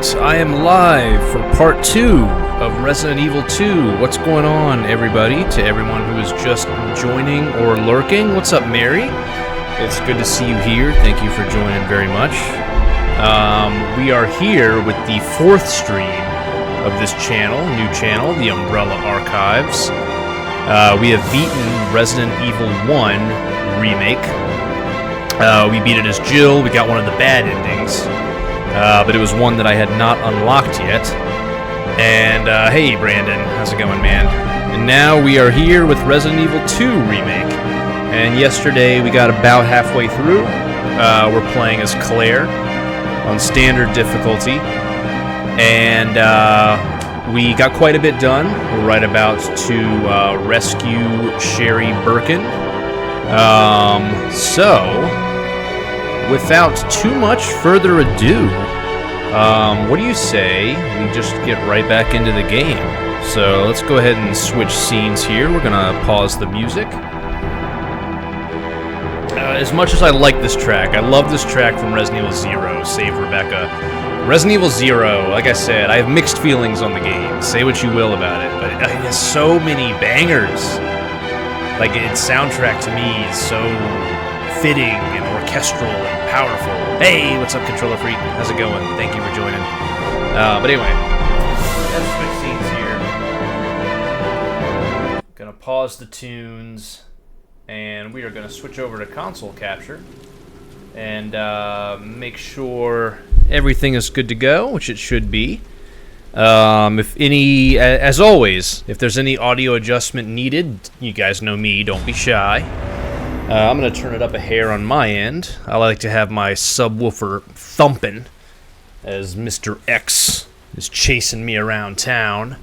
Alright, I am live for part 2 of Resident Evil 2. What's going on, everybody? To everyone who is just joining or lurking, what's up, Mary? It's good to see you here. Thank you for joining very much. We are here with the 4th stream of this channel, new channel, the Umbrella Archives. We have beaten Resident Evil 1 Remake. We beat it as Jill. We got one of the bad endings. But it was one that I had not unlocked yet. And, hey, Brandon, how's it going, man? And now we are here with Resident Evil 2 Remake. And yesterday we got about halfway through. We're playing as Claire on standard difficulty. And, we got quite a bit done. We're right about to, rescue Sherry Birkin. Without too much further ado, what do you say we just get right back into the game? So let's go ahead and switch scenes here. We're gonna pause the music. As much as I like this track, I love this track from Resident Evil 0, Save Rebecca. Resident Evil 0, like I said, I have mixed feelings on the game. Say what you will about it, but it has so many bangers. Like, its soundtrack to me is so fitting and orchestral and powerful. Hey, what's up, Controller Freak? How's it going? Thank you for joining. But anyway, let's switch scenes here. Gonna pause the tunes, and we are gonna switch over to console capture and make sure everything is good to go, which it should be. If any, as always, if there's any audio adjustment needed, you guys know me, don't be shy. I'm going to turn it up a hair on my end. I like to have my subwoofer thumping as Mr. X is chasing me around town.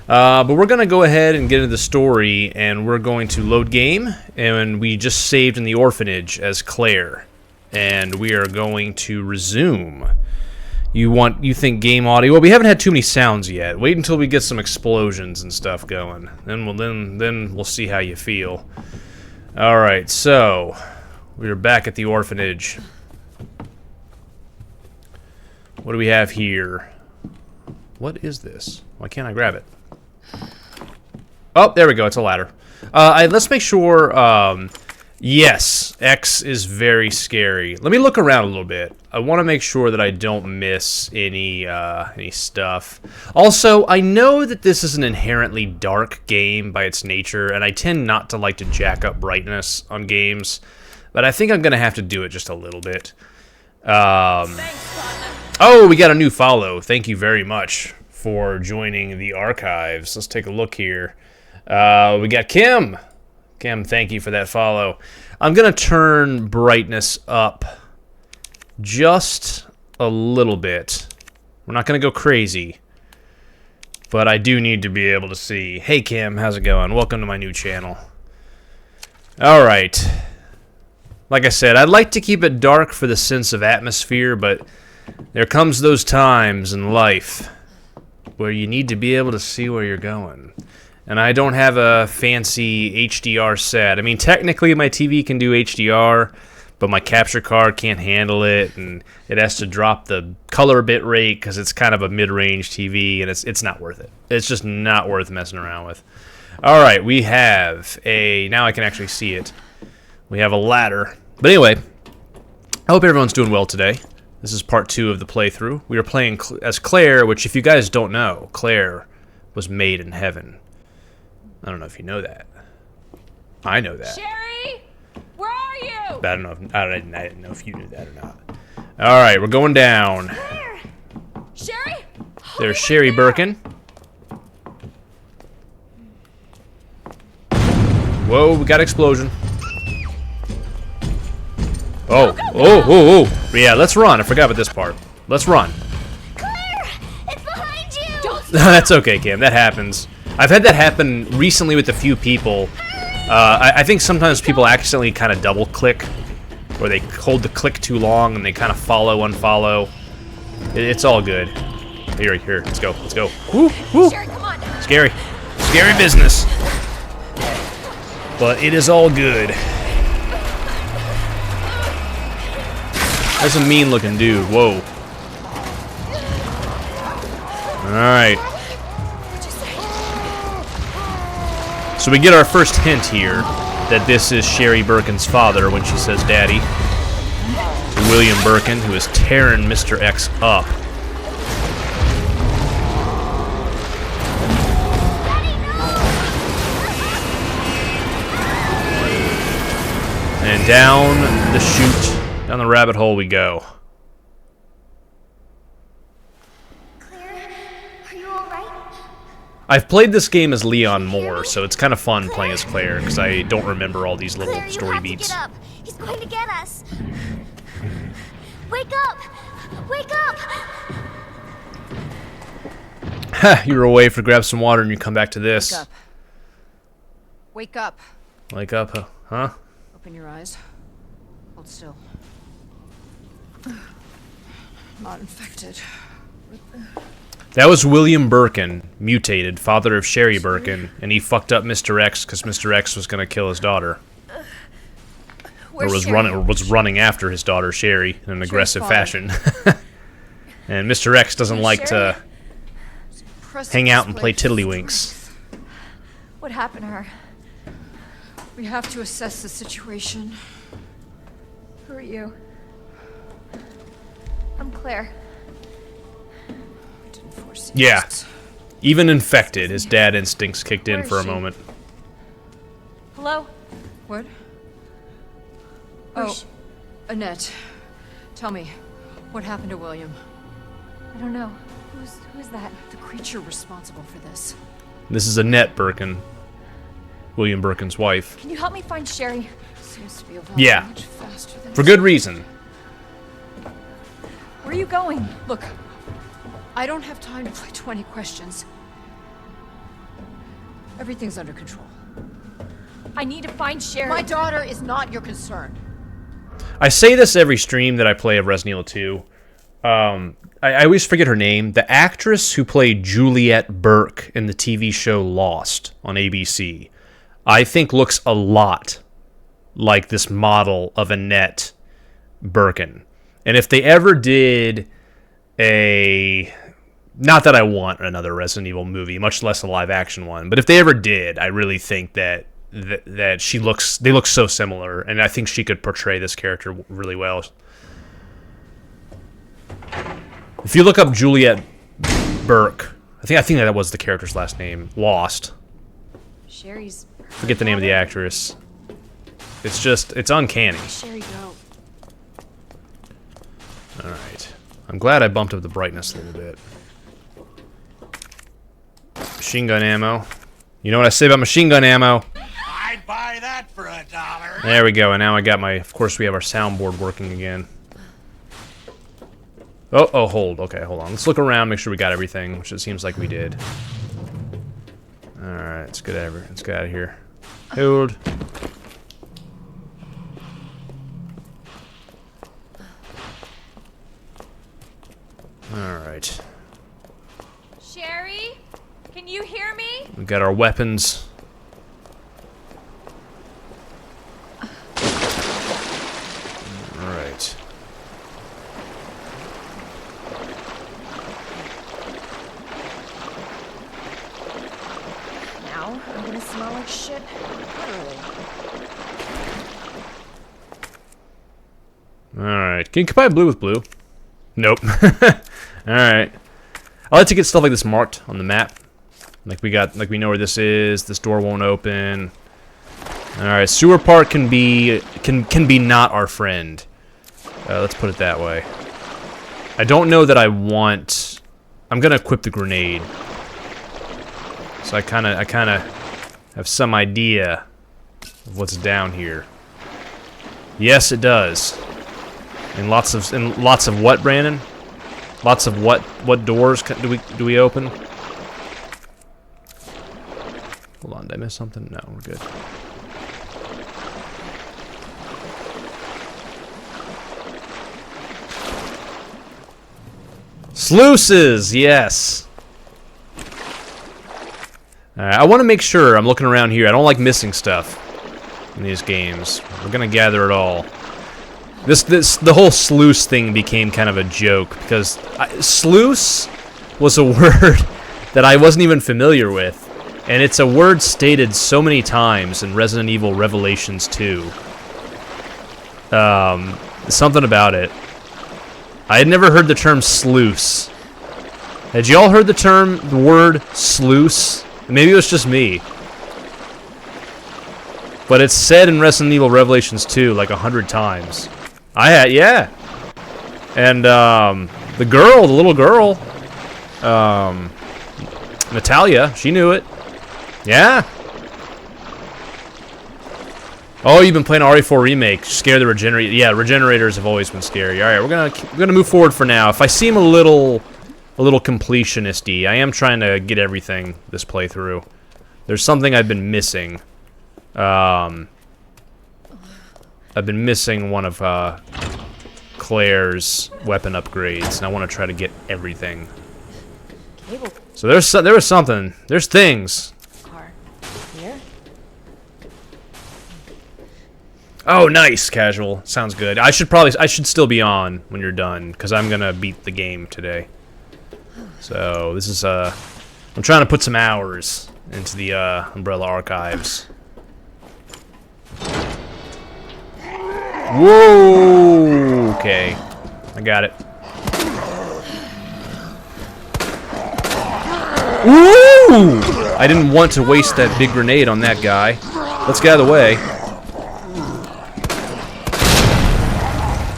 But we're going to go ahead and get into the story, and we're going to load game, and we just saved in the orphanage as Claire, and we are going to resume. You think game audio? Well, we haven't had too many sounds yet. Wait until we get some explosions and stuff going. Then we'll see how you feel. All right, so we're back at the orphanage. What do we have here? What is this? Why can't I grab it? Oh, there we go. It's a ladder. Let's make sure. Yes, X is very scary. Let me look around a little bit. I want to make sure that I don't miss any stuff. Also, I know that this is an inherently dark game by its nature, and I tend not to like to jack up brightness on games, but I think I'm going to have to do it just a little bit. Oh, we got a new follow. Thank you very much for joining the archives. Let's take a look here. We got Kim. Kim, thank you for that follow. I'm going to turn brightness up just a little bit. We're not going to go crazy, but I do need to be able to see. Hey, Kim, how's it going? Welcome to my new channel. All right. Like I said, I'd like to keep it dark for the sense of atmosphere, but there comes those times in life where you need to be able to see where you're going. And I don't have a fancy HDR set. I mean, technically my TV can do HDR, but my capture card can't handle it, and it has to drop the color bit rate because it's kind of a mid-range TV, and it's not worth it. It's just not worth messing around with. All right, we have a... Now I can actually see it. We have a ladder. But anyway, I hope everyone's doing well today. This is part 2 of the playthrough. We are playing as Claire, which, if you guys don't know, Claire was made in heaven. I don't know if you know that. I know that. Sherry, where are you? I don't know. I didn't know if you knew that or not. All right, we're going down. Claire! Sherry? There's Sherry Birkin. Whoa, we got explosion. Oh, oh. Yeah, let's run. I forgot about this part. Let's run. Claire, it's behind you. Don't stop. That's okay, Kim. That happens. I've had that happen recently with a few people. I think sometimes people accidentally kind of double-click, or they hold the click too long and they kind of unfollow. It's all good. Here, let's go. Woo, woo. Sherry, come on. Scary business. But it is all good. That's a mean-looking dude. Whoa. Alright. So we get our first hint here that this is Sherry Birkin's father when she says daddy. William Birkin, who is tearing Mr. X up. And down the chute, down the rabbit hole we go. I've played this game as Leon more, so it's kind of fun playing as Claire, because I don't remember all these little story beats. Get up. He's going to get us. Wake up! Wake up! Ha! You were away for grab some water and you come back to this. Wake up. Wake up, huh? Open your eyes. Hold still. Not infected. That was William Birkin, mutated, father of Sherry Birkin, and he fucked up Mr. X because Mr. X was gonna kill his daughter. Or was running after his daughter Sherry in an aggressive fashion. And Mr. X doesn't like to hang out and play tiddlywinks. What happened to her? We have to assess the situation. Who are you? I'm Claire. Yeah. Even infected, his dad instincts kicked in for a moment. Hello? What? Oh, Annette. Tell me, what happened to William? I don't know. Who's that? The creature responsible for this. This is Annette Birkin, William Birkin's wife. Can you help me find Sherry? Seems to be evolving much faster than For good reason. Where are you going? Look, I don't have time to play 20 questions. Everything's under control. I need to find Sherry. My daughter is not your concern. I say this every stream that I play of Resident Evil 2. I always forget her name. The actress who played Juliette Burke in the TV show Lost on ABC, I think looks a lot like this model of Annette Birkin. And if they ever did a... Not that I want another Resident Evil movie, much less a live-action one, but if they ever did, I really think that they look so similar, and I think she could portray this character really well. If you look up Juliette Burke, I think that was the character's last name. Lost. Sherry's. Forget the name of the actress. It's uncanny. Sherry, go. All right. I'm glad I bumped up the brightness a little bit. Machine gun ammo. You know what I say about machine gun ammo? I'd buy that for $1. There we go, and now I got my... Of course, we have our soundboard working again. Oh, hold. Okay, hold on. Let's look around, make sure we got everything, which it seems like we did. Alright, let's get out of here. Hold. Alright. Sherry? Can you hear me? We got our weapons. Alright. Now I'm gonna smell like shit. Literally. Alright. Can you combine blue with blue? Nope. Alright. I like to get stuff like this marked on the map. Like we know where this is. This door won't open. Alright, sewer part can be not our friend. Let's put it that way. I don't know that I want... I'm gonna equip the grenade. So I kinda have some idea of what's down here. Yes, it does. And lots of what, Brandon? Lots of what? What doors do we open? Hold on, did I miss something? No, we're good. Sluices, yes. Alright, I want to make sure I'm looking around here. I don't like missing stuff in these games. We're gonna gather it all. The whole sluice thing became kind of a joke because sluice was a word that I wasn't even familiar with. And it's a word stated so many times in Resident Evil Revelations 2. Something about it. I had never heard the term sluice. Had y'all heard the word sluice? Maybe it was just me. But it's said in Resident Evil Revelations 2 like 100 times. I had, yeah. And the little girl, Natalia, she knew it. Yeah. Oh, you've been playing RE4 Remake. Scare the regenerators. Yeah, regenerators have always been scary. All right, we're gonna move forward for now. If I seem a little completionist-y, I am trying to get everything this playthrough. There's something I've been missing. I've been missing one of Claire's weapon upgrades, and I want to try to get everything. Cable So there was something. There's things. car. Here? Oh, nice, casual. Sounds good. I should still be on when you're done, because I'm gonna beat the game today. So this is I'm trying to put some hours into the Umbrella archives. Whoa! Okay, I got it. Woo! I didn't want to waste that big grenade on that guy. Let's get out of the way.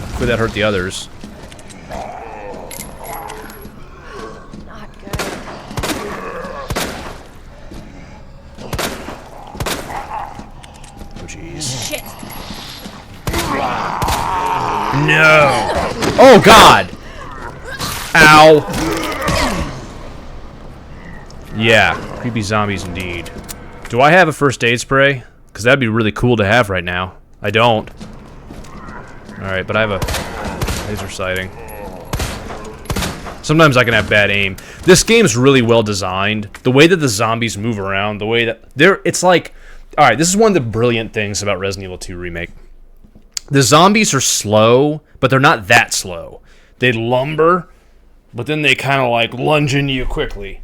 Hopefully that hurt the others. Not good. Oh, jeez. Shit. No! Oh, God! Ow! Yeah, creepy zombies indeed. Do I have a first aid spray? Because that'd be really cool to have right now. I don't. Alright, but I have a laser sighting. Sometimes I can have bad aim. This game's really well designed. The way that the zombies move around, the way that it's like... Alright, this is one of the brilliant things about Resident Evil 2 Remake. The zombies are slow, but they're not that slow. They lumber, but then they kind of like lunge into you quickly.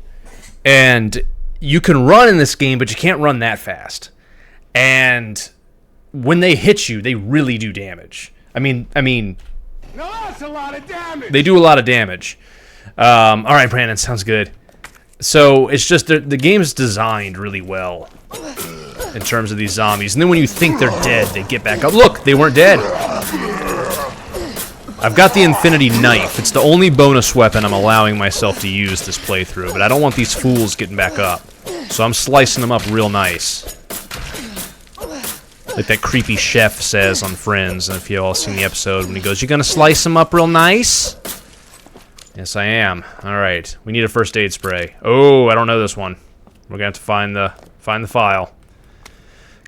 And you can run in this game, but you can't run that fast. And when they hit you, they really do damage. I mean, No, that's a lot of damage. they do a lot of damage. All right, Brandon, sounds good. So it's just the game's designed really well in terms of these zombies. And then when you think they're dead, they get back up. Look, they weren't dead. I've got the Infinity Knife. It's the only bonus weapon I'm allowing myself to use this playthrough, but I don't want these fools getting back up. So I'm slicing them up real nice. Like that creepy chef says on Friends, and if you all seen the episode when he goes, "You gonna slice them up real nice?" Yes, I am. Alright, we need a first aid spray. Oh, I don't know this one. We're gonna have to find the file.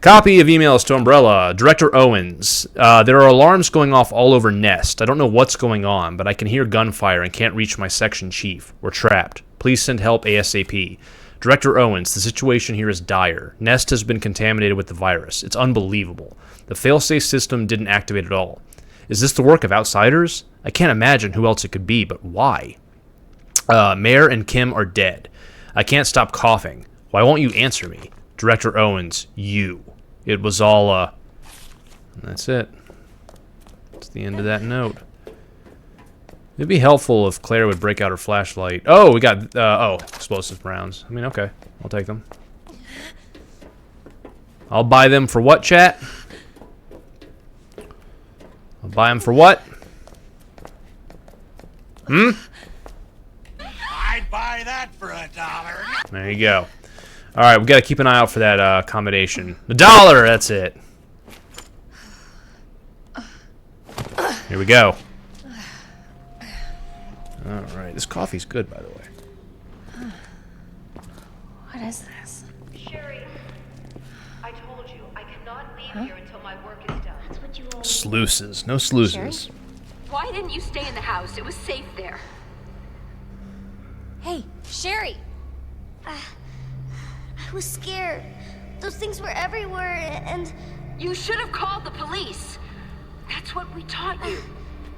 Copy of emails to Umbrella. Director Owens. There are alarms going off all over Nest. I don't know what's going on, but I can hear gunfire and can't reach my section chief. We're trapped. Please send help ASAP. Director Owens, the situation here is dire. Nest has been contaminated with the virus. It's unbelievable. The failsafe system didn't activate at all. Is this the work of outsiders? I can't imagine who else it could be, but why? Mayor and Kim are dead. I can't stop coughing. Why won't you answer me? Director Owens, you. It was all, that's it. That's the end of that note. It'd be helpful if Claire would break out her flashlight. Oh, we got, explosive rounds. I mean, okay. I'll take them. I'll buy them for what, chat? I'll buy them for what? I'd buy that for $1. There you go. Alright, we gotta keep an eye out for that accommodation. $1, that's it. Here we go. Alright, this coffee's good, by the way. What is this? Sherry, I told you I cannot leave here until my work is done. That's what you always. Sluices. No sluices. Why didn't you stay in the house? It was safe there. Hey, Sherry! I was scared. Those things were everywhere, and You should have called the police. That's what we taught you.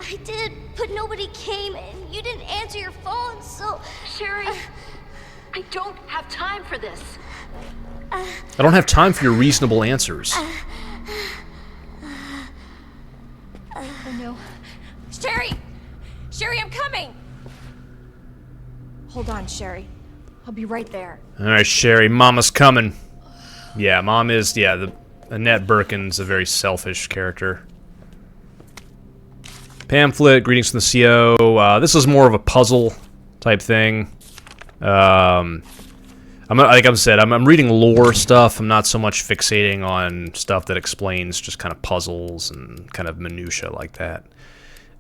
I did, but nobody came, and you didn't answer your phone, so... Sherry, I don't have time for this. I don't have time for your reasonable answers. Oh no. Sherry! Sherry, I'm coming! Hold on, Sherry. I'll be right there. Alright, Sherry, Mama's coming. Yeah, Mom is, yeah, Annette Birkin's a very selfish character. Pamphlet, greetings from the CO. This is more of a puzzle type thing. Like I've said, I'm reading lore stuff. I'm not so much fixating on stuff that explains just kind of puzzles and kind of minutia like that.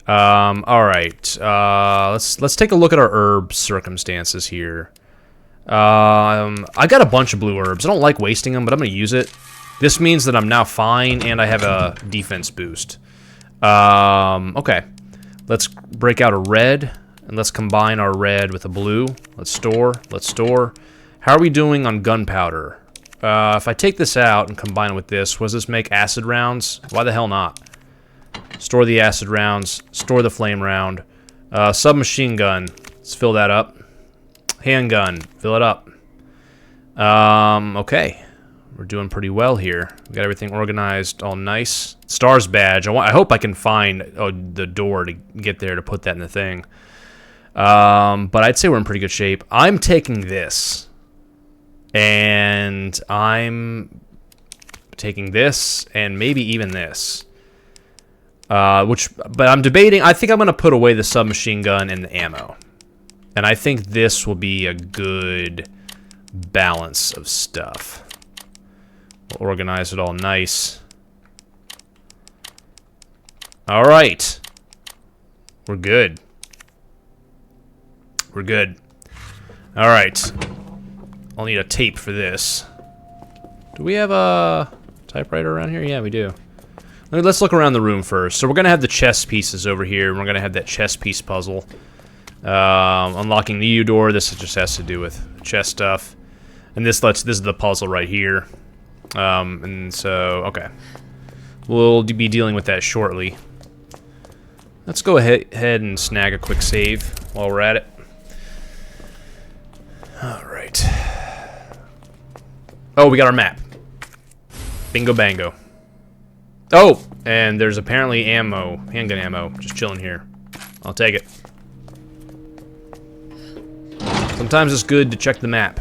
All right, let's take a look at our herb circumstances here. I got a bunch of blue herbs. I don't like wasting them, but I'm gonna use it. This means that I'm now fine, and I have a defense boost. Okay, let's break out a red, and let's combine our red with a blue. Let's store. How are we doing on gunpowder? If I take this out and combine it with this, what does this make? Acid rounds? Why the hell not? Store the acid rounds. Store the flame round. Submachine gun. Let's fill that up. Handgun. Fill it up. Okay. We're doing pretty well here. We got everything organized, all nice. Stars badge. I hope I can find the door to get there to put that in the thing. But I'd say we're in pretty good shape. I'm taking this. And I'm taking this, and maybe even this. But I'm debating. I think I'm going to put away the submachine gun and the ammo. And I think this will be a good balance of stuff. We'll organize it all nice. All right. We're good. We're good. All right. I'll need a tape for this. Do we have a typewriter around here? Yeah, we do. Let's look around the room first. So we're going to have the chess pieces over here, and we're going to have that chess piece puzzle. Unlocking the U door. This just has to do with chess stuff. And this is the puzzle right here. And so, okay. We'll be dealing with that shortly. Let's go ahead and snag a quick save while we're at it. Alright. Oh, we got our map. Bingo bango. Oh, and there's apparently ammo, handgun ammo, just chilling here. I'll take it. Sometimes it's good to check the map.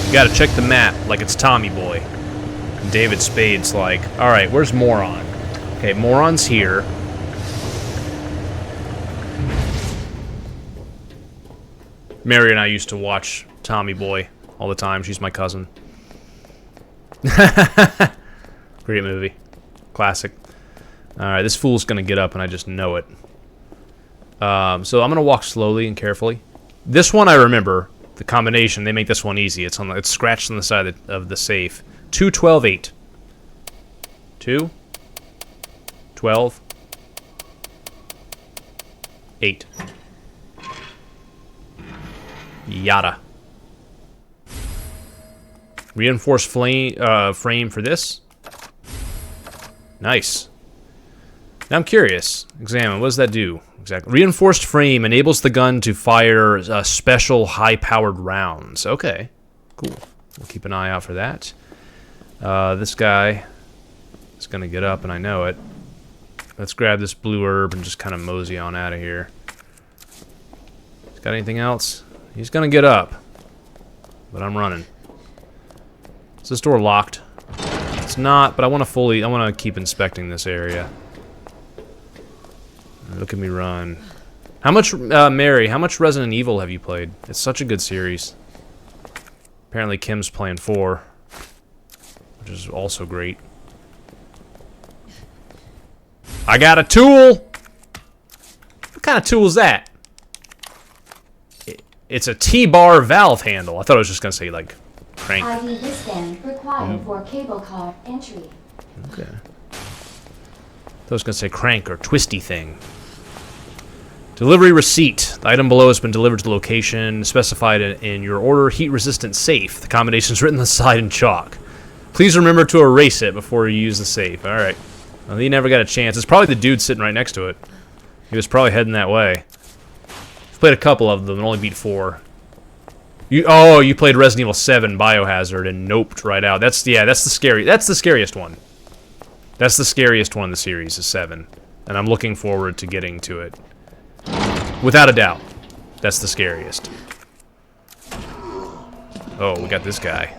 You gotta check the map like it's Tommy Boy. And David Spade's like, alright, where's Moron? Okay, Moron's here. Mary and I used to watch Tommy Boy all the time. She's my cousin. Great movie. Classic. Alright, this fool's gonna get up and I just know it. So I'm gonna walk slowly and carefully. This one I remember. The combination, they make this one easy. It's scratched on the side of the safe. 2, 12, 8. 2, 12, 8. Yada. Reinforced frame for this. Nice. Now I'm curious. Examine. What does that do? Exactly. Reinforced frame enables the gun to fire special high-powered rounds. Okay. Cool. We'll keep an eye out for that. This guy is going to get up, and I know it. Let's grab this blue herb and just kind of mosey on out of here. Got anything else? He's going to get up. But I'm running. Is this door locked? It's not, but I want to keep inspecting this area. Look at me run. How much, Mary, how much Resident Evil have you played? It's such a good series. Apparently Kim's playing 4. Which is also great. I got a tool! What kind of tool is that? It's a T-bar valve handle. I thought I was just going to say, like, crank. ID wristband required for cable car entry. Okay. I thought I was going to say crank or twisty thing. Delivery receipt. The item below has been delivered to the location specified in your order. Heat-resistant safe. The combination's written on the side in chalk. Please remember to erase it before you use the safe. Alright. Well, he never got a chance. It's probably the dude sitting right next to it. He was probably heading that way. I've played a couple of them and only beat 4. You played Resident Evil 7 Biohazard and noped right out. That's the scariest one. That's the scariest one in the series, is 7. And I'm looking forward to getting to it. Without a doubt. That's the scariest. Oh, we got this guy.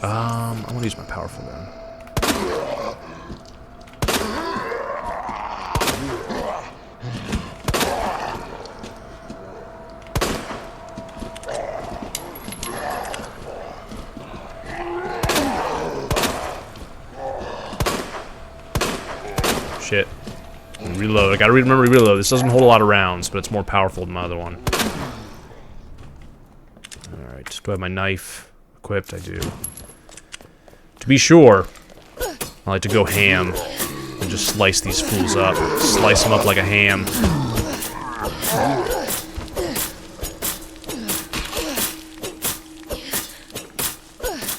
I'm gonna use my powerful gun. Shit. Reload. I gotta remember to reload. This doesn't hold a lot of rounds, but it's more powerful than my other one. Alright, do I have my knife equipped? I do. To be sure, I like to go ham and just slice these fools up. Slice them up like a ham.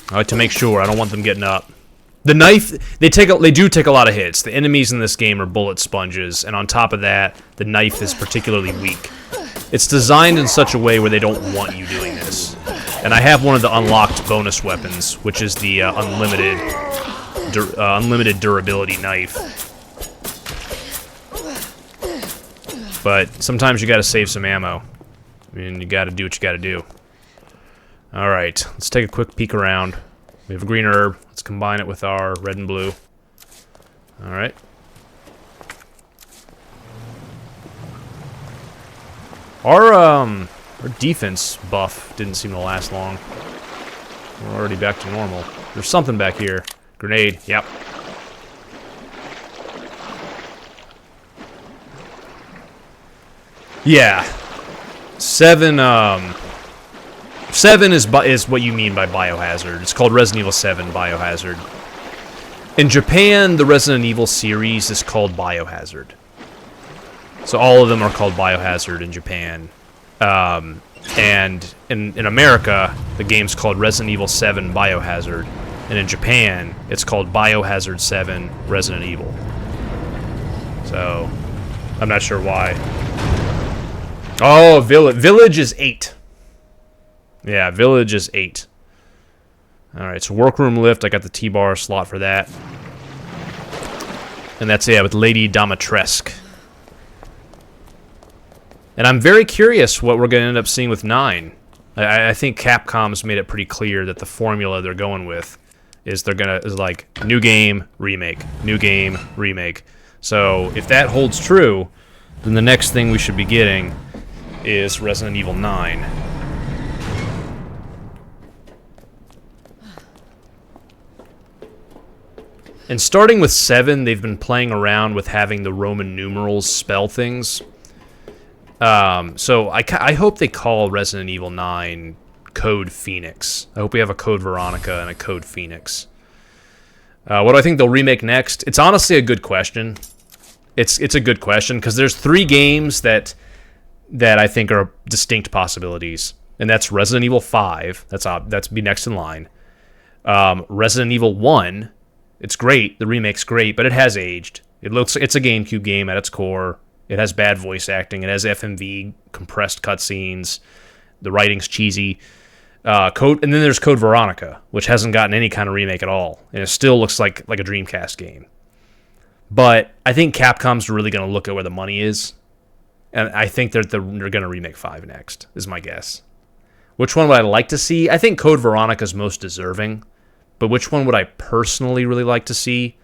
I like to make sure. I don't want them getting up. The knife, they do take a lot of hits. The enemies in this game are bullet sponges, and on top of that, the knife is particularly weak. It's designed in such a way where they don't want you doing this. And I have one of the unlocked bonus weapons, which is the unlimited durability knife. But sometimes you gotta save some ammo. I mean, you gotta do what you gotta do. Alright, let's take a quick peek around. We have a green herb. Let's combine it with our red and blue. Alright. Our defense buff didn't seem to last long. We're already back to normal. There's something back here. Grenade, yep. Yeah. 7 is what you mean by Biohazard. It's called Resident Evil 7 Biohazard. In Japan, the Resident Evil series is called Biohazard. So all of them are called Biohazard in Japan. And in America, the game's called Resident Evil 7 Biohazard. And in Japan, it's called Biohazard 7 Resident Evil. So, I'm not sure why. Oh, Village is 8. Yeah, Village is 8. Alright, so workroom lift, I got the T-bar slot for that. And that's, yeah, with Lady Dimitrescu. And I'm very curious what we're going to end up seeing with 9. I think Capcom's made it pretty clear that the formula they're going with is like, new game, remake. New game, remake. So, if that holds true, then the next thing we should be getting is Resident Evil 9. And starting with 7, they've been playing around with having the Roman numerals spell things. So I hope they call Resident Evil 9 Code Phoenix. I hope we have a Code Veronica and a Code Phoenix. What do I think they'll remake next? It's honestly a good question. It's a good question, because there's 3 games that I think are distinct possibilities. And that's Resident Evil 5. That's be next in line. Resident Evil 1. It's great. The remake's great, but it has aged. It's a GameCube game at its core. It has bad voice acting. It has FMV, compressed cutscenes. The writing's cheesy. And then there's Code Veronica, which hasn't gotten any kind of remake at all, and it still looks like a Dreamcast game. But I think Capcom's really going to look at where the money is, and I think they're going to remake 5 next, is my guess. Which one would I like to see? I think Code Veronica's most deserving. But which one would I personally really like to see?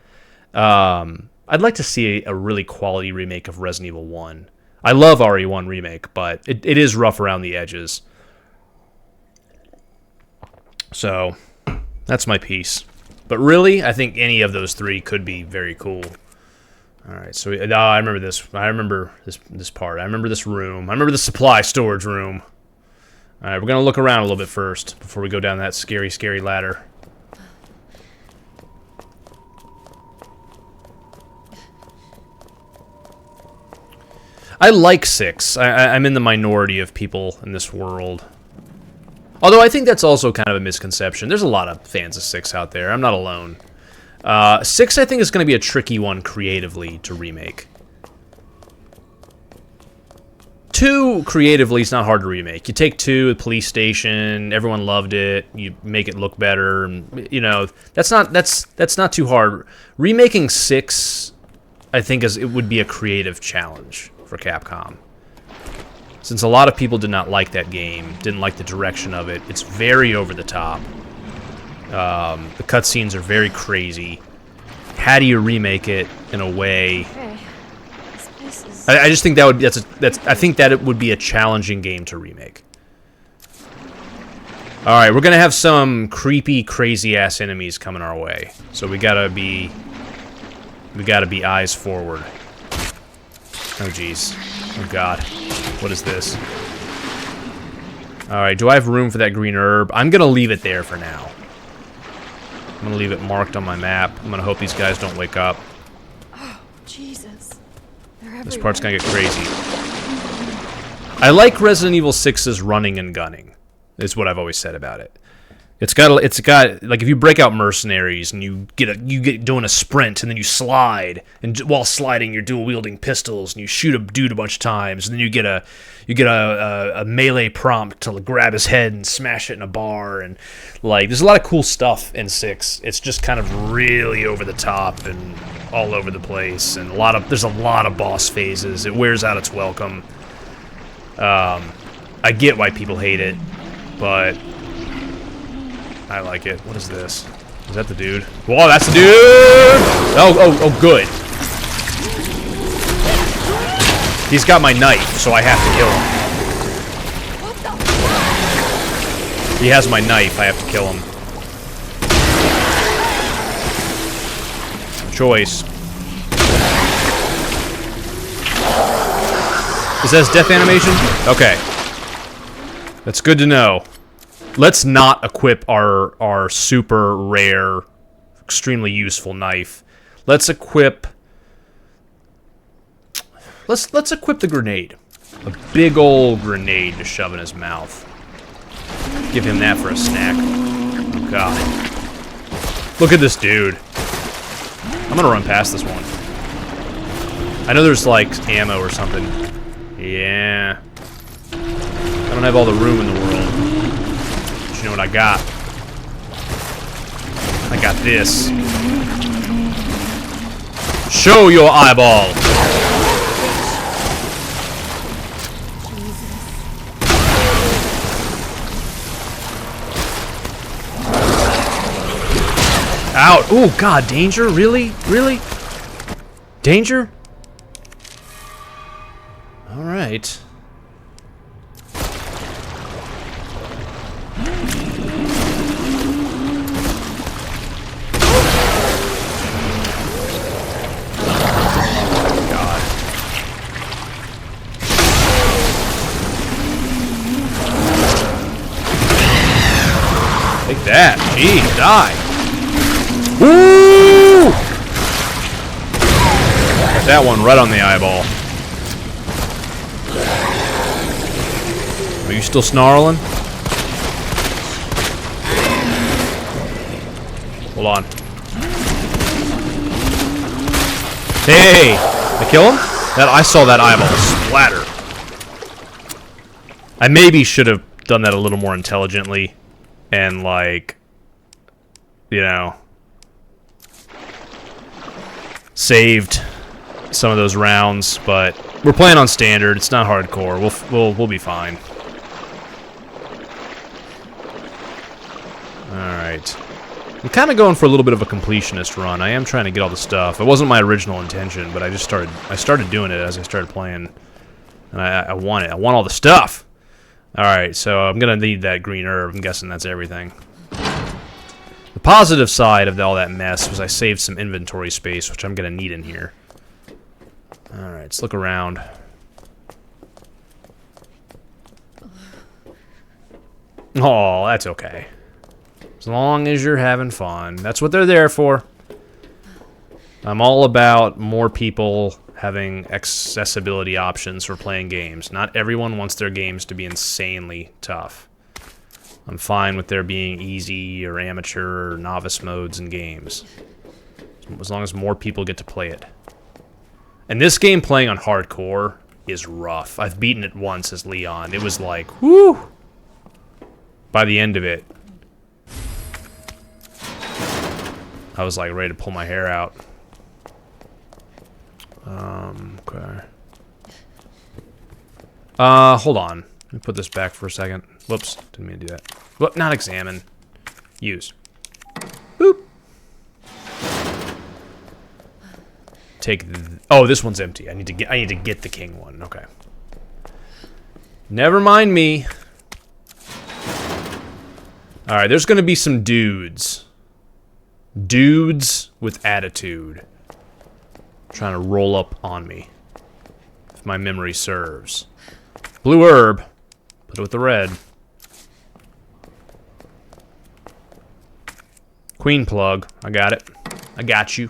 I'd like to see a really quality remake of Resident Evil 1. I love RE1 Remake, but it is rough around the edges. So, that's my piece. But really, I think any of those 3 could be very cool. Alright, so I remember this. I remember this part. I remember this room. I remember the supply storage room. Alright, we're going to look around a little bit first before we go down that scary, scary ladder. I like 6. I'm in the minority of people in this world. Although I think that's also kind of a misconception. There's a lot of fans of 6 out there. I'm not alone. 6, I think, is going to be a tricky one creatively to remake. 2, creatively, is not hard to remake. You take 2, the police station, everyone loved it, you make it look better, and, you know, that's not too hard. Remaking 6, I think, it would be a creative challenge for Capcom. Since a lot of people did not like that game, didn't like the direction of it, it's very over the top. The cutscenes are very crazy. How do you remake it in a way? Hey, this place is... I just think I think that it would be a challenging game to remake. All right, we're gonna have some creepy, crazy-ass enemies coming our way, so we gotta be eyes forward. Oh jeez, oh god, what is this? All right, do I have room for that green herb? I'm gonna leave it there for now. I'm gonna leave it marked on my map. I'm gonna hope these guys don't wake up. Oh, Jesus. They're everywhere. This part's gonna get crazy. I like Resident Evil 6's running and gunning. Is what I've always said about it. It's got like if you break out mercenaries and you get doing a sprint and then you slide, and while sliding you're dual wielding pistols and you shoot a dude a bunch of times, and then you get a melee prompt to grab his head and smash it in a bar, and like there's a lot of cool stuff in 6. It's just kind of really over the top and all over the place, and there's a lot of boss phases. It wears out its welcome. I get why people hate it, but I like it. What is this? Is that the dude? Whoa, that's the dude! Oh, good. He's got my knife, so I have to kill him. He has my knife, I have to kill him. Choice. Is that his death animation? Okay. That's good to know. Let's not equip our super rare, extremely useful knife. Let's equip... Let's equip the grenade. A big old grenade to shove in his mouth. Give him that for a snack. Oh, God. Look at this dude. I'm gonna run past this one. I know there's, like, ammo or something. Yeah. I don't have all the room in the world. But you know what I got? I got this. Show your eyeball! Out! Oh God, danger? Really? Really? Danger? Alright. God. Take that. Jeez, die. Woo! Got that one right on the eyeball. Are you still snarling? Hold on. Hey! I kill him? I saw that eyeball splatter. I maybe should have done that a little more intelligently. And, like, you know, saved some of those rounds, but we're playing on standard. It's not hardcore. We'll be fine. All right. I'm kind of going for a little bit of a completionist run. I am trying to get all the stuff. It wasn't my original intention, but I started doing it as I started playing, and I want it. I want all the stuff. All right, so I'm gonna need that green herb. I'm guessing that's everything. The positive side of all that mess was I saved some inventory space, which I'm going to need in here. Alright, let's look around. Oh, that's okay. As long as you're having fun. That's what they're there for. I'm all about more people having accessibility options for playing games. Not everyone wants their games to be insanely tough. I'm fine with there being easy or amateur or novice modes in games. As long as more people get to play it. And this game playing on hardcore is rough. I've beaten it once as Leon. It was like, whoo! By the end of it, I was like ready to pull my hair out. Okay. Hold on. Let me put this back for a second. Whoops, didn't mean to do that. Whoop, not examine. Use. Boop. Take. Oh, this one's empty. I need to get the king one. Okay. Never mind me. All right, there's gonna be some dudes. Dudes with attitude. Trying to roll up on me. If my memory serves. Blue herb. Put it with the red. Queen plug. I got it. I got you.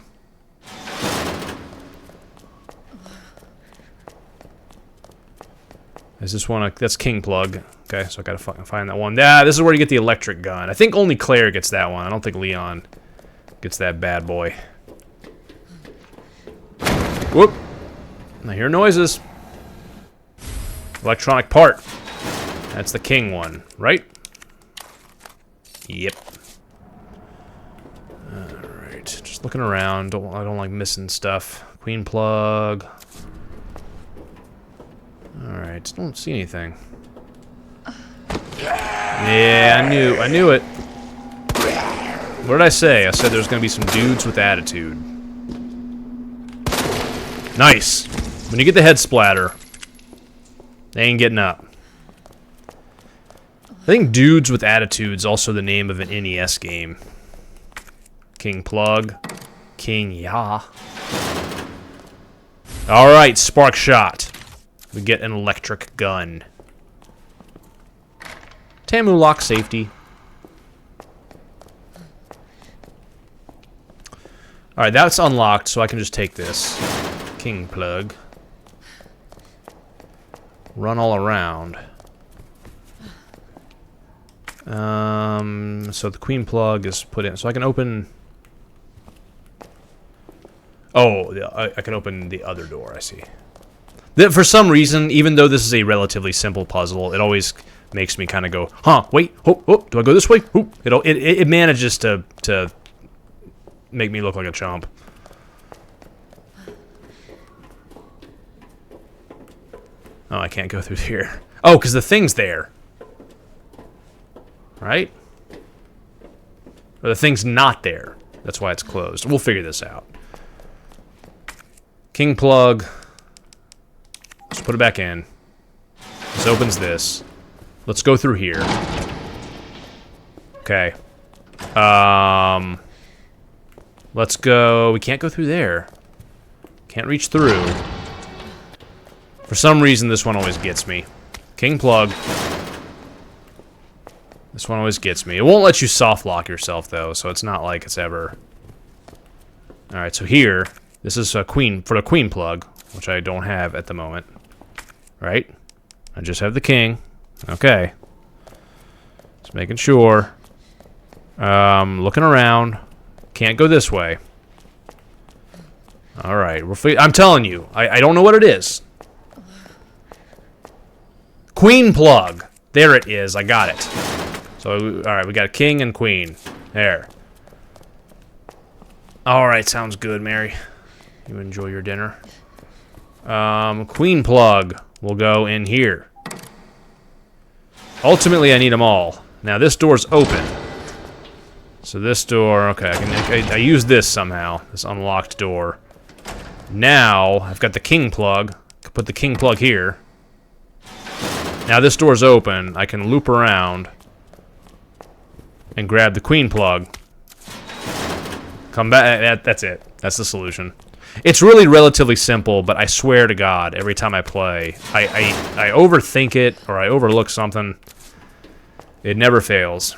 Is this one? That's king plug. Okay, so I gotta fucking find that one. Yeah, this is where you get the electric gun. I think only Claire gets that one. I don't think Leon gets that bad boy. Whoop! I hear noises. Electronic part. That's the king one, right? Yep. Alright, just looking around. I don't like missing stuff. Queen plug. Alright, don't see anything. Yeah, I knew it. What did I say? I said there's gonna be some dudes with attitude. Nice. When you get the head splatter, they ain't getting up. I think Dudes with Attitude's also the name of an NES game. King Plug. King Ya. Alright, Spark Shot. We get an electric gun. Tamu lock safety. Alright, that's unlocked, so I can just take this. King Plug. Run all around. So the Queen Plug is put in. So I can open... Oh, I can open the other door, I see. For some reason, even though this is a relatively simple puzzle, it always makes me kind of go, huh, wait, oh, do I go this way? Oh, it manages to make me look like a chump. Oh, I can't go through here. Oh, because the thing's there. Right? Or the thing's not there. That's why it's closed. We'll figure this out. King Plug. Let's put it back in. This opens this. Let's go through here. Okay. Let's go... We can't go through there. Can't reach through. For some reason, this one always gets me. King Plug. This one always gets me. It won't let you soft lock yourself, though, so it's not like it's ever... Alright, so here, this is a queen, for the Queen Plug, which I don't have at the moment. Right? I just have the king. Okay. Just making sure. Looking around. Can't go this way. Alright, I'm telling you, I don't know what it is. Queen Plug. There it is. I got it. So, alright, we got a king and queen. There. Alright, sounds good, Mary. You enjoy your dinner. Queen Plug will go in here. Ultimately, I need them all. Now, this door's open. So this door, okay, I use this somehow. This unlocked door. Now, I've got the King Plug. I can put the King Plug here. Now this door's open. I can loop around and grab the Queen Plug. Come back. That's it. That's the solution. It's really relatively simple, but I swear to God, every time I play, I overthink it or I overlook something. It never fails.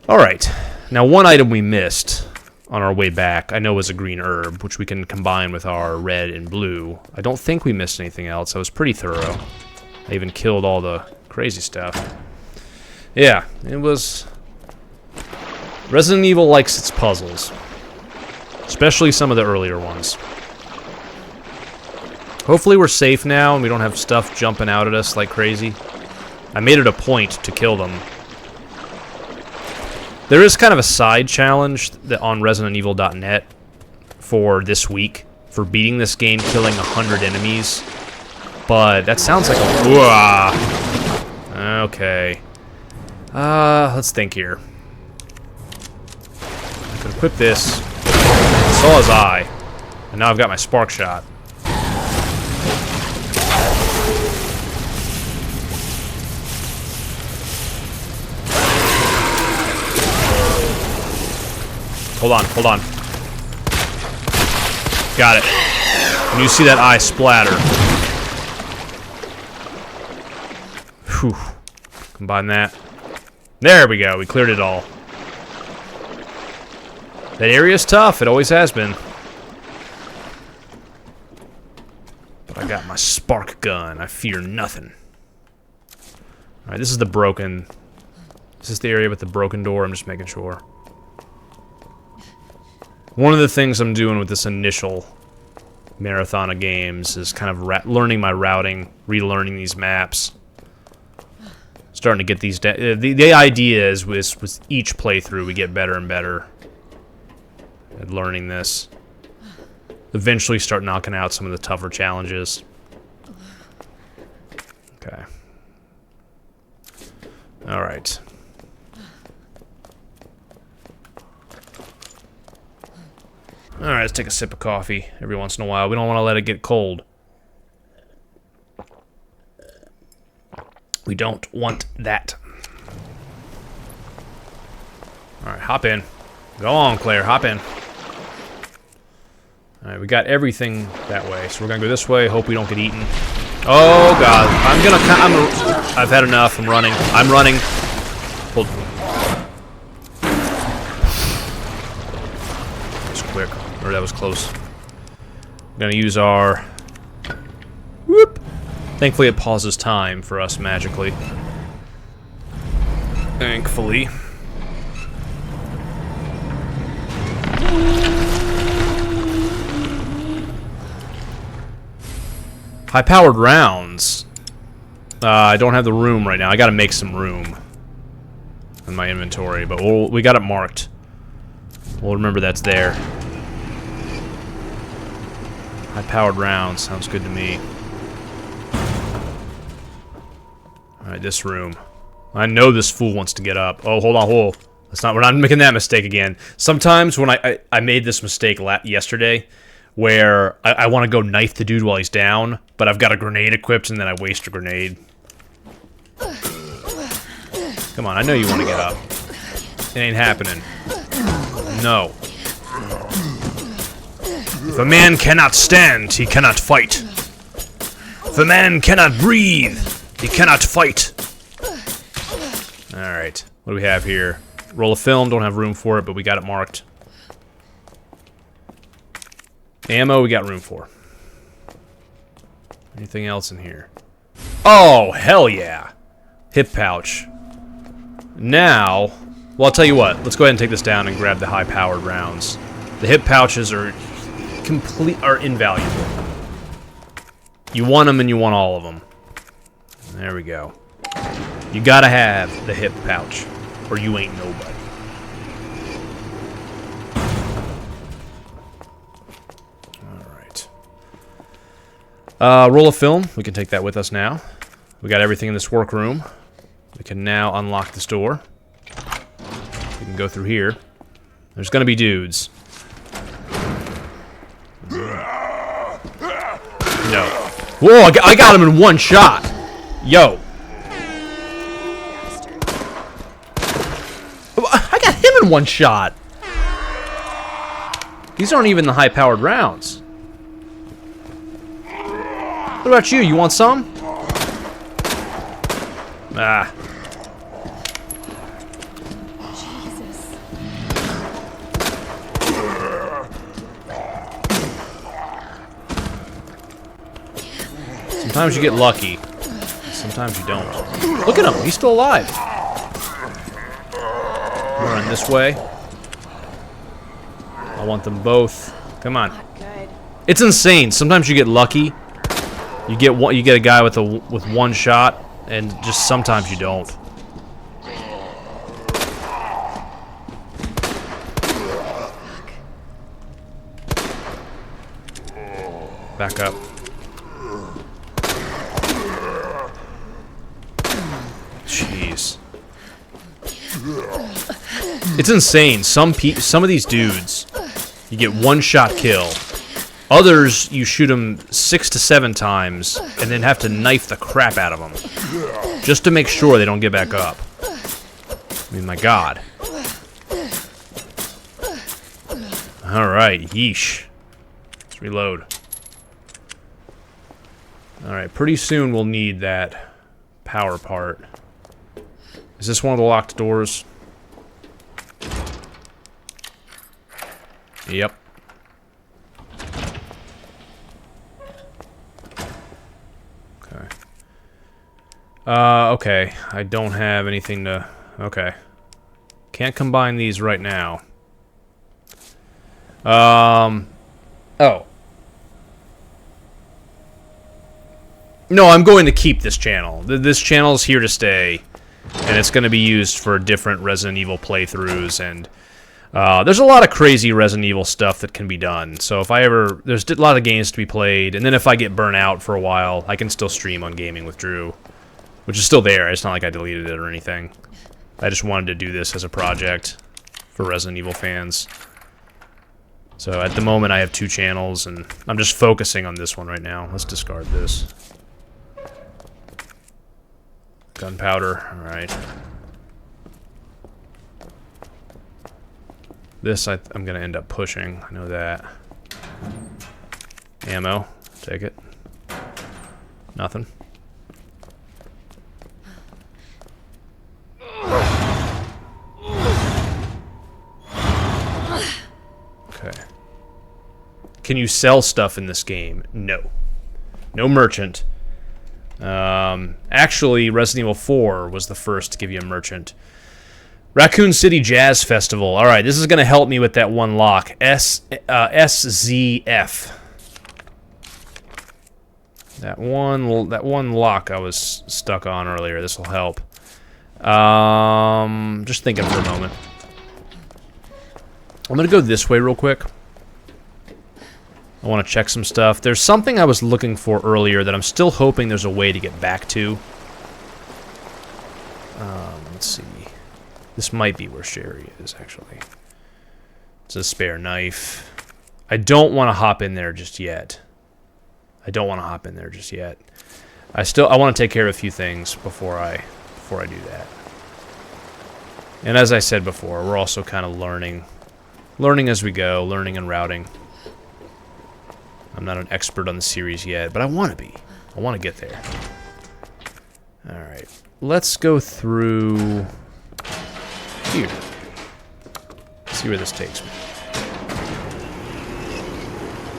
All right. Now, one item we missed on our way back. I know it was a green herb, which we can combine with our red and blue. I don't think we missed anything else. I was pretty thorough. I even killed all the crazy stuff. Yeah, it was... Resident Evil likes its puzzles. Especially some of the earlier ones. Hopefully we're safe now and we don't have stuff jumping out at us like crazy. I made it a point to kill them. There is kind of a side challenge that on ResidentEvil.net for this week for beating this game, killing 100 enemies. But that sounds like a... Okay. Let's think here. I could equip this. I saw his eye. And now I've got my spark shot. Hold on, hold on. Got it. When you see that eye splatter. Whew. Combine that. There we go, we cleared it all. That area's tough, it always has been. But I got my spark gun, I fear nothing. Alright, this is the broken... Is this the area with the broken door? I'm just making sure. One of the things I'm doing with this initial marathon of games is kind of learning my routing, relearning these maps. Starting to get these... The idea is with each playthrough we get better and better at learning this. Eventually start knocking out some of the tougher challenges. Okay. Alright. Alright, let's take a sip of coffee every once in a while. We don't want to let it get cold. We don't want that. Alright, hop in. Go on, Claire, hop in. Alright, we got everything that way, so we're gonna go this way, hope we don't get eaten. Oh, God. I've had enough, I'm running. I'm running. Hold. That's quick. Or that was close. I'm gonna use our... Whoop! Thankfully it pauses time for us magically. Thankfully. High-powered rounds. I don't have the room right now. I gotta make some room in my inventory, but we got it marked. We'll remember that's there. High-powered rounds sounds good to me. Alright, this room. I know this fool wants to get up. Oh, hold on, hold. We're not making that mistake again. Sometimes when I made this mistake yesterday, where I want to go knife the dude while he's down, but I've got a grenade equipped and then I waste a grenade. Come on, I know you want to get up. It ain't happening. No. If a man cannot stand, he cannot fight. If a man cannot breathe, he cannot fight. Alright, what do we have here? Roll of film, don't have room for it, but we got it marked. Ammo, we got room for. Anything else in here? Oh, hell yeah! Hip pouch. Now, well, I'll tell you what. Let's go ahead and take this down and grab the high-powered rounds. The hip pouches are invaluable. You want them and you want all of them. There we go. You gotta have the hip pouch, or you ain't nobody. Roll of film. We can take that with us now. We got everything in this workroom. We can now unlock this door. We can go through here. There's gonna be dudes. No. Whoa, I got him in one shot. Yo. I got him in one shot. These aren't even the high-powered rounds. What about you? You want some? Ah. Jesus. Sometimes you get lucky. Sometimes you don't. Look at him. He's still alive. We'll run this way. I want them both. Come on. It's insane. Sometimes you get lucky. You get a guy with one shot, and just sometimes you don't. Back up. Jeez. It's insane. Some of these dudes, you get one shot kill. Others, you shoot them 6 to 7 times and then have to knife the crap out of them just to make sure they don't get back up. I mean, my God. All right, yeesh. Let's reload. All right, pretty soon we'll need that power part. Is this one of the locked doors? Yep. Okay. Okay. I don't have anything to... Okay. Can't combine these right now. Oh. No, I'm going to keep this channel. This channel is here to stay. And it's going to be used for different Resident Evil playthroughs, and there's a lot of crazy Resident Evil stuff that can be done. So if I ever... There's a lot of games to be played, and then if I get burnt out for a while, I can still stream on Gaming with Drew, which is still there. It's not like I deleted it or anything. I just wanted to do this as a project for Resident Evil fans. So at the moment, I have 2 channels, and I'm just focusing on this one right now. Let's discard this. Gunpowder, alright. This I'm gonna end up pushing, I know that. Ammo, take it. Nothing. Okay. Can you sell stuff in this game? No. No merchant. Actually, Resident Evil 4 was the first to give you a merchant. Raccoon City Jazz Festival. All right, this is going to help me with that one lock. SZF. That one lock I was stuck on earlier. This will help. Just thinking for a moment. I'm going to go this way real quick. I want to check some stuff. There's something I was looking for earlier that I'm still hoping there's a way to get back to. Let's see. This might be where Sherry is, actually. It's a spare knife. I don't want to hop in there just yet. I want to take care of a few things before I do that. And as I said before, we're also kind of learning as we go, learning and routing. I'm not an expert on the series yet, but I want to be. I want to get there. Alright. Let's go through here. See where this takes me.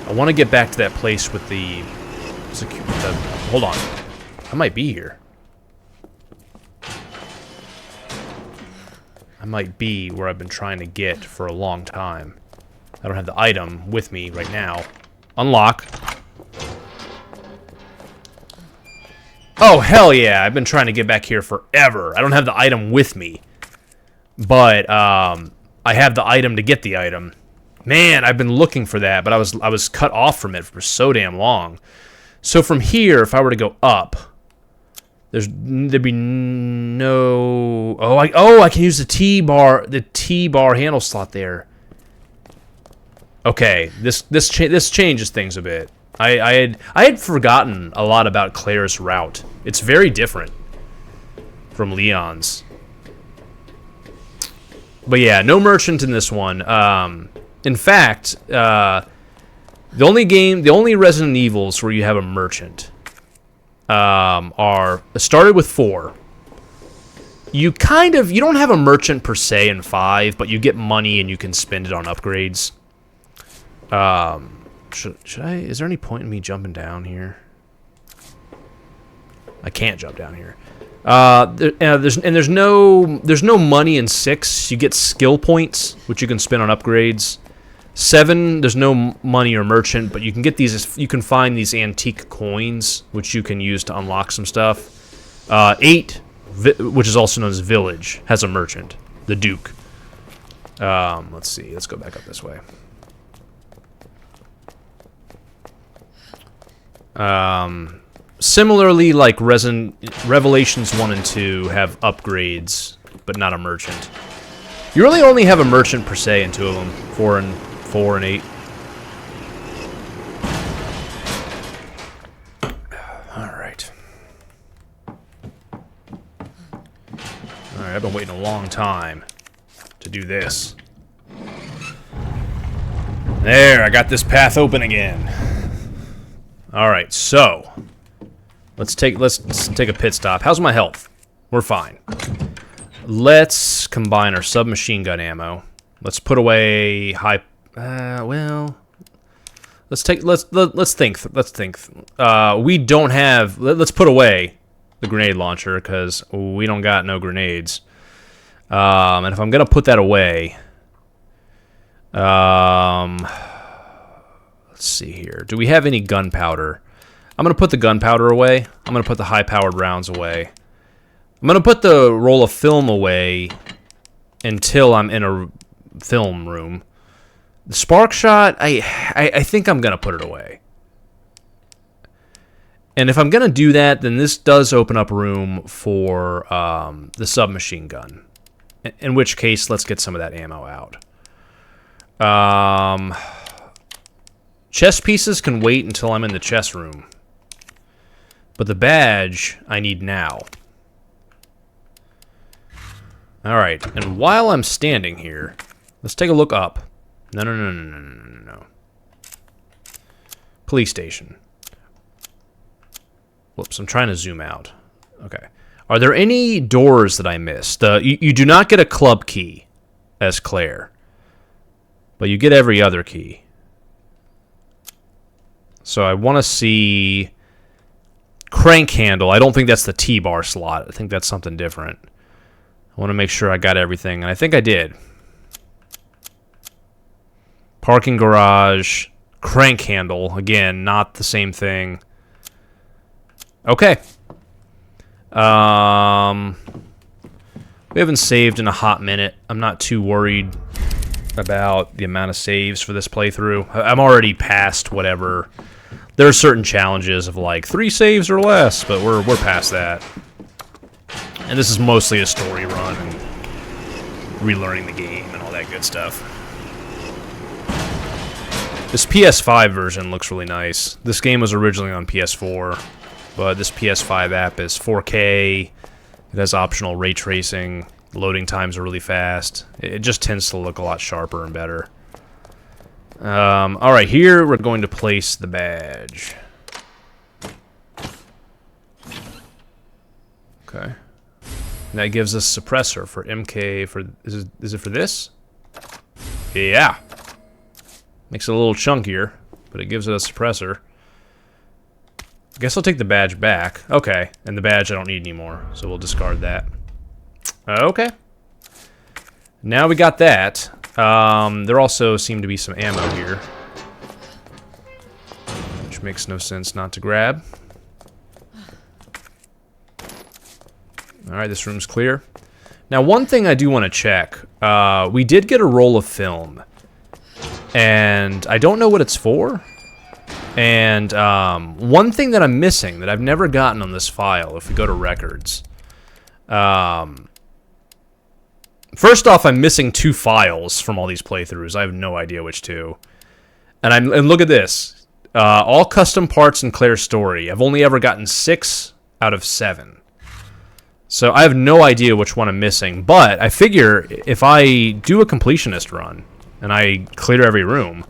I want to get back to that place with the... Hold on. I might be here. I might be where I've been trying to get for a long time. I don't have the item with me right now. Unlock. Oh, hell yeah. I've been trying to get back here forever. I don't have the item with me. But, I have the item to get the item. Man, I've been looking for that, but I was cut off from it for so damn long. So from here, if I were to go up, there'd be no... Oh, I can use the T-bar handle slot there. Okay, this changes things a bit. I had forgotten a lot about Claire's route. It's very different from Leon's. But yeah, no merchant in this one. In fact, the only Resident Evils where you have a merchant are started with 4. You don't have a merchant per se in 5, but you get money and you can spend it on upgrades. Should I? Is there any point in me jumping down here? can't jump down here. There's no money in 6. You get skill points, which you can spend on upgrades. 7, there's no money or merchant, but you can get these. You can find these antique coins, which you can use to unlock some stuff. 8, which is also known as village, has a merchant, the Duke. Let's see. Let's go back up this way. Similarly, like Revelations 1 and 2 have upgrades, but not a merchant. You really only have a merchant per se in 2 of them, 4 and 8. Alright. Alright, I've been waiting a long time to do this. There, I got this path open again. Alright, so let's take a pit stop. How's my health? We're fine. Let's combine our submachine gun ammo. Let's put away high. Well, let's think. We don't have. Let's put away the grenade launcher because we don't got no grenades. And if I'm gonna put that away, let's see here. Do we have any gunpowder? I'm gonna put the gunpowder away. I'm gonna put the high-powered rounds away. I'm gonna put the roll of film away until I'm in a film room. The spark shot, I think I'm gonna put it away. And if I'm gonna do that, then this does open up room for the submachine gun. In which case, let's get some of that ammo out. Chess pieces can wait until I'm in the chess room. But the badge, I need now. Alright, and while I'm standing here, let's take a look up. No. Police station. Whoops, I'm trying to zoom out. Okay. Are there any doors that I missed? You do not get a club key as Claire. But you get every other key. So I want to see crank handle. I don't think that's the T-bar slot. I think that's something different. I want to make sure I got everything, and I think I did. Parking garage, crank handle. Again, not the same thing. Okay. We haven't saved in a hot minute. I'm not too worried about the amount of saves for this playthrough. I'm already past whatever. There are certain challenges of like 3 saves or less, but we're past that. And this is mostly a story run and relearning the game and all that good stuff. This PS5 version looks really nice. This game was originally on PS4, but this PS5 app is 4K. It has optional ray tracing. Loading times are really fast. It just tends to look a lot sharper and better. Alright, here we're going to place the badge. Okay. And that gives us suppressor for MK for... Is it for this? Yeah. Makes it a little chunkier, but it gives it a suppressor. I guess I'll take the badge back. Okay, and the badge I don't need anymore, so we'll discard that. Okay. Now we got that. There also seem to be some ammo here, which makes no sense not to grab. Alright, this room's clear. Now, one thing I do want to check. We did get a roll of film, and I don't know what it's for. And one thing that I'm missing that I've never gotten on this file, if we go to records. First off, I'm missing 2 files from all these playthroughs. I have no idea which 2. And look at this. All custom parts in Claire's story. I've only ever gotten 6 out of 7. So I have no idea which one I'm missing. But I figure if I do a completionist run and I clear every room,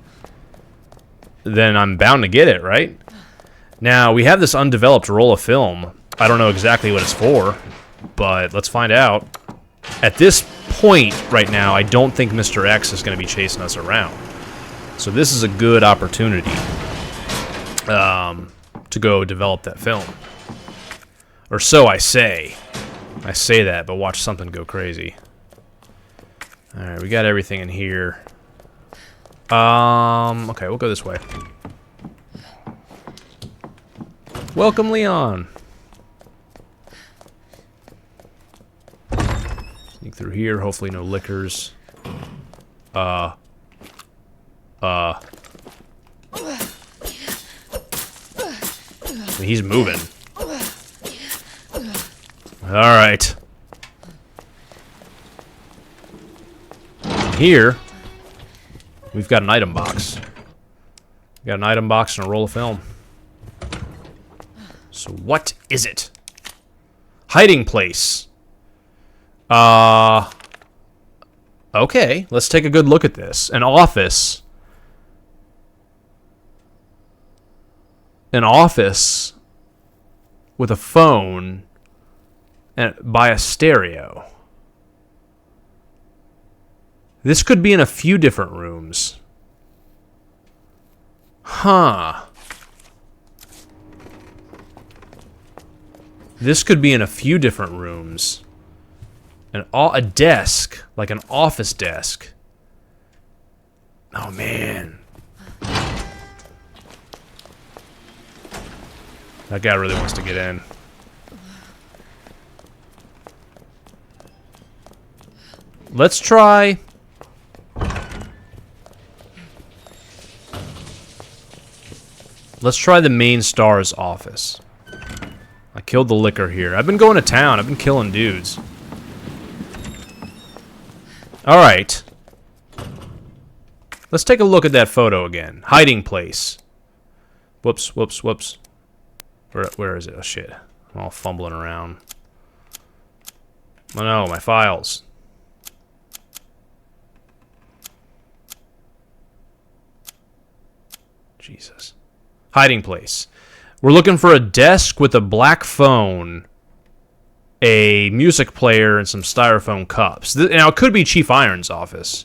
then I'm bound to get it, right? Now, we have this undeveloped roll of film. I don't know exactly what it's for, but let's find out. At this point right now, I don't think Mr. X is going to be chasing us around. So this is a good opportunity to go develop that film. Or so I say. I say that, but watch something go crazy. Alright, we got everything in here. Okay, we'll go this way. Welcome, Leon. Sneak through here, hopefully no liquors. He's moving. Alright. Here, we've got an item box. We got an item box and a roll of film. So what is it? Hiding place. Okay, let's take a good look at this. An office. An office with a phone and by a stereo. This could be in a few different rooms. Huh. This could be in a few different rooms. A desk, like an office desk. Oh, man. That guy really wants to get in. Let's try... Let's try the main star's office. I killed the liquor here. I've been going to town. I've been killing dudes. Alright. Let's take a look at that photo again. Hiding place. Whoops, whoops, whoops. Where is it? Oh, shit. I'm all fumbling around. Oh, no, my files. Jesus. Hiding place. We're looking for a desk with a black phone, a music player, and some styrofoam cups. Now, it could be Chief Iron's office.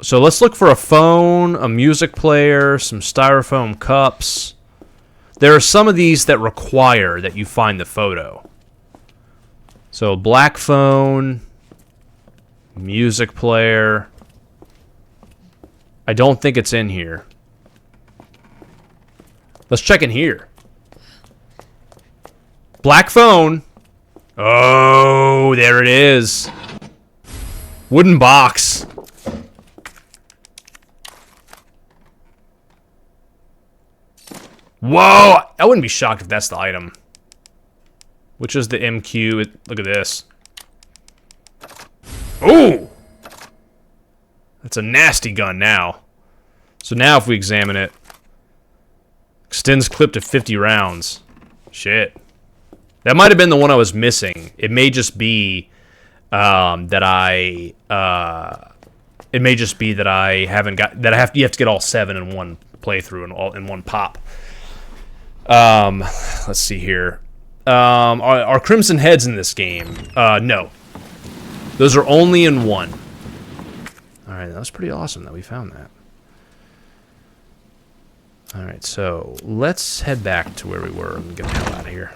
So let's look for a phone, a music player, some styrofoam cups. There are some of these that require that you find the photo. So, black phone, music player. I don't think it's in here. Let's check in here. Black phone. Oh, there it is. Wooden box. Whoa! I wouldn't be shocked if that's the item. Which is the MQ. Look at this. Ooh! That's a nasty gun now. So now if we examine it, extends clip to 50 rounds. Shit. That might have been the one I was missing. It may just be that I haven't got that. You have to get all 7 in one playthrough and all in one pop. Let's see here. Are Crimson Heads in this game? No. Those are only in one. Alright, that was pretty awesome that we found that. Alright, so let's head back to where we were and get the hell out of here.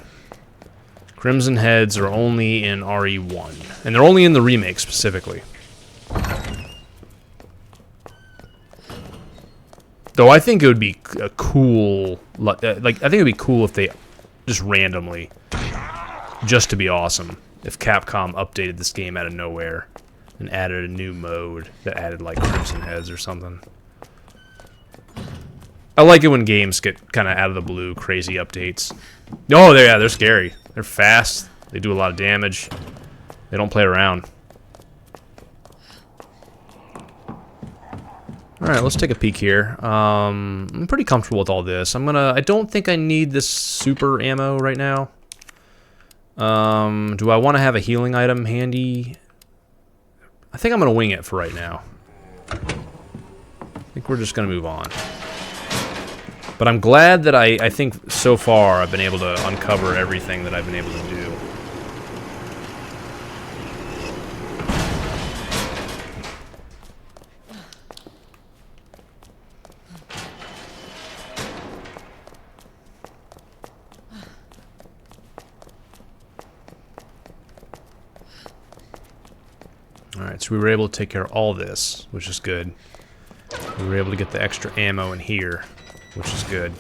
Crimson Heads are only in RE1. And they're only in the remake specifically. Though I think it would be a cool... I think it would be cool if they just randomly... Just to be awesome. If Capcom updated this game out of nowhere. And added a new mode that added, like, Crimson Heads or something. I like it when games get kind of out of the blue, crazy updates. Oh, they're scary. They're fast. They do a lot of damage. They don't play around. Alright, let's take a peek here. I'm pretty comfortable with all this. I don't think I need this super ammo right now. Do I want to have a healing item handy? I think I'm going to wing it for right now. I think we're just going to move on. But I'm glad that I think so far I've been able to uncover everything that I've been able to do. Alright, so we were able to take care of all this, which is good. We were able to get the extra ammo in here, which is good.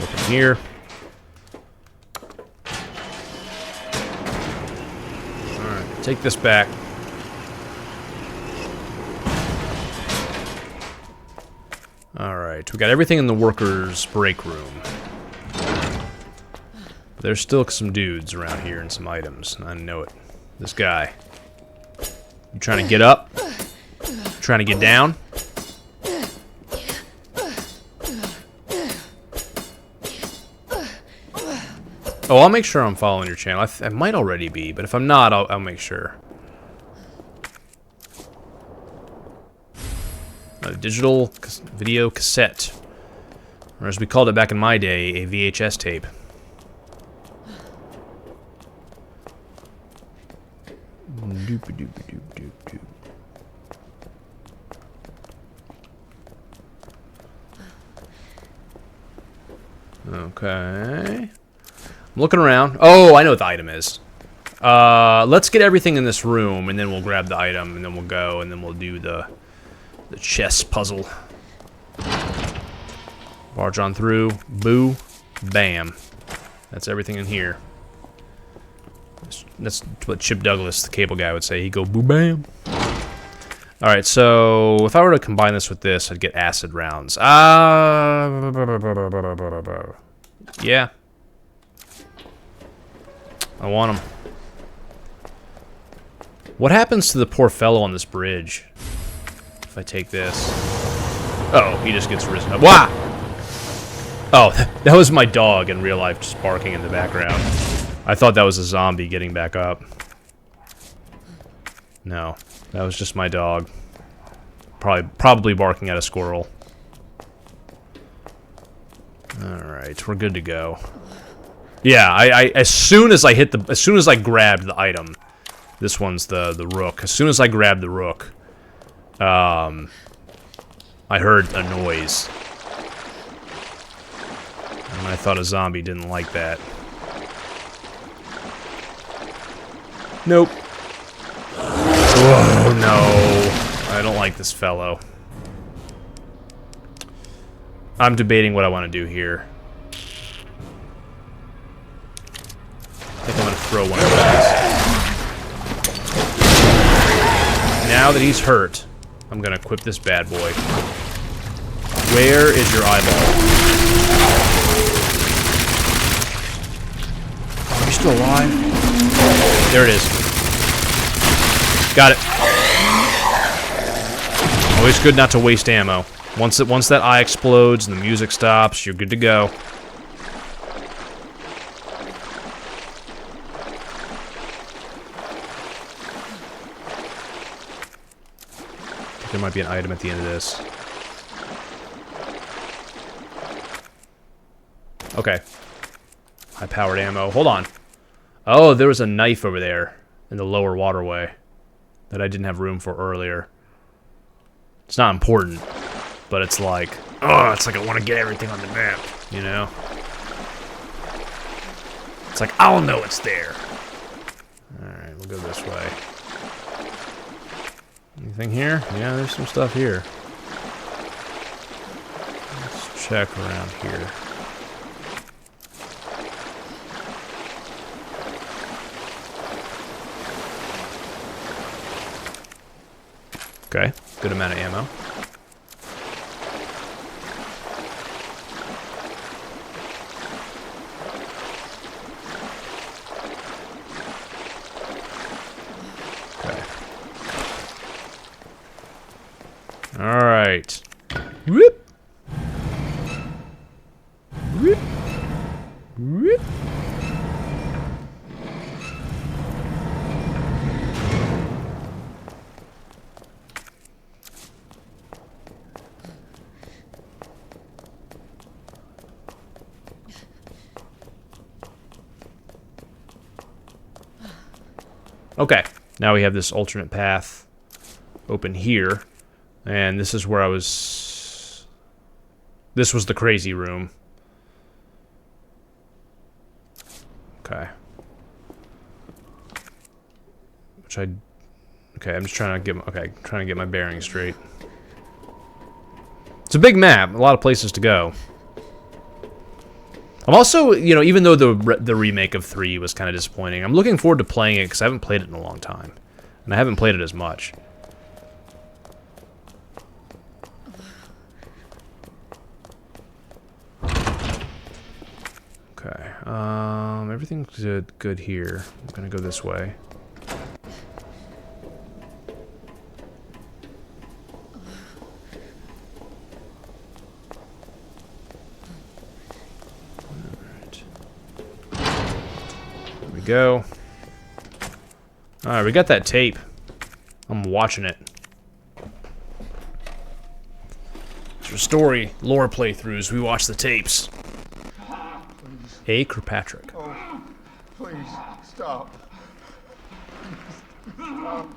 Open here. Alright, take this back. Alright, we got everything in the workers' break room. There's still some dudes around here and some items. I know it. This guy. You trying to get up? Trying to get down? Oh, I'll make sure I'm following your channel. I might already be, but if I'm not, I'll make sure. A digital video cassette. Or as we called it back in my day, a VHS tape. Okay. I'm looking around. Oh, I know what the item is. Let's get everything in this room, and then we'll grab the item, and then we'll go, and then we'll do the chess puzzle. Barge on through. Boo. Bam. That's everything in here. That's what Chip Douglas, the cable guy, would say. He'd go boo bam. Alright, so if I were to combine this with this, I'd get acid rounds. Yeah. I want them. What happens to the poor fellow on this bridge? If I take this. Oh, he just gets risen up. Wah! Oh, that was my dog in real life just barking in the background. I thought that was a zombie getting back up. No, that was just my dog. Probably barking at a squirrel. Alright, we're good to go. Yeah, as soon as I grabbed the item, this one's the rook. As soon as I grabbed the rook, I heard a noise. And I thought a zombie didn't like that. Nope. Whoa, no. I don't like this fellow. I'm debating what I want to do here. I think I'm going to throw one of these. Now that he's hurt, I'm going to equip this bad boy. Where is your eyeball? Are you still alive? There it is. Got it. Always good not to waste ammo. Once that eye explodes and the music stops, you're good to go. There might be an item at the end of this. Okay. High-powered ammo. Hold on. Oh, there was a knife over there in the lower waterway that I didn't have room for earlier. It's not important, but it's like, oh, it's like I want to get everything on the map, you know? It's like, I'll know it's there. Alright, we'll go this way. Anything here? Yeah, there's some stuff here. Let's check around here. Okay, good amount of ammo. Okay. All right. Whoop. Whoop. Whoop. Okay, now we have this alternate path open here, and this is where I was... This was the crazy room. Okay. Which I... Okay, I'm just trying to get my bearings straight. It's a big map, a lot of places to go. I'm also, you know, even though the remake of 3 was kind of disappointing, I'm looking forward to playing it because I haven't played it in a long time. And I haven't played it as much. Okay, everything's good here. I'm gonna go this way. Go. Alright, we got that tape. I'm watching it. For story, lore playthroughs, we watch the tapes. Hey, Kirkpatrick. Oh, please, stop. Stop.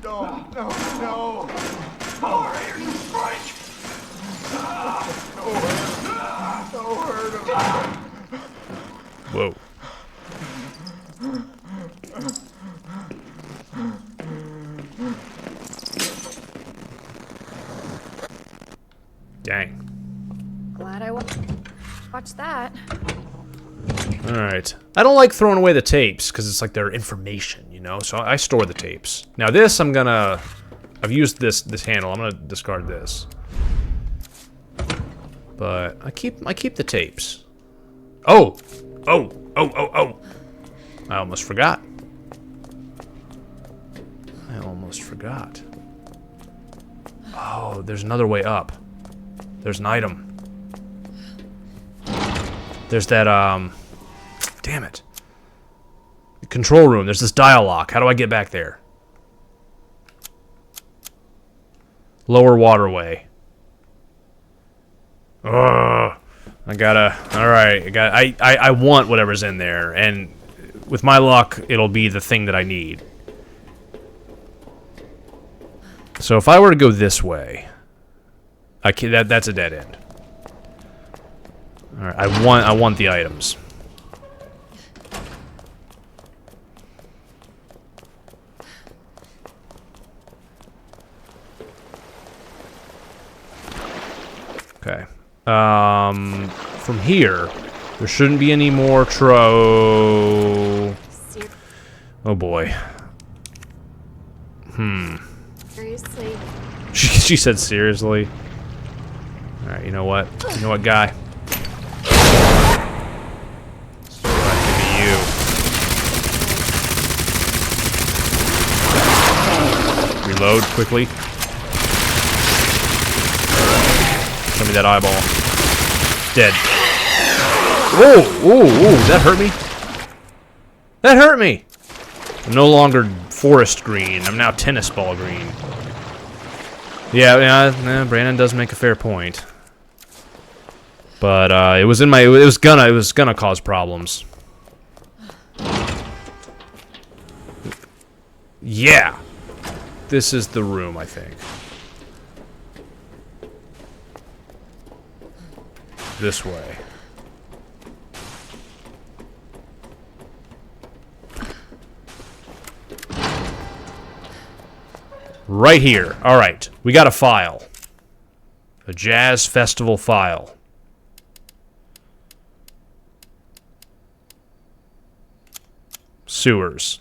No. Over here, you freak! No hurt him. Whoa. Dang. Glad I watched that. Alright. I don't like throwing away the tapes, because it's like they're information, you know? So I store the tapes. Now this, I've used this handle. I'm gonna discard this. But I keep the tapes. Oh! I almost forgot. Oh, there's another way up. There's an item. There's that, damn it. The control room. There's this dial lock. How do I get back there? Lower waterway. Ugh. Alright, I want whatever's in there, and with my luck, it'll be the thing that I need. So if I were to go this way, that's a dead end. Alright, I want the items. Okay. From here, there shouldn't be any more Oh boy. Seriously. She said seriously. Alright, you know what? You know what, guy? So give me you. Reload quickly. Show me that eyeball. Dead. Ooh, that hurt me. That hurt me. I'm no longer forest green. I'm now tennis ball green. Yeah, Brandon does make a fair point. But it was gonna cause problems. Yeah. This is the room, I think. This way. Right here. Alright. We got a file. A Jazz Festival file. Sewers.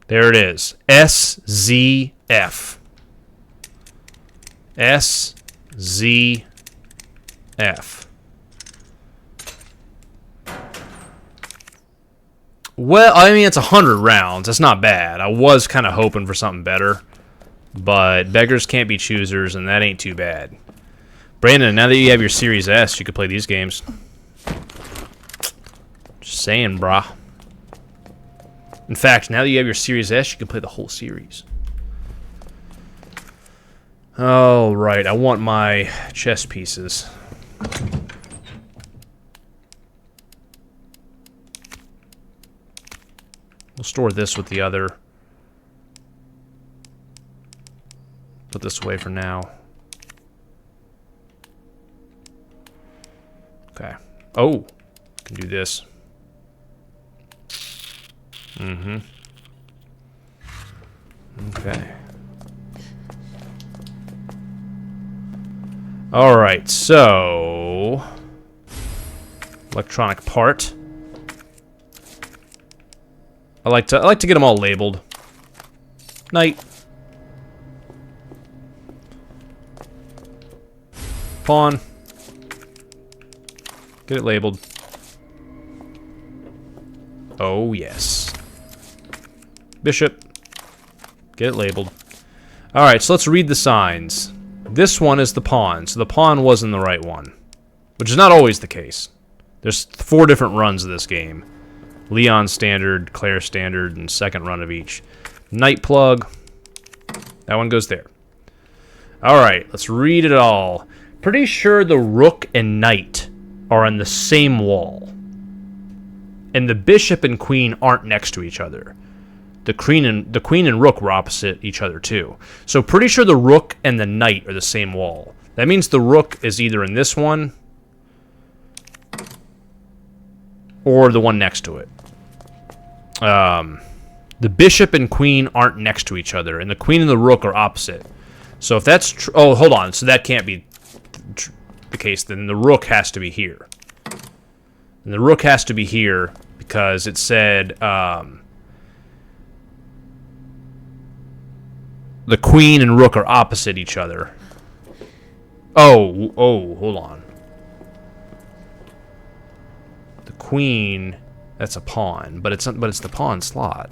There it is. SZF. SZF. Well, I mean, it's 100 rounds. That's not bad. I was kind of hoping for something better. But beggars can't be choosers, and that ain't too bad. Brandon, now that you have your Series S, you could play these games. Just saying, brah. In fact, now that you have your Series S, you can play the whole series. All right, I want my chess pieces. We'll store this with the other. Put this away for now. Okay. Oh, I can do this. Mm-hmm. Okay. Alright, so... electronic part. I like to get them all labeled. Knight. Pawn. Get it labeled. Oh, yes. Bishop. Get it labeled. Alright, so let's read the signs. This one is the pawn, so the pawn wasn't the right one. Which is not always the case. There's 4 different runs of this game. Leon standard, Claire standard, and second run of each. Knight plug. That one goes there. Alright, let's read it all. Pretty sure the rook and knight are on the same wall. And the bishop and queen aren't next to each other. The queen and rook were opposite each other too. So pretty sure the rook and the knight are the same wall. That means the rook is either in this one or the one next to it. The bishop and queen aren't next to each other, and the queen and the rook are opposite. So if that's true... oh, hold on. So that can't be the case. Then the rook has to be here. And the rook has to be here because it said... the queen and rook are opposite each other. Oh, hold on. The queen, that's a pawn, but it's the pawn slot.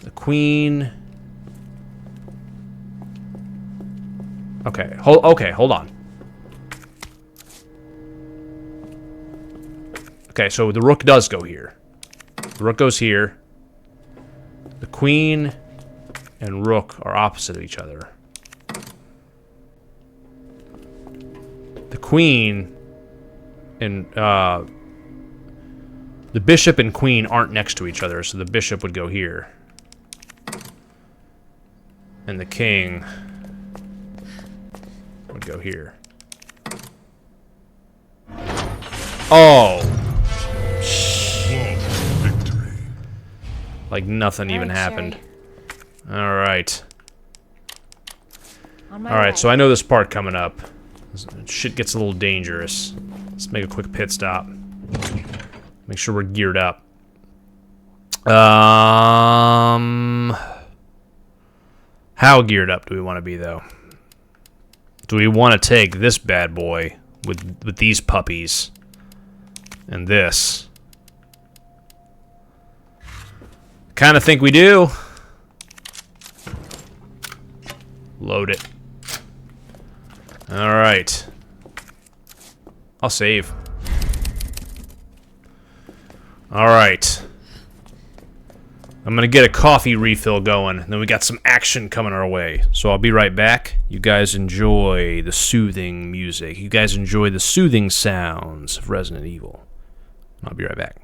The queen. Okay, hold on. Okay, so the rook does go here. The rook goes here. The queen and rook are opposite of each other. The queen and the bishop and queen aren't next to each other, so the bishop would go here. And the king would go here. Oh! Like nothing even happened. Alright. Alright, so I know this part coming up. Shit gets a little dangerous. Let's make a quick pit stop. Make sure we're geared up. How geared up do we want to be, though? Do we want to take this bad boy with these puppies and this? Kind of think we do. Load it. Alright. I'll save. Alright. I'm gonna get a coffee refill going, and then we got some action coming our way. So I'll be right back. You guys enjoy the soothing music. You guys enjoy the soothing sounds of Resident Evil. I'll be right back.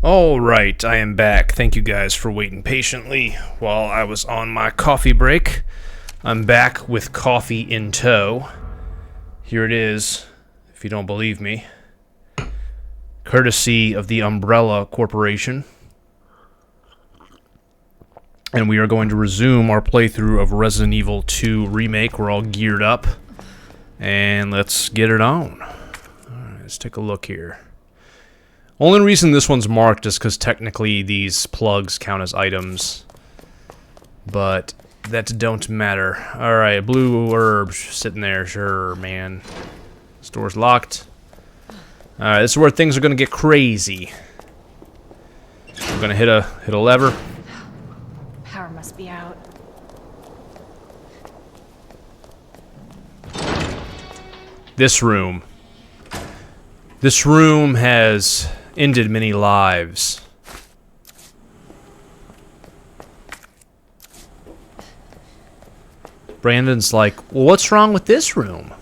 Alright, I am back. Thank you guys for waiting patiently while I was on my coffee break. I'm back with coffee in tow. Here it is, if you don't believe me. Courtesy of the Umbrella Corporation. And we are going to resume our playthrough of Resident Evil 2 Remake. We're all geared up. And let's get it on. Alright, let's take a look here. Only reason this one's marked is because technically these plugs count as items. But that don't matter. Alright, blue herb sitting there. Sure, man. This door's locked. Alright, this is where things are gonna get crazy. We're gonna hit a lever. Power must be out. This room. This room has ended many lives. Brandon's like, well, what's wrong with this room?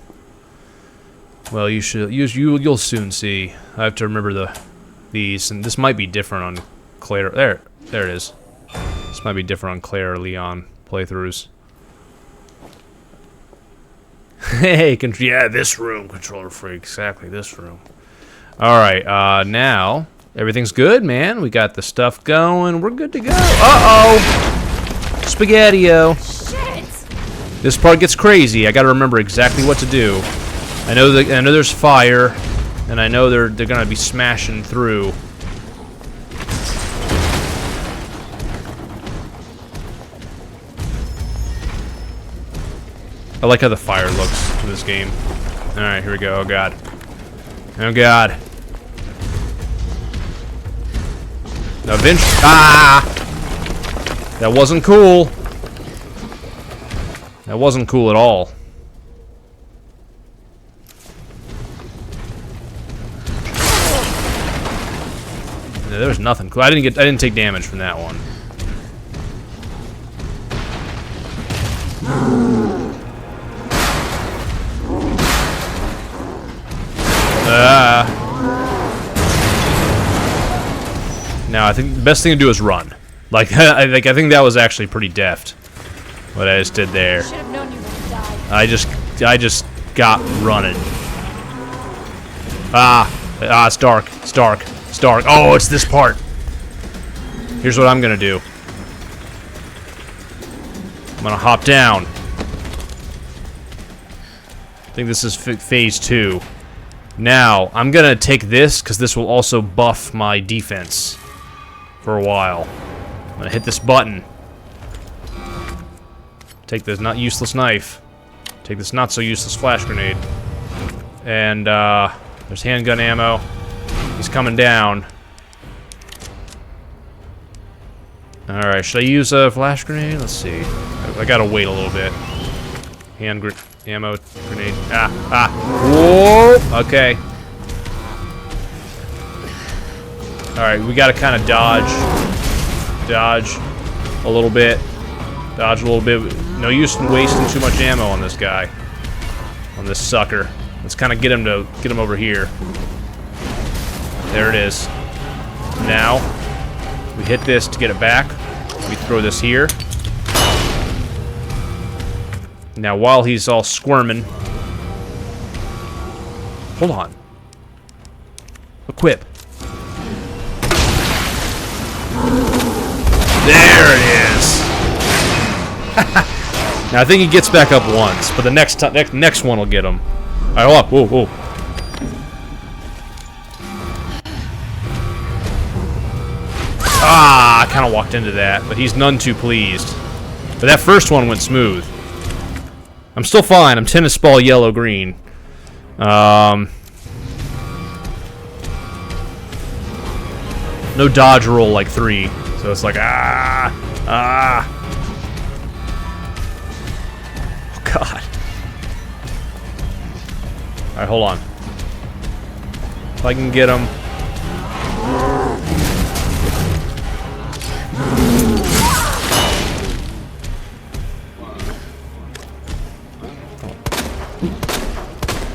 Well, you'll soon see. I have to remember these, and this might be different on Claire. There it is. This might be different on Claire or Leon playthroughs. Hey, yeah, this room, controller freak. Exactly, this room. Alright, now, everything's good, man. We got the stuff going. We're good to go. Uh-oh! Spaghetti-o. Shit! This part gets crazy. I gotta remember exactly what to do. I know there's fire, and I know they're gonna be smashing through. I like how the fire looks in this game. Alright, here we go. Oh god. Oh god. Now, that wasn't cool. That wasn't cool at all. Yeah, there was nothing cool. I didn't take damage from that one. Now I think the best thing to do is run. Like I think that was actually pretty deft. What I just did there. Should have known you would die. I just got running. It's dark. It's dark. It's dark. Oh, it's this part. Here's what I'm gonna do. I'm gonna hop down. I think this is phase 2. Now, I'm gonna take this, because this will also buff my defense for a while. I'm gonna hit this button. Take this not useless knife. Take this not so useless flash grenade. And, there's handgun ammo. He's coming down. Alright, should I use a flash grenade? Let's see. I gotta wait a little bit. Ammo grenade. Whoa! Okay. Alright, we gotta kind of dodge a little bit. Dodge a little bit. No use in wasting too much ammo on this guy. On this sucker. Let's kind of get him over here. There it is. Now, we hit this to get it back. We throw this here. Now, while he's all squirming... Hold on. Equip. There it is! Now, I think he gets back up once, but the next one will get him. Alright, hold up. Whoa, whoa. Ah, I kind of walked into that, but he's none too pleased. But that first one went smooth. I'm still fine. I'm tennis ball yellow-green. No dodge roll like 3. So it's like, Oh, God. Alright, hold on. If I can get him.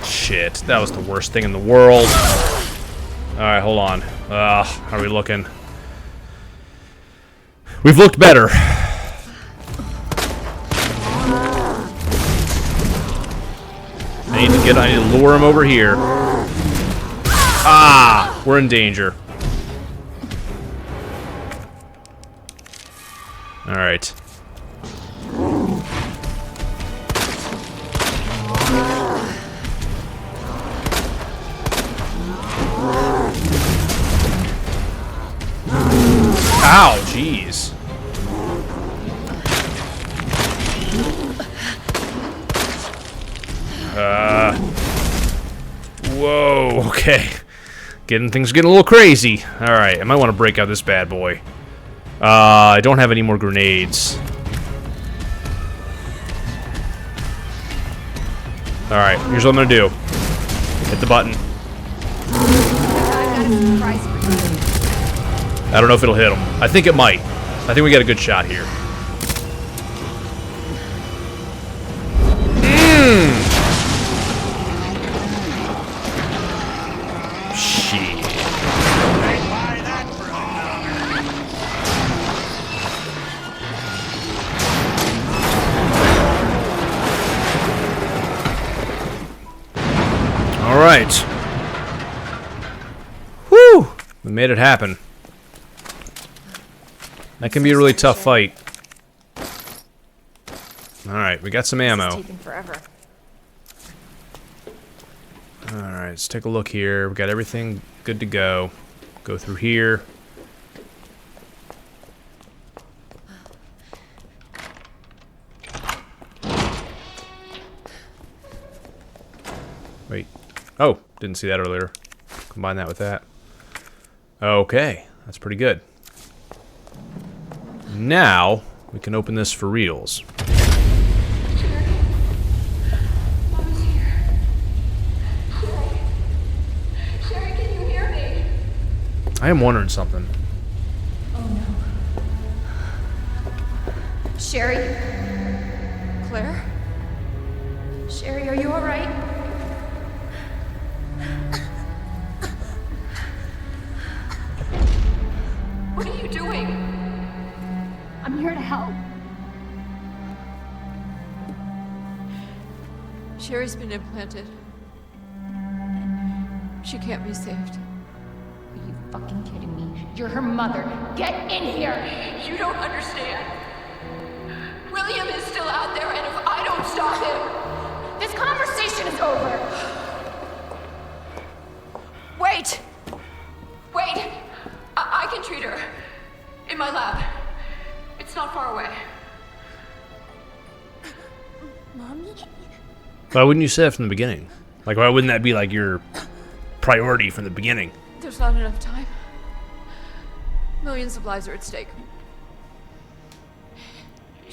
Shit, that was the worst thing in the world. Alright, hold on. How are we looking? We've looked better. I need to lure him over here. Ah, we're in danger. All right. Ow, jeez. Whoa, okay. Things getting a little crazy. Alright, I might want to break out this bad boy. I don't have any more grenades. Alright, here's what I'm gonna do. Hit the button. I don't know if it'll hit him. I think it might. I think we got a good shot here. Shit. All right. Whew! We made it happen. That can be a really tough fight. Alright, we got some ammo. Taking forever. Alright, let's take a look here. We got everything good to go. Go through here. Wait. Oh, didn't see that earlier. Combine that with that. Okay, that's pretty good. Now, we can open this for reals. Mom's here. Sherry, can you hear me? I am wondering something. Oh no. Sherry? Claire? Sherry, are you alright? What are you doing? I'm here to help. Sherry's been implanted. She can't be saved. Are you fucking kidding me? You're her mother. Get in here! You don't understand. William is still out there, and if I don't stop him... This conversation is over! Wait! Wait! I can treat her. In my lab. It's not far away. Mommy? Why wouldn't you say that from the beginning? Like, why wouldn't that be, like, your priority from the beginning? There's not enough time. Millions of lives are at stake.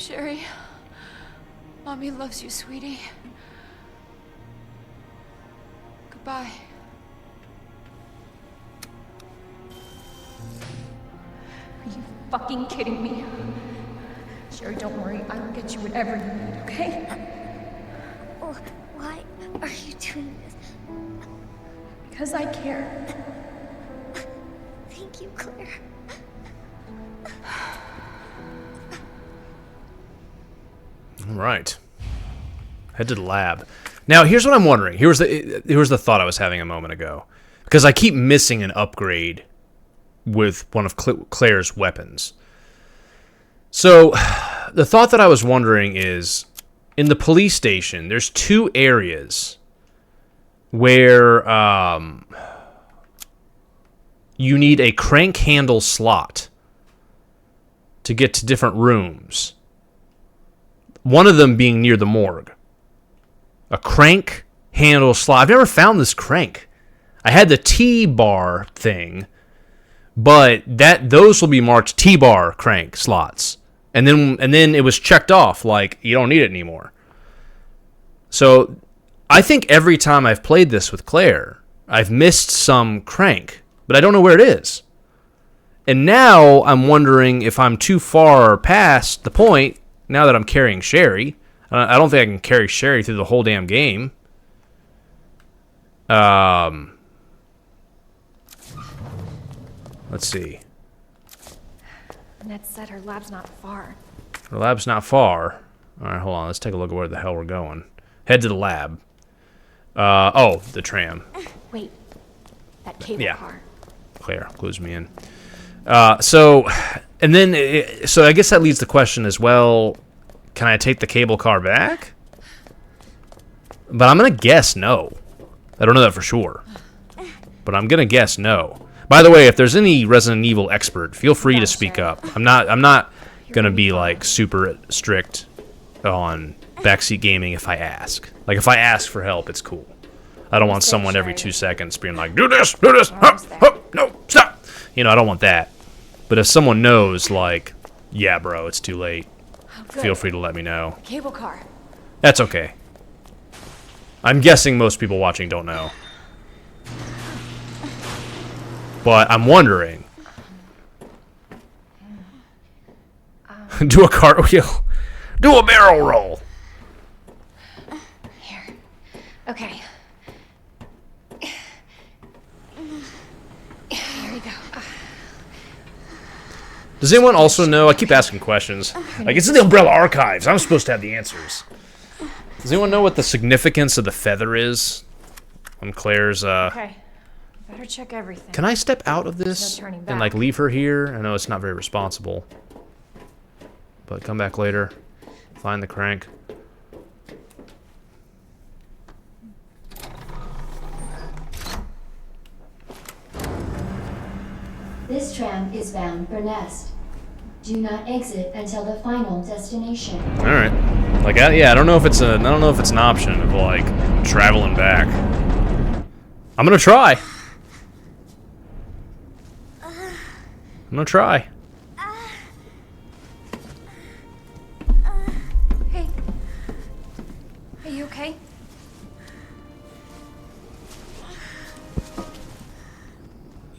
Sherry. Mommy loves you, sweetie. Goodbye. Are you fucking kidding me? Sherry, don't worry. I will get you whatever you need, okay? Oh, why are you doing this? Because I care. Thank you, Claire. All right. Head to the lab. Now, here's what I'm wondering. Here's the thought I was having a moment ago. Because I keep missing an upgrade with one of Claire's weapons. So, the thought that I was wondering is, in the police station, there's 2 areas where you need a crank handle slot to get to different rooms. One of them being near the morgue. A crank handle slot. I've never found this crank. I had the T-bar thing, but those will be marked T-bar crank slots. And then it was checked off, like, you don't need it anymore. So, I think every time I've played this with Claire, I've missed some crank, but I don't know where it is. And now I'm wondering if I'm too far past the point, now that I'm carrying Sherry. I don't think I can carry Sherry through the whole damn game. Let's see. Annette said her lab's not far. The lab's not far. Alright, hold on. Let's take a look at where the hell we're going. Head to the lab. Oh, the tram. Wait, that cable car. Claire clues me in. So I guess that leads the question as well, can I take the cable car back? But I'm going to guess no. I don't know that for sure. But I'm going to guess no. By the way, if there's any Resident Evil expert, feel free to speak up. I'm not going to be like super strict on backseat gaming if I ask. Like if I ask for help, it's cool. I don't want someone every 2 seconds being like, do this, no, stop. You know, I don't want that. But if someone knows, like, yeah, bro, it's too late, feel free to let me know. Cable car. That's okay. I'm guessing most people watching don't know. But I'm wondering. Do a cartwheel. Do a barrel roll. Here. Okay. Here we go. Does anyone also know? I keep asking questions. Like, it's in the Umbrella Archives. I'm supposed to have the answers. Does anyone know what the significance of the feather is on Claire's, Okay. Better check everything. Can I step out of this No turning and, like, back. leave her here? I know it's not very responsible. But come back later. Find the crank. This tram is bound for Nest. Do not exit until the final destination. All right. Like, I don't know if it's an option of like traveling back. I'm gonna try. I'm gonna try. Hey. Are you okay?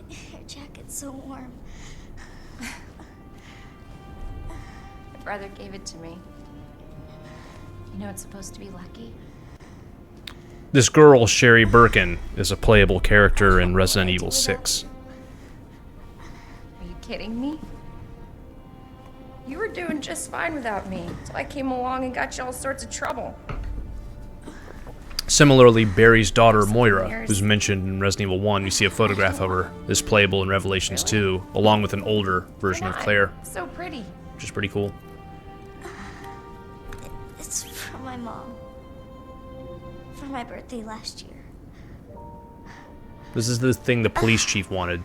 Your jacket's so warm. My brother gave it to me. You know it's supposed to be lucky. This girl, Sherry Birkin, is a playable character in Resident Evil 6. Are you kidding me? You were doing just fine without me, so I came along and got you all sorts of trouble. Similarly, Barry's daughter, Moira, who's mentioned in Resident Evil 1, you see a photograph of her, is playable in Revelations 2, along with an older version of Claire, So pretty. which is pretty cool. It's from my mom. For my birthday last year. This is the thing the police chief wanted.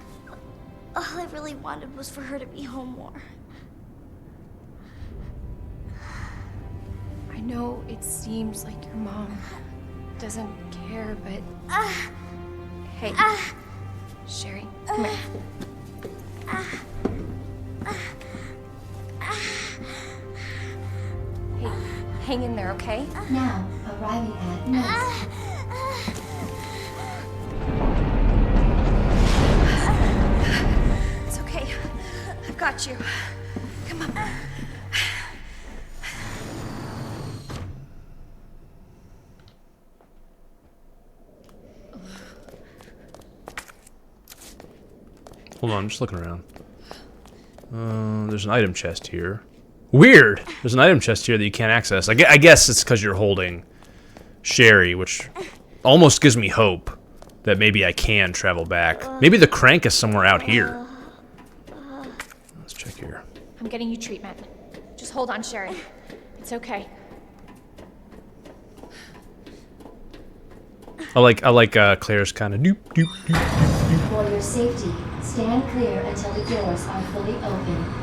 All I really wanted was for her to be home more. I know it seems like your mom doesn't care, but... Hey. Sherry, come here. Hang in there, okay? Now, arriving at Nest. It's okay. I've got you. Come on. Hold on, I'm just looking around. There's an item chest here. Weird! There's an item chest here that you can't access. I guess it's because you're holding Sherry, which almost gives me hope that maybe I can travel back. Maybe the crank is somewhere out here. Let's check here. I'm getting you treatment. Just hold on, Sherry. It's okay. I like Claire's kind of doop doop doop. For your safety, stand clear until the doors are fully open.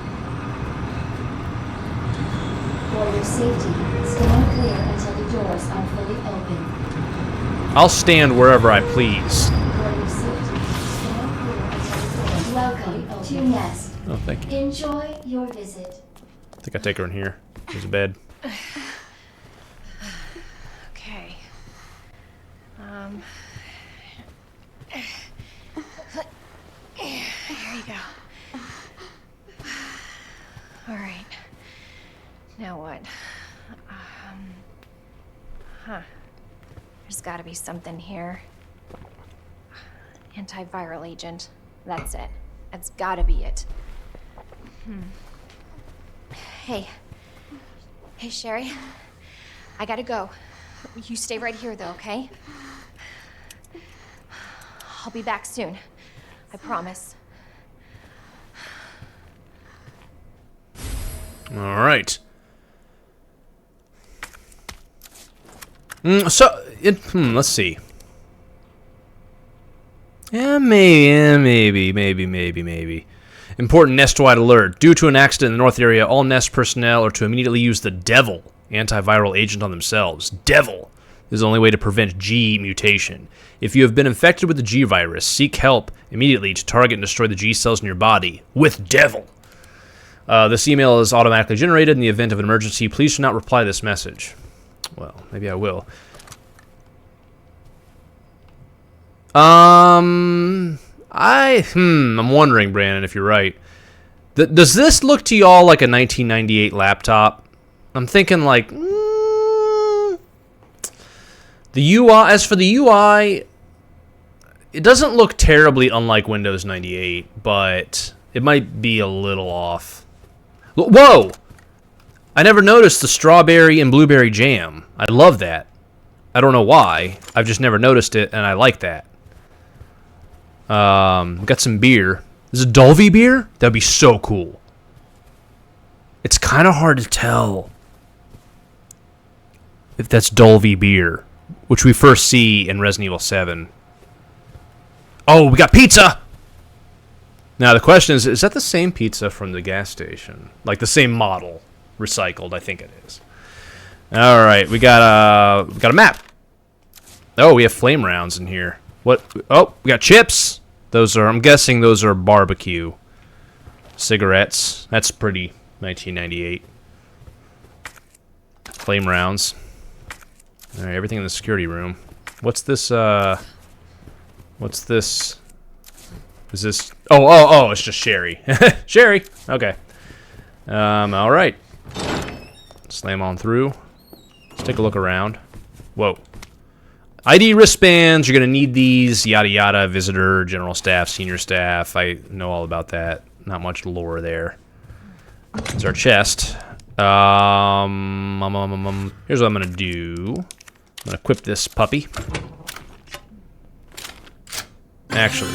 For your safety, stand clear until the doors are fully open. I'll stand wherever I please. For your safety, stand clear until the doors. Welcome to Nest. Oh, thank you. Enjoy your visit. I think I take her in here. There's a bed. Okay. Here you go. All right. Now what? There's got to be something here. Antiviral agent. That's it. That's got to be it. Hey. Hey, Sherry. I gotta go. You stay right here, though, okay? I'll be back soon. I promise. All right. Let's see. Yeah, maybe. Important Nest-wide alert. Due to an accident in the North area, all Nest personnel are to immediately use the Devil antiviral agent on themselves. Devil is the only way to prevent G mutation. If you have been infected with the G virus, seek help immediately to target and destroy the G cells in your body with Devil. This email is automatically generated in the event of an emergency. Please do not reply to this message. Well, maybe I will. I'm wondering, Brandon, if you're right. Does this look to y'all like a 1998 laptop? I'm thinking like, the UI, as for the UI, it doesn't look terribly unlike Windows 98, but it might be a little off. Whoa! I never noticed the strawberry and blueberry jam. I love that. I don't know why. I've just never noticed it, and I like that. Got some beer. Is it Dolby beer? That'd be so cool. It's kind of hard to tell if that's Dolby beer, which we first see in Resident Evil 7. Oh, we got pizza! Now, the question is that the same pizza from the gas station? Like, the same model? Recycled, I think it is. Alright, we got a map. Oh, we have flame rounds in here. What? Oh, we got chips. Those are, I'm guessing those are barbecue. Cigarettes. That's pretty 1998. Flame rounds. Alright, everything in the security room. What's this, what's this? Is this... Oh, it's just Sherry. Sherry! Okay. Alright. Slam on through. Let's take a look around. Whoa. ID wristbands, you're going to need these, yada yada, visitor, general staff, senior staff. I know all about that. Not much lore there. Here's our chest. Here's what I'm going to do. I'm going to equip this puppy. Actually.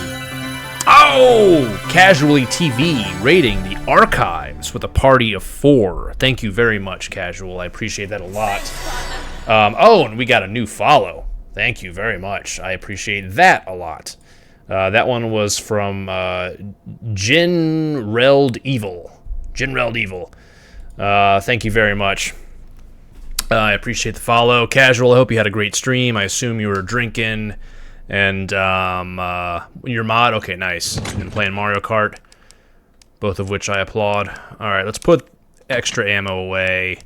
Oh! Casually TV rating the archives with a party of 4. Thank you very much, Casual. I appreciate that a lot. Oh, and we got a new follow. Thank you very much. I appreciate that a lot. That one was from Jinreld Evil. Jinreld Evil. Thank you very much. I appreciate the follow. Casual, I hope you had a great stream. I assume you were drinking. And your mod, okay, nice. And playing Mario Kart. Both of which I applaud. Alright, let's put extra ammo away.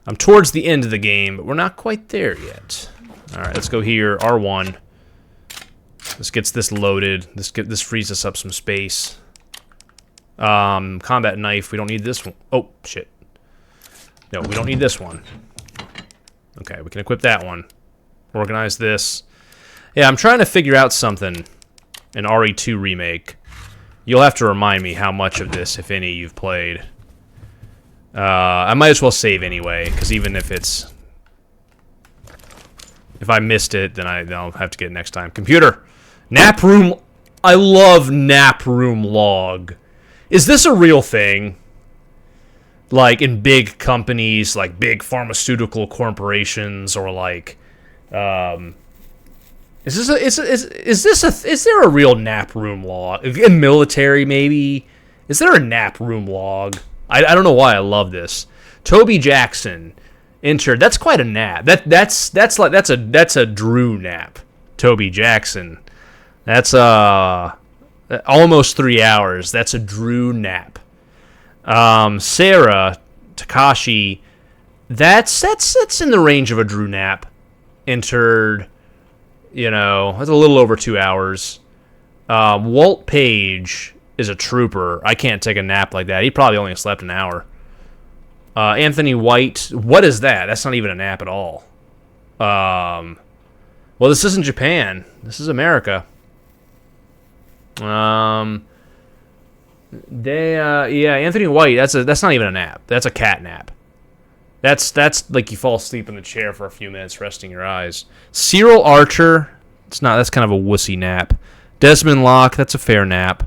I'm towards the end of the game, but we're not quite there yet. Alright, let's go here. R1. This gets this loaded. This frees us up some space. Combat knife. We don't need this one. Oh, shit. No, we don't need this one. Okay, we can equip that one. Organize this. Yeah, I'm trying to figure out something in RE2 Remake. You'll have to remind me how much of this, if any, you've played. I might as well save anyway, because even if it's... If I missed it, then I'll have to get it next time. Computer! Nap room... I love nap room log. Is this a real thing? Like, in big companies, like big pharmaceutical corporations, or like... Is there a real nap room log? In military, maybe? Is there a nap room log? I don't know why I love this. Toby Jackson entered. That's quite a nap. That's a Drew nap. Toby Jackson. That's almost 3 hours. That's a Drew nap. Sarah Takashi. That's in the range of a Drew nap. Entered. You know, that's a little over 2 hours. Walt Page is a trooper. I can't take a nap like that. He probably only slept an hour. Anthony White. What is that? That's not even a nap at all. Well, this isn't Japan. This is America. Yeah, Anthony White. That's not even a nap. That's a cat nap. That's like you fall asleep in the chair for a few minutes, resting your eyes. Cyril Archer. It's not. That's kind of a wussy nap. Desmond Locke. That's a fair nap.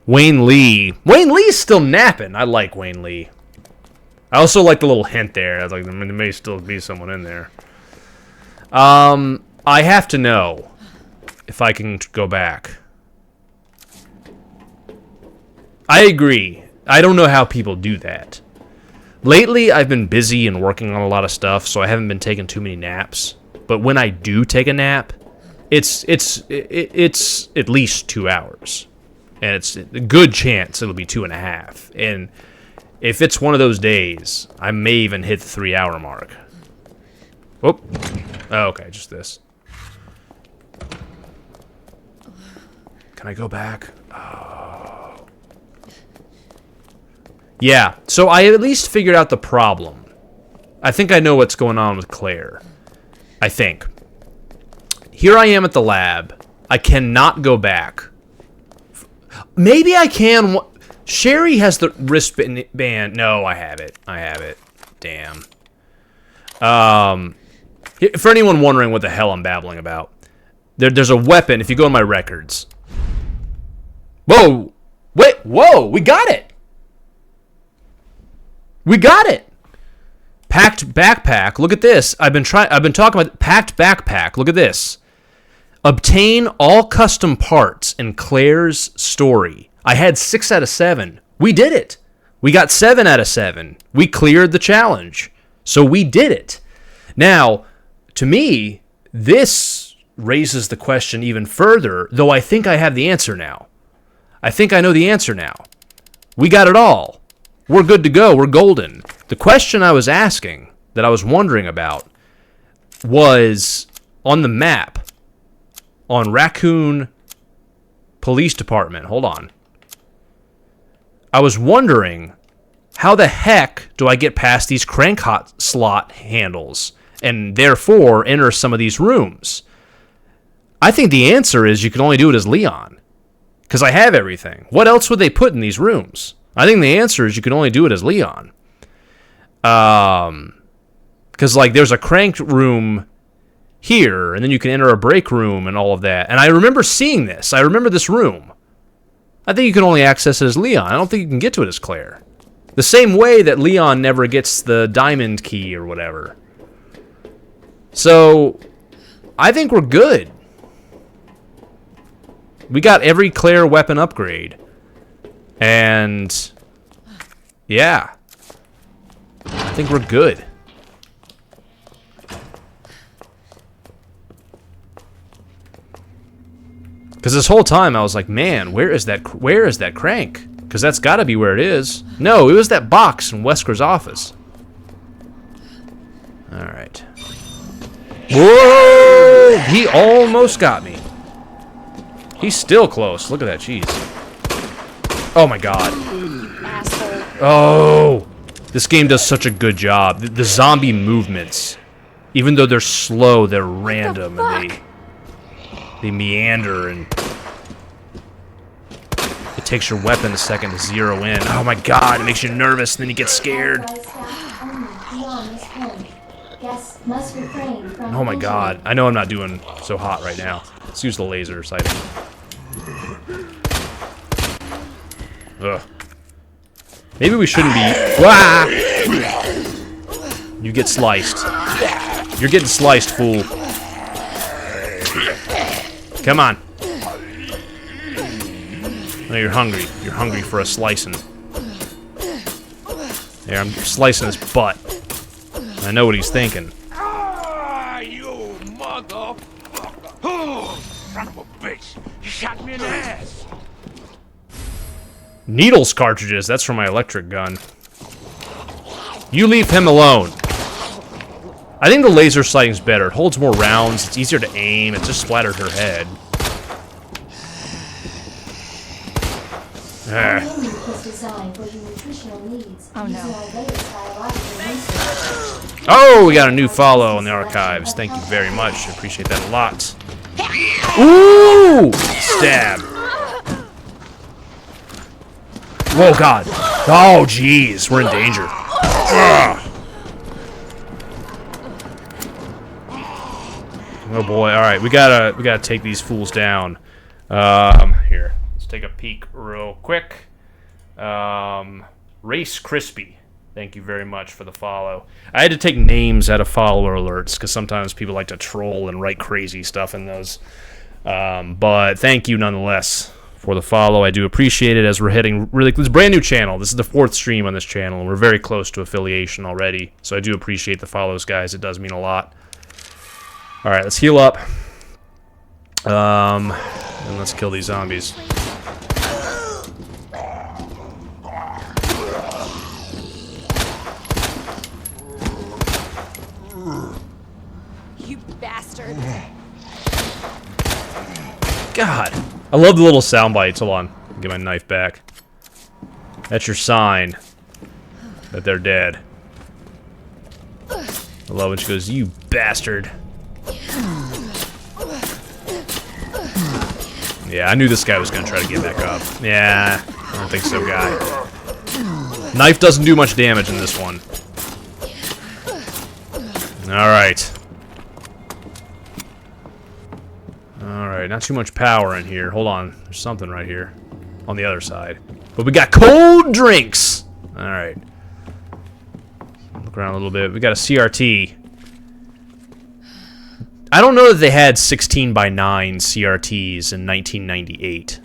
Wayne Lee. Wayne Lee's still napping. I like Wayne Lee. I also like the little hint there. I was like, there may still be someone in there. I have to know if I can go back. I agree. I don't know how people do that. Lately, I've been busy and working on a lot of stuff, so I haven't been taking too many naps. But when I do take a nap, it's at least 2 hours. And it's a good chance it'll be 2.5. And if it's one of those days, I may even hit the 3 hour mark. Whoop. Oh, okay, just this. Can I go back? Oh. Yeah, so I at least figured out the problem. I think I know what's going on with Claire. I think. Here I am at the lab. I cannot go back. Maybe I can. Sherry has the wristband. No, I have it. I have it. Damn. For anyone wondering what the hell I'm babbling about, there's a weapon. If you go in my records. Whoa! Wait! Whoa! We got it. We got it. Packed backpack. Look at this. I've been talking about packed backpack. Look at this. Obtain all custom parts in Claire's story. I had 6 out of 7. We did it. We got 7 out of 7. We cleared the challenge. So we did it. Now, to me, this raises the question even further, though I think I have the answer now. I think I know the answer now. We got it all. We're good to go. We're golden. The question I was asking, that I was wondering about, was on the map. On Raccoon Police Department. Hold on. I was wondering, how the heck do I get past these crank slot handles and therefore enter some of these rooms? I think the answer is you can only do it as Leon. Because I have everything. What else would they put in these rooms? I think the answer is you can only do it as Leon. Because, like, there's a cranked room here, and then you can enter a break room and all of that. And I remember seeing this. I remember this room. I think you can only access it as Leon. I don't think you can get to it as Claire. The same way that Leon never gets the diamond key or whatever. So, I think we're good. We got every Claire weapon upgrade. And, yeah. I think we're good. Because this whole time I was like, man, where is that crank? Because that's got to be where it is. No, it was that box in Wesker's office. Alright. Whoa! He almost got me. He's still close. Look at that cheese. Oh my god. Asshole. Oh! This game does such a good job. The zombie movements, even though they're slow, they're random and they meander, and it takes your weapon a second to zero in. Oh my god, it makes you nervous, and then you get scared. Oh my god, I know I'm not doing so hot right now. Let's use the laser sighting. Ugh. Maybe we shouldn't be. Wah! You get sliced. You're getting sliced, fool. Come on. No, you're hungry. You're hungry for a slicing. There, I'm slicing his butt. I know what he's thinking. Ah, you motherfucker! Oh, son of a bitch! You shot me in the ass. Needles cartridges. That's from my electric gun. You leave him alone. I think the laser sighting's better. It holds more rounds. It's easier to aim. It just splattered her head. Oh no. Oh, we got a new follow in the archives. Thank you very much. I appreciate that a lot. Ooh! Stab. Whoa, God. Oh, jeez. We're in danger. Ugh. Oh boy. All right, we gotta take these fools down. Here, let's take a peek real quick. Race Crispy, thank you very much for the follow. I had to take names out of follower alerts because sometimes people like to troll and write crazy stuff in those. But thank you nonetheless for the follow. I do appreciate it, as we're hitting really. It's a brand new channel. This is the 4th stream on this channel, and we're very close to affiliation already. So I do appreciate the follows, guys. It does mean a lot. All right, let's heal up. And let's kill these zombies. You bastard. God, I love the little sound bites. Hold on, get my knife back. That's your sign that they're dead. I love when she goes, "You bastard." Yeah, I knew this guy was gonna try to get back up. Yeah, I don't think so, guy. Knife doesn't do much damage in this one. Alright. Alright, not too much power in here. Hold on, there's something right here. On the other side. But we got cold drinks! Alright. Look around a little bit. We got a CRT. I don't know that they had 16:9 CRTs in 1998.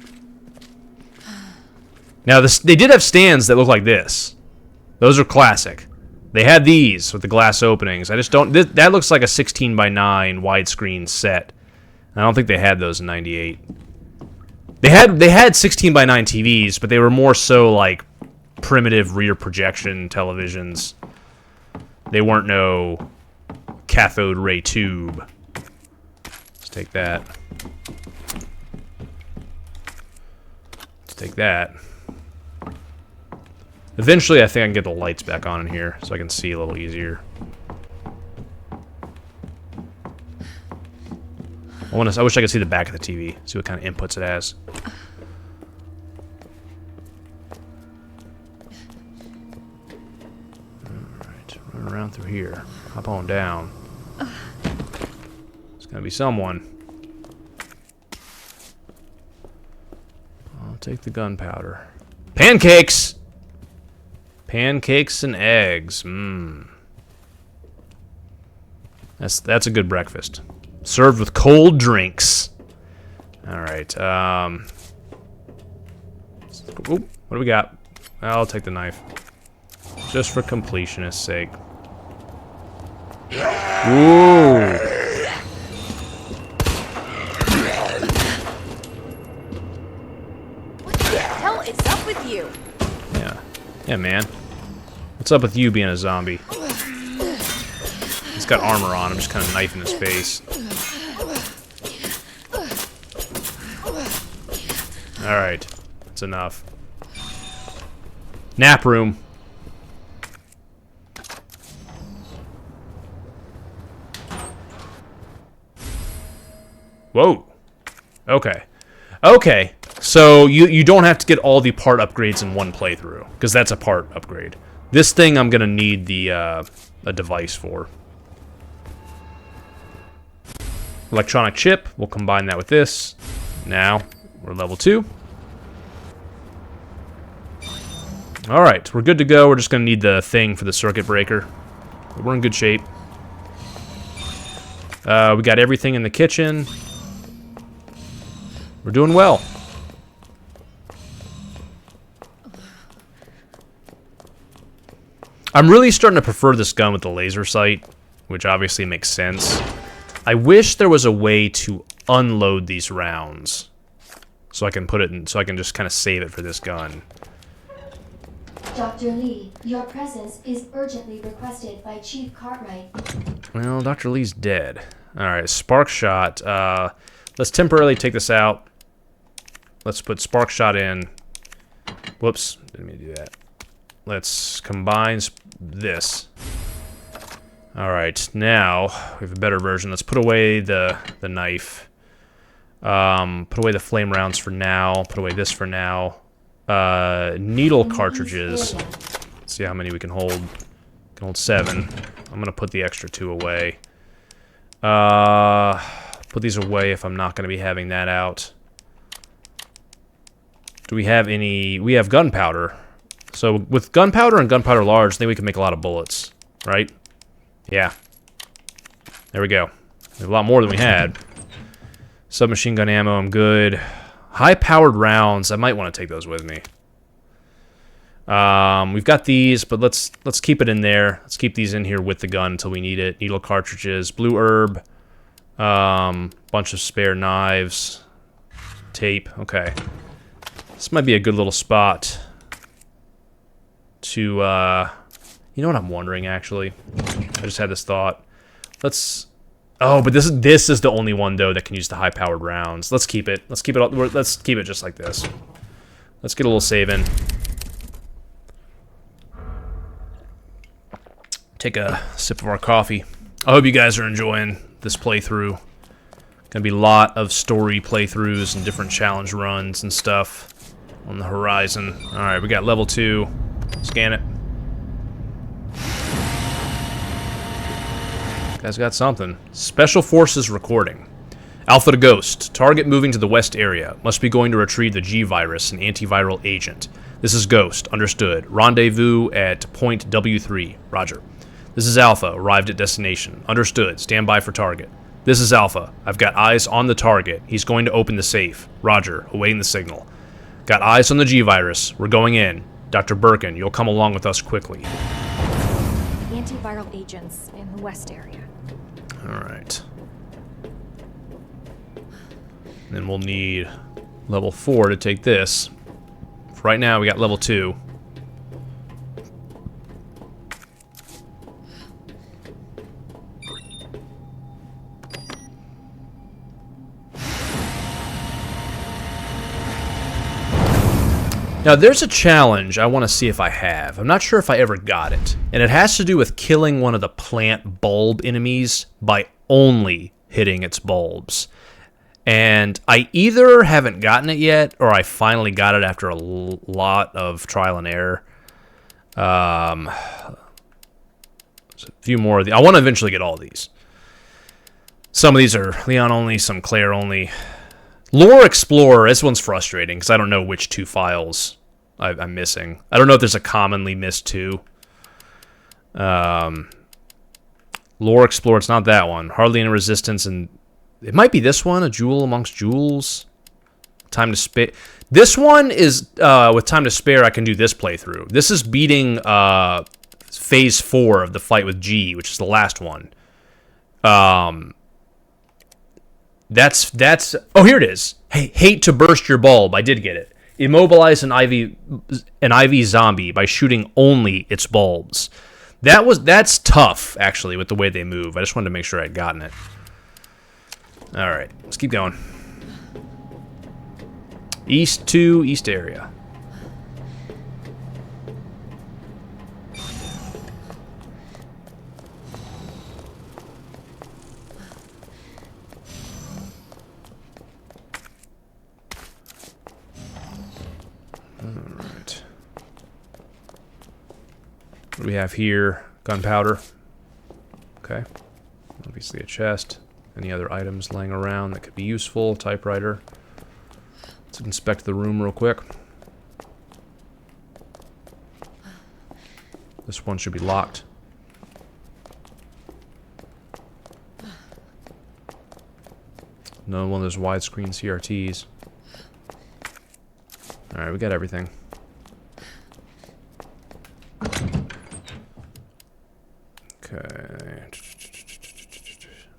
Now, they did have stands that look like this. Those are classic. They had these with the glass openings. I just don't... That looks like a 16:9 widescreen set. I don't think they had those in 98. They had 16:9 TVs, but they were more so like primitive rear projection televisions. They weren't no cathode ray tube. Let's take that. Let's take that. Eventually, I think I can get the lights back on in here so I can see a little easier. I wish I could see the back of the TV, see what kind of inputs it has. Alright, run around through here. Hop on down. It's gonna be someone. I'll take the gunpowder. Pancakes! Pancakes and eggs. Mmm. That's a good breakfast. Served with cold drinks. Alright, oop, what do we got? I'll take the knife. Just for completionist's sake. Ooh. What the hell is up with you? Yeah, man. What's up with you being a zombie? This got armor on. I'm just kind of knifing his face. Alright. That's enough. Nap room. Whoa. Okay. Okay. So you don't have to get all the part upgrades in one playthrough, because that's a part upgrade. This thing I'm going to need the a device for. Electronic chip. We'll combine that with this. Now, we're level 2. Alright, we're good to go. We're just going to need the thing for the circuit breaker. But we're in good shape. We got everything in the kitchen. We're doing well. I'm really starting to prefer this gun with the laser sight, which obviously makes sense. I wish there was a way to unload these rounds, so I can put it in, so I can just kind of save it for this gun. Dr. Lee, your presence is urgently requested by Chief Cartwright. Well, Dr. Lee's dead. Alright, spark shot. Let's temporarily take this out. Let's put spark shot in. Whoops, didn't mean to do that. Let's combine this. Alright, now we have a better version. Let's put away the knife. Put away the flame rounds for now. Put away this for now. Needle cartridges. Let's see how many we can hold. We can hold 7. I'm gonna put the extra 2 away. Put these away if I'm not gonna be having that out. Do we have any? We have gunpowder. So with gunpowder and gunpowder large, I think we can make a lot of bullets, right? Yeah. There we go. We have a lot more than we had. Submachine gun ammo, I'm good. High-powered rounds, I might want to take those with me. We've got these, but let's keep it in there. Let's keep these in here with the gun until we need it. Needle cartridges, blue herb, bunch of spare knives, tape. Okay, this might be a good little spot to. You know what I'm wondering, actually? I just had this thought. Let's. Oh, but this is the only one though that can use the high-powered rounds. Let's keep it. Let's keep it. Let's keep it just like this. Let's get a little save in. Take a sip of our coffee. I hope you guys are enjoying this playthrough. Gonna be a lot of story playthroughs and different challenge runs and stuff on the horizon. All right, we got level 2. Scan it. Guys got something. Special Forces recording. Alpha to Ghost. Target moving to the west area. Must be going to retrieve the G virus, an antiviral agent. This is Ghost. Understood. Rendezvous at point W3. Roger. This is Alpha. Arrived at destination. Understood. Stand by for target. This is Alpha. I've got eyes on the target. He's going to open the safe. Roger. Awaiting the signal. Got eyes on the G virus. We're going in. Dr. Birkin, you'll come along with us quickly. Antiviral agents in the west area. Alright. Then we'll need level 4 to take this. For right now, we got level 2. Now, there's a challenge I want to see if I have. I'm not sure if I ever got it. And it has to do with killing one of the plant bulb enemies by only hitting its bulbs. And I either haven't gotten it yet, or I finally got it after a lot of trial and error. There's a few more of these. I want to eventually get all of these. Some of these are Leon only, some Claire only. Lore Explorer, this one's frustrating because I don't know which 2 files I'm missing. I don't know if there's a commonly missed 2. Lore Explorer, it's not that one. Hardly any resistance, and it might be this one, A Jewel Amongst Jewels. Time to Spare. This one is, with Time to Spare, I can do this playthrough. This is beating Phase 4 of the fight with G, which is the last one. That's oh, here it is. Hey, hate to burst your bulb. I did get it. Immobilize an IV zombie by shooting only its bulbs. That's tough, actually, with the way they move. I just wanted to make sure I'd gotten it. Alright, let's keep going. East 2, east area. Alright. What do we have here? Gunpowder. Okay. Obviously a chest. Any other items laying around that could be useful? Typewriter. Let's inspect the room real quick. This one should be locked. No one of those widescreen CRTs. Alright, we got everything. Okay.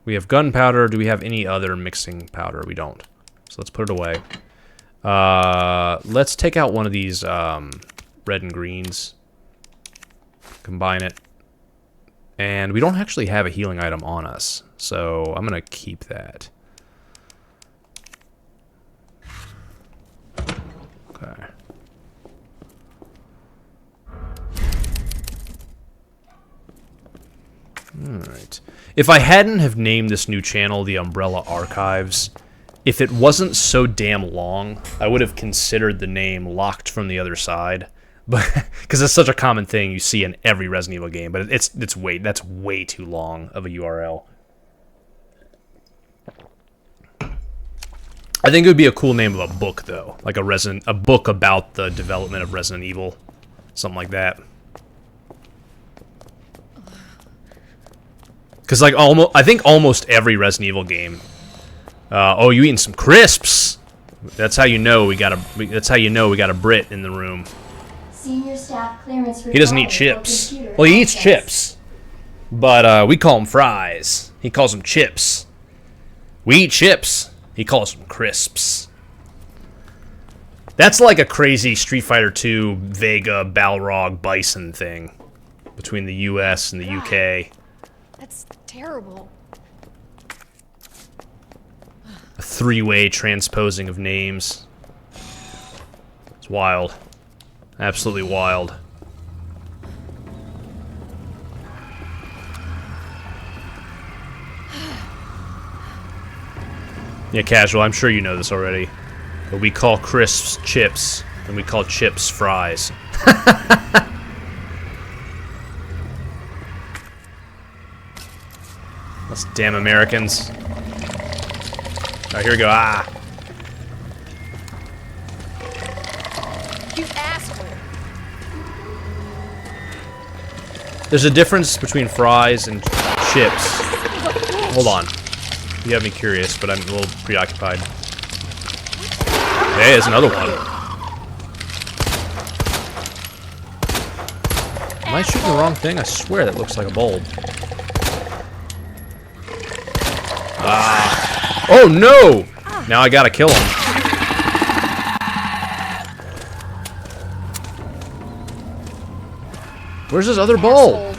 We have gunpowder. Do we have any other mixing powder? We don't. So let's put it away. Let's take out one of these red and greens. Combine it. And we don't actually have a healing item on us. So I'm going to keep that. Okay. Alright. If I hadn't have named this new channel the Umbrella Archives, if it wasn't so damn long, I would have considered the name Locked from the Other Side. But because it's such a common thing you see in every Resident Evil game, but that's way too long of a URL. I think it would be a cool name of a book though, like a book about the development of Resident Evil, something like that. Because like I think almost every Resident Evil game. Oh, you eating some crisps? That's how you know we got a. That's how you know we got a Brit in the room. Senior staff clearance He doesn't eat chips. Well, he eats chips, but we call them fries. He calls them chips. We eat chips. He calls them crisps. That's like a crazy Street Fighter 2 Vega Balrog Bison thing between the U.S. and the UK. That's terrible. A three-way transposing of names. It's wild. Absolutely wild. Yeah, Casual, I'm sure you know this already. But we call crisps chips, and we call chips fries. Those damn Americans. Alright, here we go. Ah! You asshole. There's a difference between fries and chips. Hold on. You have me curious, but I'm a little preoccupied. Hey, there's another one. Am I shooting the wrong thing? I swear that looks like a bulb. Ah. Oh no! Now I gotta kill him. Where's this other bulb?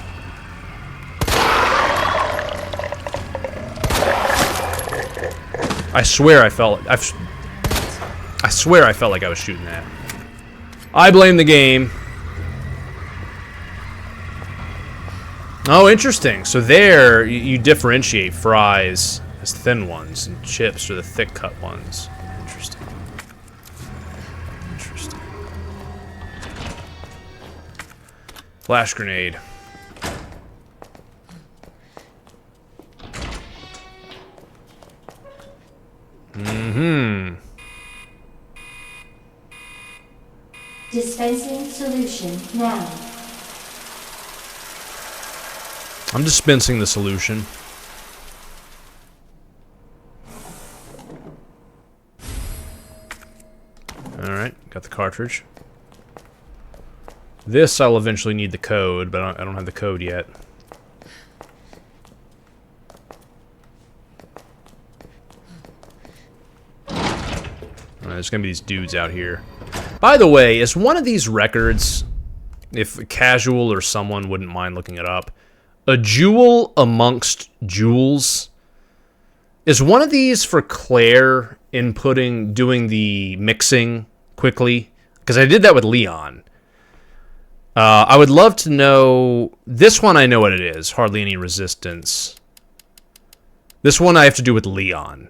I swear I felt like I was shooting that. I blame the game. Oh, interesting. So there, you differentiate fries as thin ones, and chips are the thick cut ones. Interesting. Interesting. Flash grenade. Mm-hmm. Dispensing solution now. I'm dispensing the solution. Alright, got the cartridge. This I'll eventually need the code, but I don't have the code yet. There's gonna be these dudes out here. By the way, is one of these records if casual or someone wouldn't mind looking it up. A jewel amongst jewels. Is one of these for Claire doing the mixing quickly? Because I did that with Leon. I would love to know... This one I know what it is. Hardly any resistance. This one I have to do with Leon.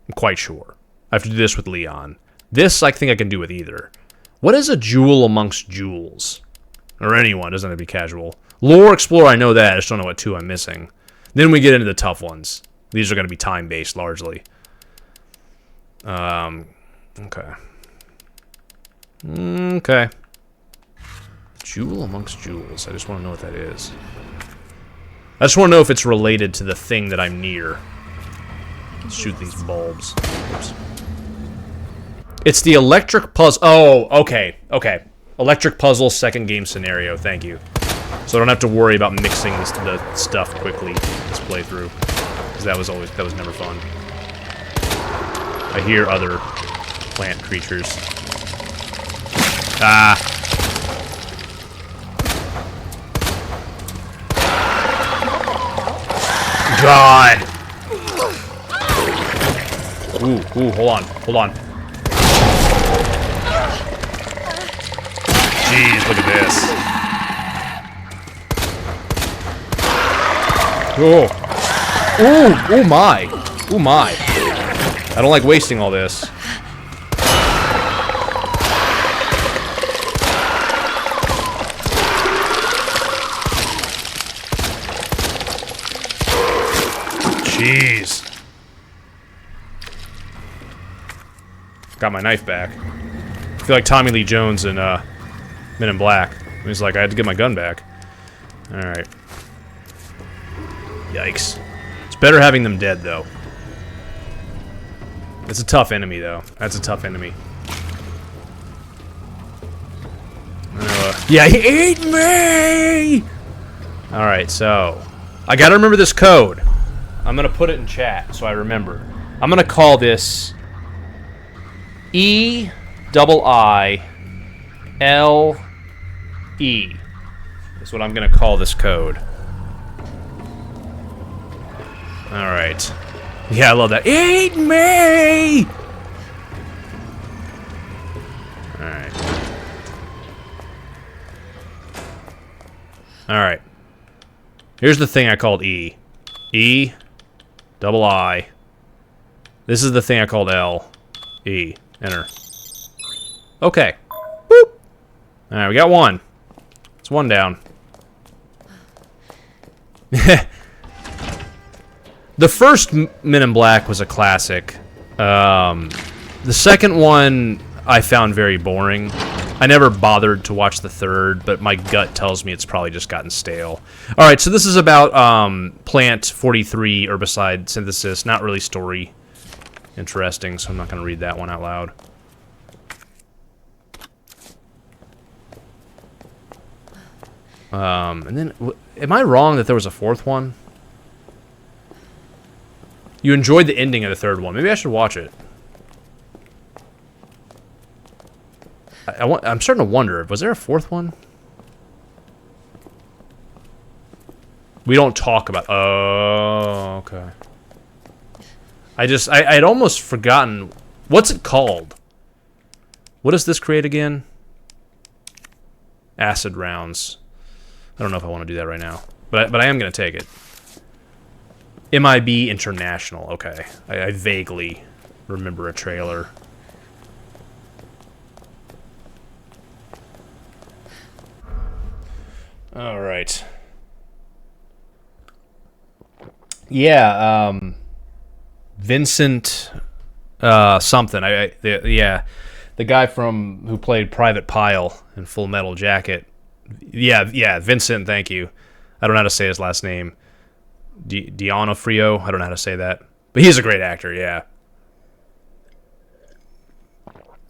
I'm quite sure. I have to do this with Leon. This I think I can do with either. What is a jewel amongst jewels? Or anyone, doesn't have to be casual. Lore Explorer, I know that. I just don't know what two I'm missing. Then we get into the tough ones. These are going to be time-based, largely. Okay. Okay. Jewel amongst jewels. I just want to know what that is. I just want to know if it's related to the thing that I'm near. Let's shoot these bulbs. Oops. It's the electric puzzle. Oh, okay. Okay. Electric puzzle, second game scenario. Thank you. So I don't have to worry about mixing the stuff quickly this playthrough. Because that was never fun. I hear other plant creatures. Ah. God. Ooh, hold on. Jeez, look at this. Oh my. I don't like wasting all this. Jeez. Got my knife back. I feel like Tommy Lee Jones in Men in Black. He's like, I had to get my gun back. Alright. Yikes. It's better having them dead, though. It's a tough enemy, though. That's a tough enemy. Yeah, he ate me! Alright, so... I gotta remember this code. I'm gonna put it in chat so I remember. I'm gonna call this... E-double-I-L-E. That's what I'm gonna call this code. Alright. Yeah, I love that. Eat me! Alright. Alright. Here's the thing I called E. E. Double I. This is the thing I called L. E. Enter. Okay. Boop! Alright, we got one. It's one down. The first Men in Black was a classic. The second one I found very boring. I never bothered to watch the third, but my gut tells me it's probably just gotten stale. Alright, so this is about Plant 43 herbicide synthesis. Not really story interesting, so I'm not going to read that one out loud. And then, am I wrong that there was a fourth one? You enjoyed the ending of the third one. Maybe I should watch it. I'm starting to wonder, was there a fourth one? We don't talk about... Oh, okay. I'd almost forgotten... What's it called? What does this create again? Acid rounds. I don't know if I want to do that right now. But I am going to take it. MIB International. Okay. I vaguely remember a trailer. Alright. Yeah, Vincent something. Yeah. The guy who played Private Pyle in Full Metal Jacket. Yeah, Vincent, thank you. I don't know how to say his last name. D'Onofrio? I don't know how to say that. But he's a great actor, yeah.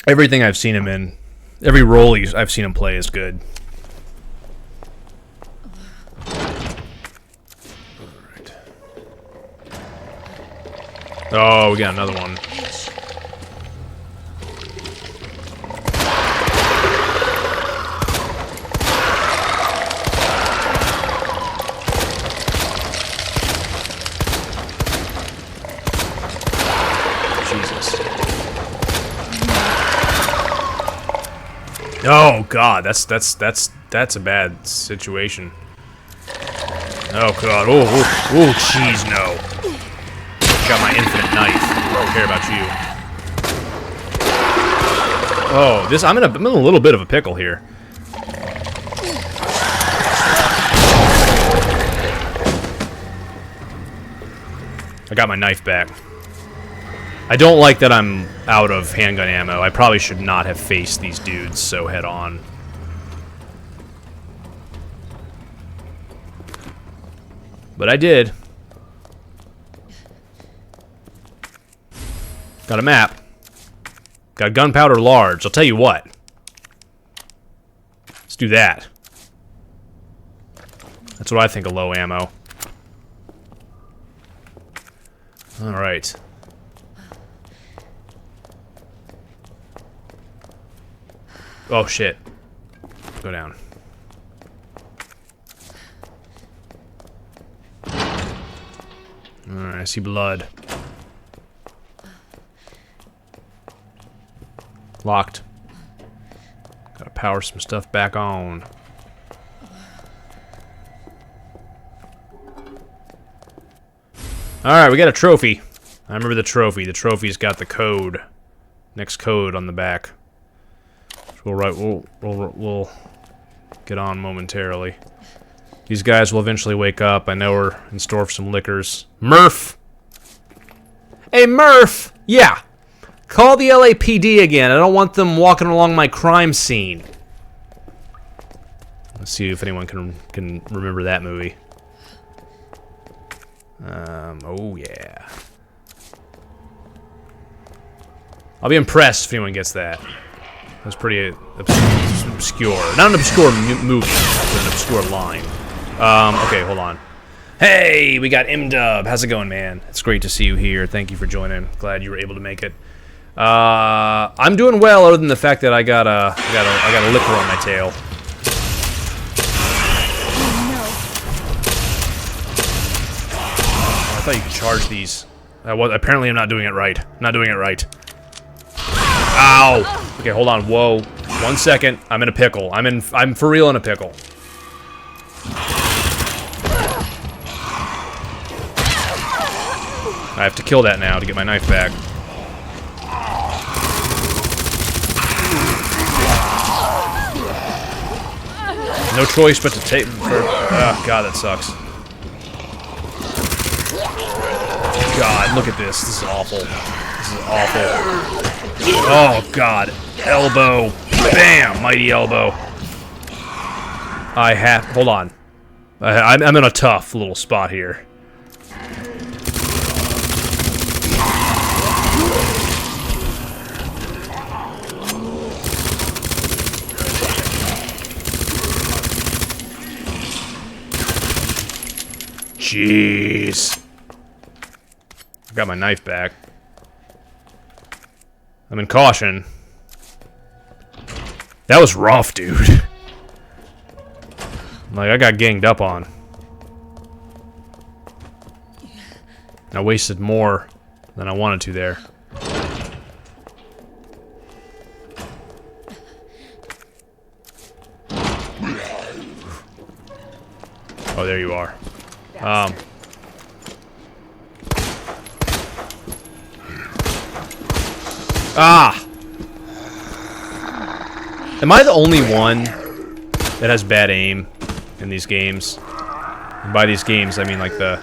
Everything I've seen him in, every role I've seen him play is good. Alright. Oh, we got another one. Jesus. Oh God, that's a bad situation. Oh God, oh, jeez, no. Got my infinite knife. I don't care about you. Oh, I'm in a little bit of a pickle here. I got my knife back. I don't like that I'm out of handgun ammo. I probably should not have faced these dudes so head on. But I did. Got a map. Got gunpowder large. I'll tell you what. Let's do that. That's what I think of low ammo. Alright. Oh shit. Go down. Alright, I see blood. Locked. Gotta power some stuff back on. Alright, we got a trophy. I remember the trophy. The trophy's got the code. Next code on the back. We'll get on momentarily. These guys will eventually wake up. I know we're in store for some liquors. Murph! Hey, Murph! Yeah! Call the LAPD again. I don't want them walking along my crime scene. Let's see if anyone can remember that movie. Oh yeah. I'll be impressed if anyone gets that. That's pretty obscure. Not an obscure movie, but an obscure line. Okay, hold on. Hey, we got M-Dub. How's it going, man? It's great to see you here. Thank you for joining. Glad you were able to make it. I'm doing well, other than the fact that I got a liquor on my tail. I thought you could charge these. Apparently, I'm not doing it right. I'm not doing it right. Ow! Okay, hold on. Whoa. 1 second. I'm in a pickle. I'm for real in a pickle. I have to kill that now to get my knife back. No choice but to take. Oh God, that sucks. God, look at this. This is awful. This is awful. Oh God, elbow. Bam, mighty elbow. Hold on. I'm in a tough little spot here. Jeez. I got my knife back. I'm in caution. That was rough, dude. Like, I got ganged up on. I wasted more than I wanted to there. Oh, there you are. Am I the only one that has bad aim in these games? And by these games, I mean like the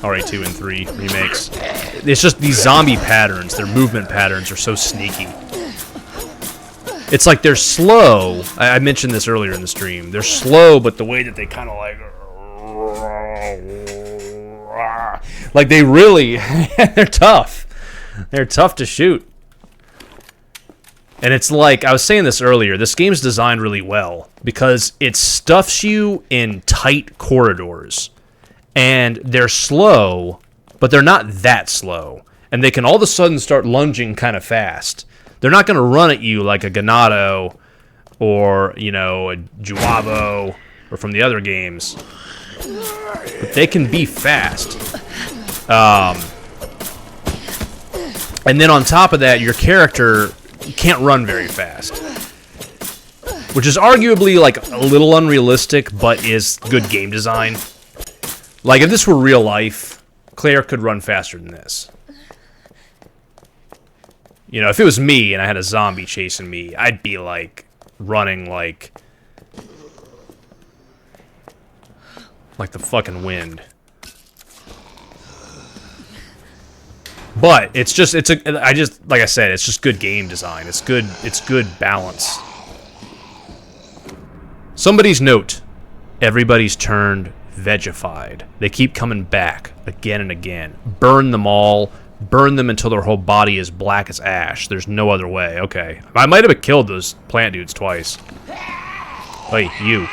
RA2 and 3 remakes. It's just these zombie patterns, their movement patterns are so sneaky. It's like they're slow. I mentioned this earlier in the stream. They're slow, but the way that they kind of like they really, they're tough. They're tough to shoot. And it's like, I was saying this earlier, this game's designed really well because it stuffs you in tight corridors. And they're slow, but they're not that slow. And they can all of a sudden start lunging kind of fast. They're not going to run at you like a Ganado or, you know, a Juavo or from the other games. But they can be fast. And then on top of that, your character can't run very fast. Which is arguably, like, a little unrealistic, but is good game design. Like, if this were real life, Claire could run faster than this. You know, if it was me and I had a zombie chasing me, I'd be, like, running like the fucking wind. But it's just, like I said, it's just good game design. It's good balance. Somebody's note. Everybody's turned vegified. They keep coming back again and again. Burn them all. Burn them until their whole body is black as ash. There's no other way. Okay. I might have killed those plant dudes twice. Hey, you.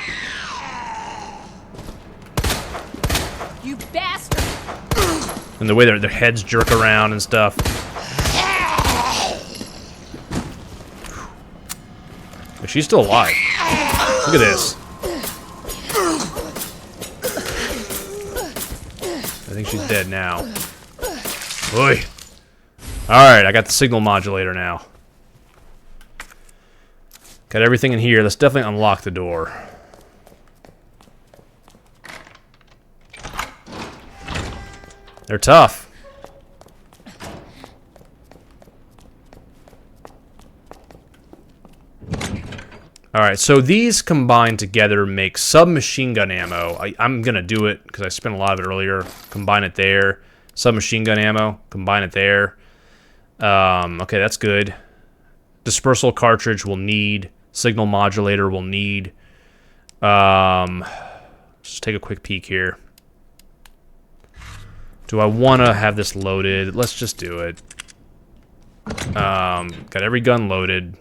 You bastard! And the way their heads jerk around and stuff. But she's still alive. Look at this. I think she's dead now. Oi. Alright, I got the signal modulator now. Got everything in here. Let's definitely unlock the door. They're tough. Alright, so these combined together make submachine gun ammo. I'm gonna do it because I spent a lot of it earlier. Combine it there. Submachine gun ammo. Combine it there. Okay, that's good. Dispersal cartridge will need. Signal modulator will need. Just take a quick peek here. Do I want to have this loaded? Let's just do it. Got every gun loaded.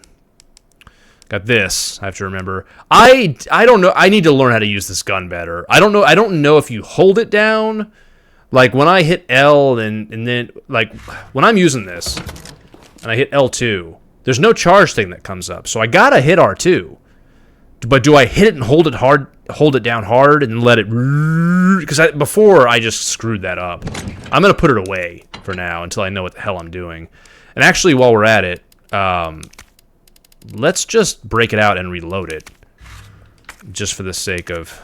Got this. I have to remember. I don't know. I need to learn how to use this gun better. I don't know. I don't know if you hold it down. Like when I hit L and then like when I'm using this and I hit L2, there's no charge thing that comes up. So I gotta hit R2. But do I hit it and hold it hard? Hold it down hard and let it, because before I just screwed that up. I'm gonna put it away for now until I know what the hell I'm doing. And actually, while we're at it, let's just break it out and reload it, just for the sake of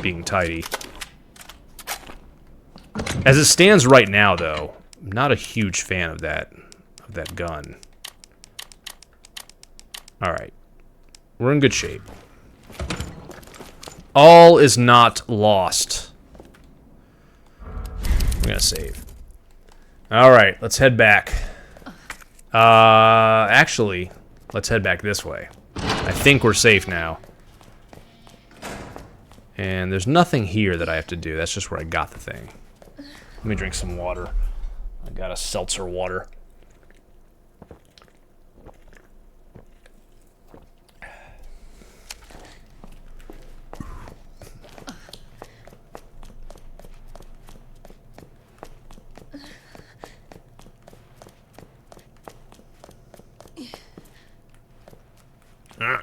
being tidy. As it stands right now, though, I'm not a huge fan of that gun. All right, we're in good shape. All is not lost. I'm gonna save. Alright, let's head back. Actually, let's head back this way. I think we're safe now. And there's nothing here that I have to do. That's just where I got the thing. Let me drink some water. I got a seltzer water.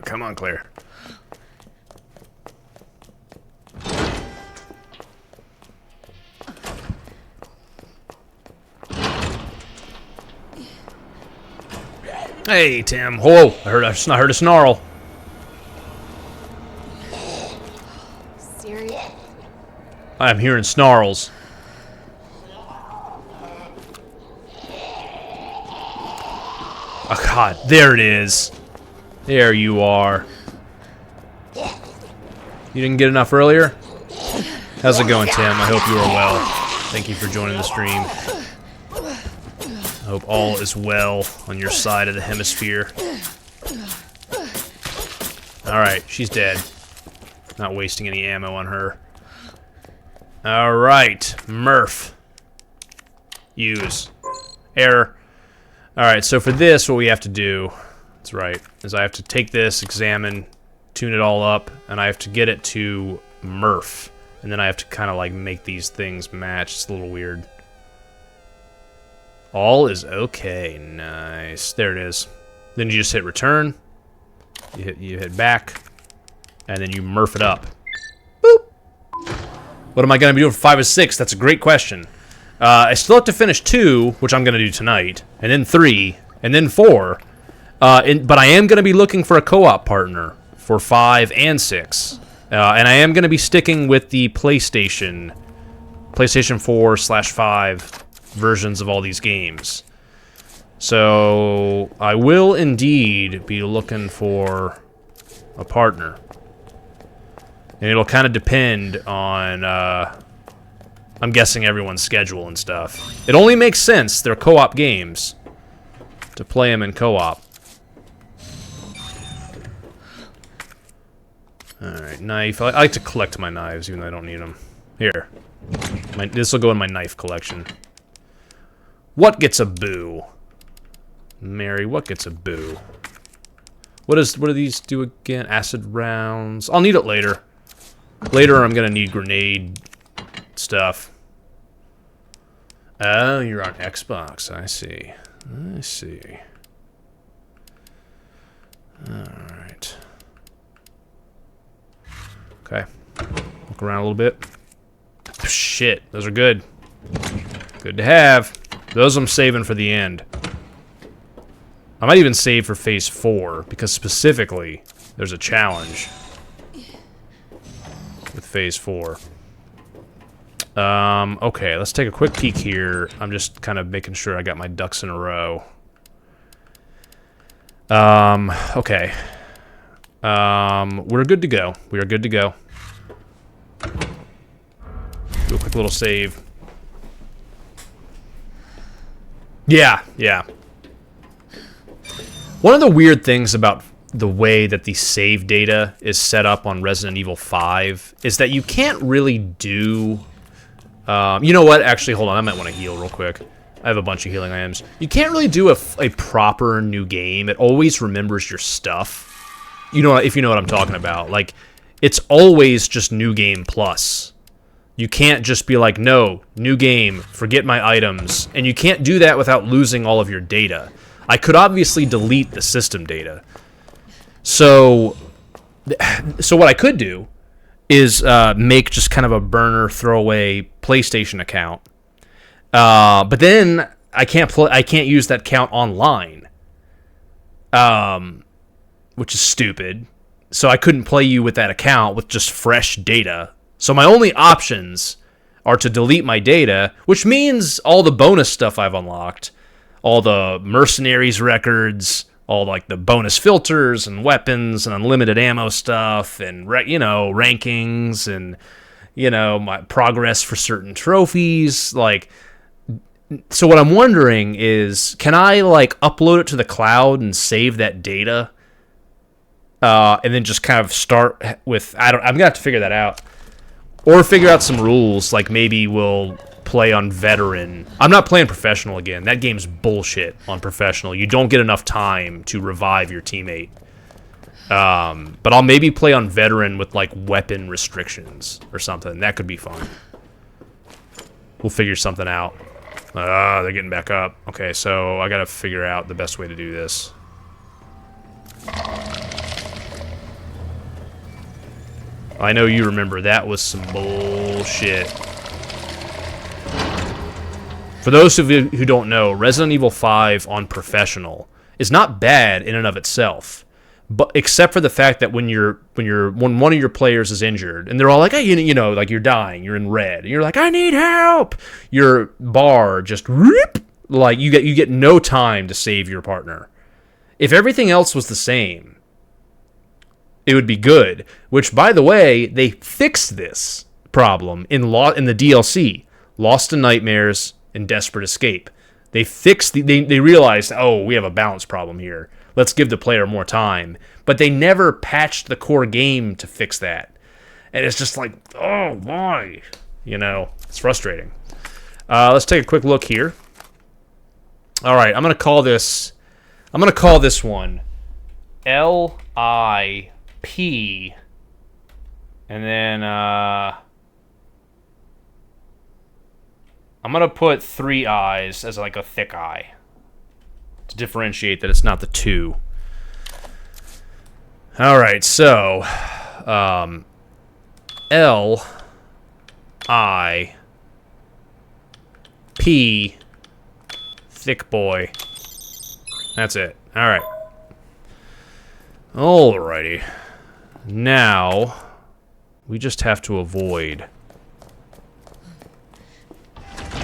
Come on, Claire. Hey, Tim. Whoa! I heard a snarl. Siri. I'm hearing snarls. Oh God! There it is. There you are. You didn't get enough earlier? How's it going, Tim? I hope you are well. Thank you for joining the stream. I hope all is well on your side of the hemisphere. Alright, she's dead. Not wasting any ammo on her. Alright, Murph. Use. Error. Alright, so for this, what we have to do... That's right, is I have to take this, examine, tune it all up, and I have to get it to Murph. And then I have to kind of like make these things match. It's a little weird. All is okay. Nice. There it is. Then you just hit return. You hit back. And then you Murph it up. Boop. What am I going to be doing for 5 or 6? That's a great question. I still have to finish 2, which I'm going to do tonight, and then 3, and then 4. But I am going to be looking for a co-op partner for 5 and 6. And I am going to be sticking with the PlayStation 4/5 versions of all these games. So I will indeed be looking for a partner. And it'll kind of depend on, I'm guessing, everyone's schedule and stuff. It only makes sense, they're co-op games, to play them in co-op. Alright, knife. I like to collect my knives, even though I don't need them. Here. This will go in my knife collection. What gets a boo? Mary, what gets a boo? What do these do again? Acid rounds. I'll need it later. Later I'm gonna need grenade stuff. Oh, you're on Xbox. I see. I see. Alright. Okay. Look around a little bit. Shit, those are good. Good to have. Those I'm saving for the end. I might even save for phase 4, because specifically, there's a challenge with phase 4. Okay, let's take a quick peek here. I'm just kind of making sure I got my ducks in a row. Okay. We're good to go. We are good to go. Do a quick little save. Yeah. One of the weird things about the way that the save data is set up on Resident Evil 5 is that you can't really do... you know what? Actually, hold on. I might want to heal real quick. I have a bunch of healing items. You can't really do a proper new game. It always remembers your stuff. You know, if you know what I'm talking about. Like, it's always just New Game Plus. You can't just be like, no, new game, forget my items. And you can't do that without losing all of your data. I could obviously delete the system data. So what I could do is make just kind of a burner throwaway PlayStation account. But then I can't use that account online. Which is stupid. So I couldn't play you with that account with just fresh data. So my only options are to delete my data, which means all the bonus stuff I've unlocked, all the mercenaries records, all like the bonus filters and weapons and unlimited ammo stuff and rankings and my progress for certain trophies. Like, so what I'm wondering is, can I like upload it to the cloud and save that data, and then just kind of start with I'm gonna have to figure that out. Or figure out some rules, like maybe we'll play on veteran. I'm not playing professional again. That game's bullshit on professional. You don't get enough time to revive your teammate. But I'll maybe play on veteran with like weapon restrictions or something. That could be fun. We'll figure something out. They're getting back up. Okay, so I gotta figure out the best way to do this. I know you remember, that was some bullshit. For those of you who don't know, Resident Evil 5 on Professional is not bad in and of itself, but except for the fact that when one of your players is injured and they're all like, hey, like you're dying, you're in red, and you're like, I need help. Your bar just rip, like you get no time to save your partner. If everything else was the same, it would be good. Which, by the way, they fixed this problem in the DLC, Lost in Nightmares and Desperate Escape. They fixed they realized, oh, we have a balance problem here. Let's give the player more time. But they never patched the core game to fix that. And it's just like, oh, why? It's frustrating. Let's take a quick look here. All right, I'm gonna call this one LIP, and then I'm gonna put 3 eyes as like a thick eye to differentiate that it's not the 2. All right, so LI P. Thick boy. That's it. Alright. Alrighty. Now, we just have to avoid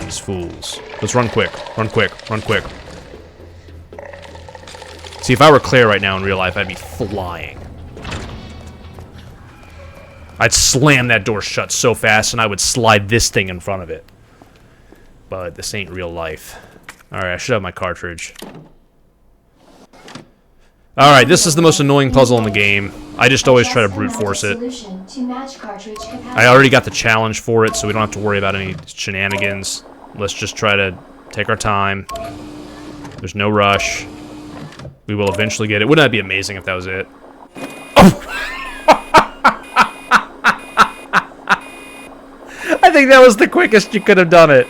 these fools. Let's run quick. Run quick. Run quick. See, if I were Claire right now in real life, I'd be flying. I'd slam that door shut so fast, and I would slide this thing in front of it. But this ain't real life. Alright, I should have my cartridge. Alright, this is the most annoying puzzle in the game. I just always try to brute force it. I already got the challenge for it, so we don't have to worry about any shenanigans. Let's just try to take our time. There's no rush. We will eventually get it. Wouldn't that be amazing if that was it? Oh! I think that was the quickest you could have done it.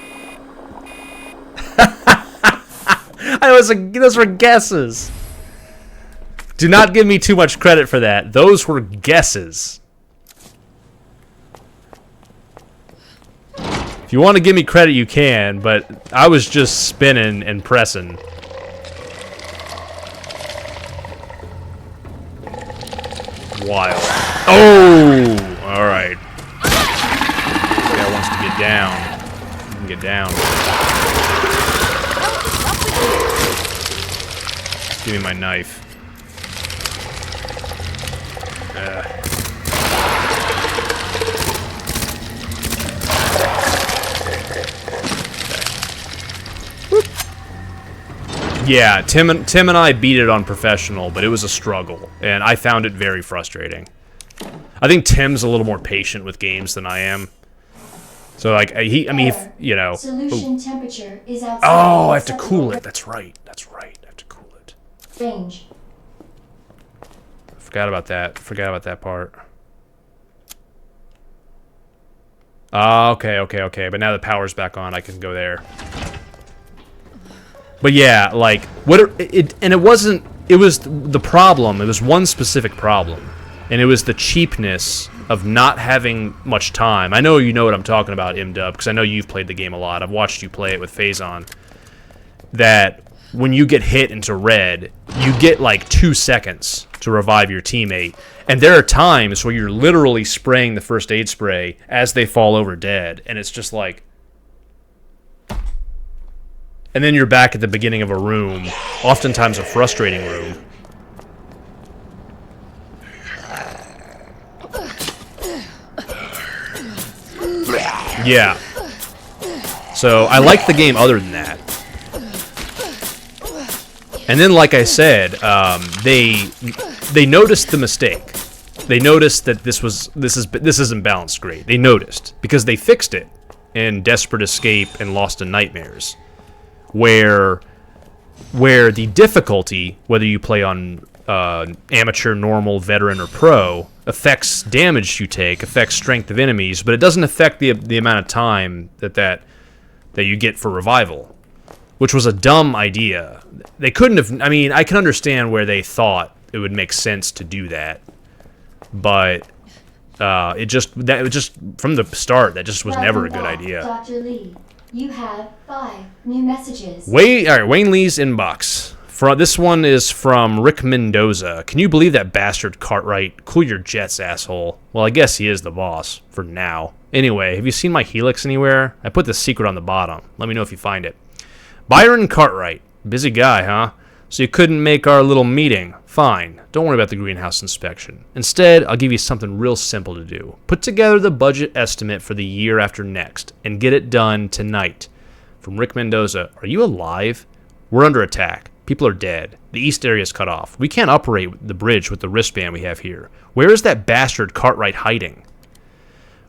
Those were guesses. Do not give me too much credit for that. Those were guesses. If you want to give me credit, you can, but I was just spinning and pressing. Wild. Oh! Alright. This guy wants to get down. He can get down. Give me my knife. Yeah, Tim and I beat it on professional, but it was a struggle, and I found it very frustrating. I think Tim's a little more patient with games than I am. So like you know. Solution temperature is outside. Oh, I have to cool it. That's right. That's right. I have to cool it. Range. Forgot about that. Forgot about that part. Okay. But now the power's back on. I can go there. But yeah, like it wasn't. It was the problem. It was one specific problem, and it was the cheapness of not having much time. I know you know what I'm talking about, MDub, because I know you've played the game a lot. I've watched you play it with Phazon. That when you get hit into red, you get like 2 seconds to revive your teammate, and there are times where you're literally spraying the first aid spray as they fall over dead, and it's just like. And then you're back at the beginning of a room, oftentimes a frustrating room. Yeah. So I like the game other than that. And then, like I said, they noticed the mistake. They noticed that this isn't balanced great. They noticed because they fixed it in Desperate Escape and Lost in Nightmares. Where the difficulty, whether you play on amateur, normal, veteran, or pro, affects damage you take, affects strength of enemies, but it doesn't affect the amount of time that you get for revival, which was a dumb idea. They couldn't have. I mean, I can understand where they thought it would make sense to do that, but it just from the start that just was never a good idea. Dr. Lee. You have 5 new messages. Wayne Lee's inbox. This one is from Rick Mendoza. Can you believe that bastard Cartwright? Cool your jets, asshole. Well, I guess he is the boss, for now. Anyway, have you seen my Helix anywhere? I put the secret on the bottom. Let me know if you find it. Byron Cartwright. Busy guy, huh? So you couldn't make our little meeting. Fine. Don't worry about the greenhouse inspection. Instead, I'll give you something real simple to do. Put together the budget estimate for the year after next, and get it done tonight. From Rick Mendoza. Are you alive? We're under attack. People are dead. The east area is cut off. We can't operate the bridge with the wristband we have here. Where is that bastard Cartwright hiding?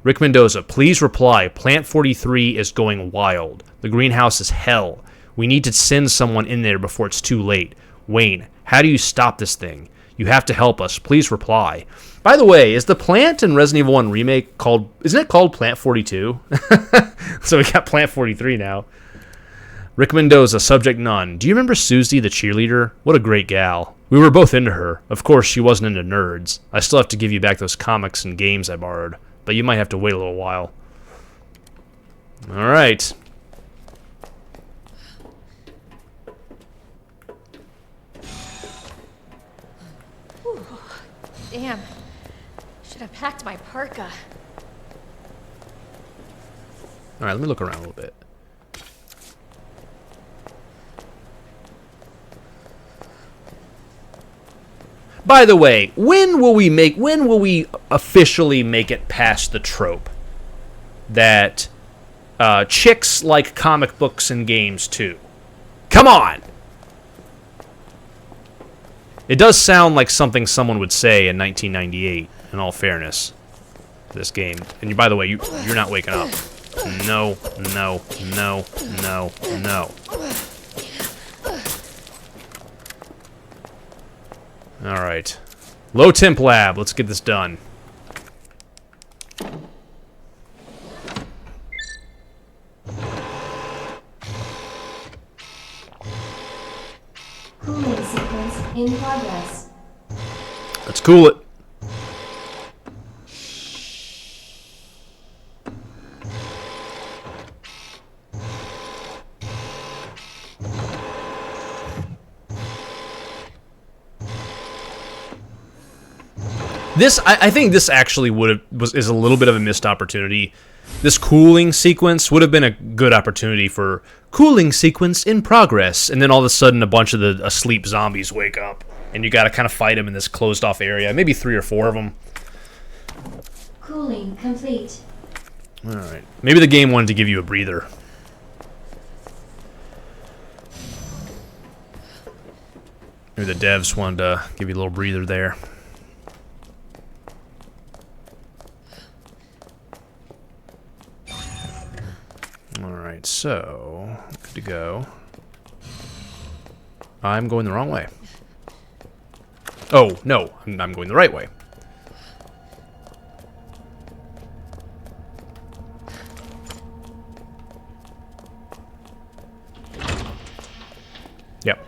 Rick Mendoza, please reply. Plant 43 is going wild. The greenhouse is hell. We need to send someone in there before it's too late. Wayne, how do you stop this thing? You have to help us. Please reply. By the way, is the plant in Resident Evil 1 Remake called... Isn't it called Plant 42? So we got Plant 43 now. Rick Mendoza, subject none. Do you remember Susie, the cheerleader? What a great gal. We were both into her. Of course, she wasn't into nerds. I still have to give you back those comics and games I borrowed. But you might have to wait a little while. Alright. Damn. Should have packed my parka. Alright, let me look around a little bit. By the way, when will we officially make it past the trope that chicks like comic books and games too? Come on! It does sound like something someone would say in 1998, in all fairness, this game. And by the way, you're not waking up. No, no, no, no, no. Alright. Low temp lab. Let's get this done. Cooling sequence in progress. Let's cool it. I think this actually is a little bit of a missed opportunity. This cooling sequence would have been a good opportunity for cooling sequence in progress, and then all of a sudden a bunch of the asleep zombies wake up, and you got to kind of fight them in this closed off area. Maybe 3 or 4 of them. Cooling complete. All right. Maybe the game wanted to give you a breather. Maybe the devs wanted to give you a little breather there. Alright, so, good to go. I'm going the wrong way. Oh, no, I'm going the right way. Yep.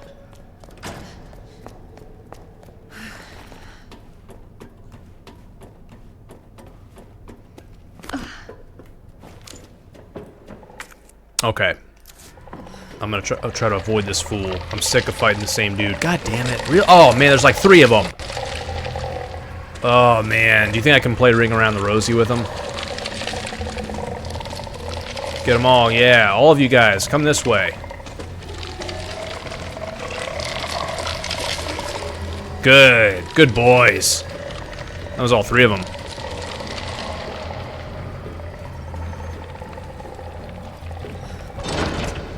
Okay. I'm gonna try to avoid this fool. I'm sick of fighting the same dude. God damn it. Oh, man, there's like 3 of them. Oh, man. Do you think I can play Ring Around the Rosie with them? Get them all. Yeah, all of you guys. Come this way. Good. Good boys. That was all 3 of them.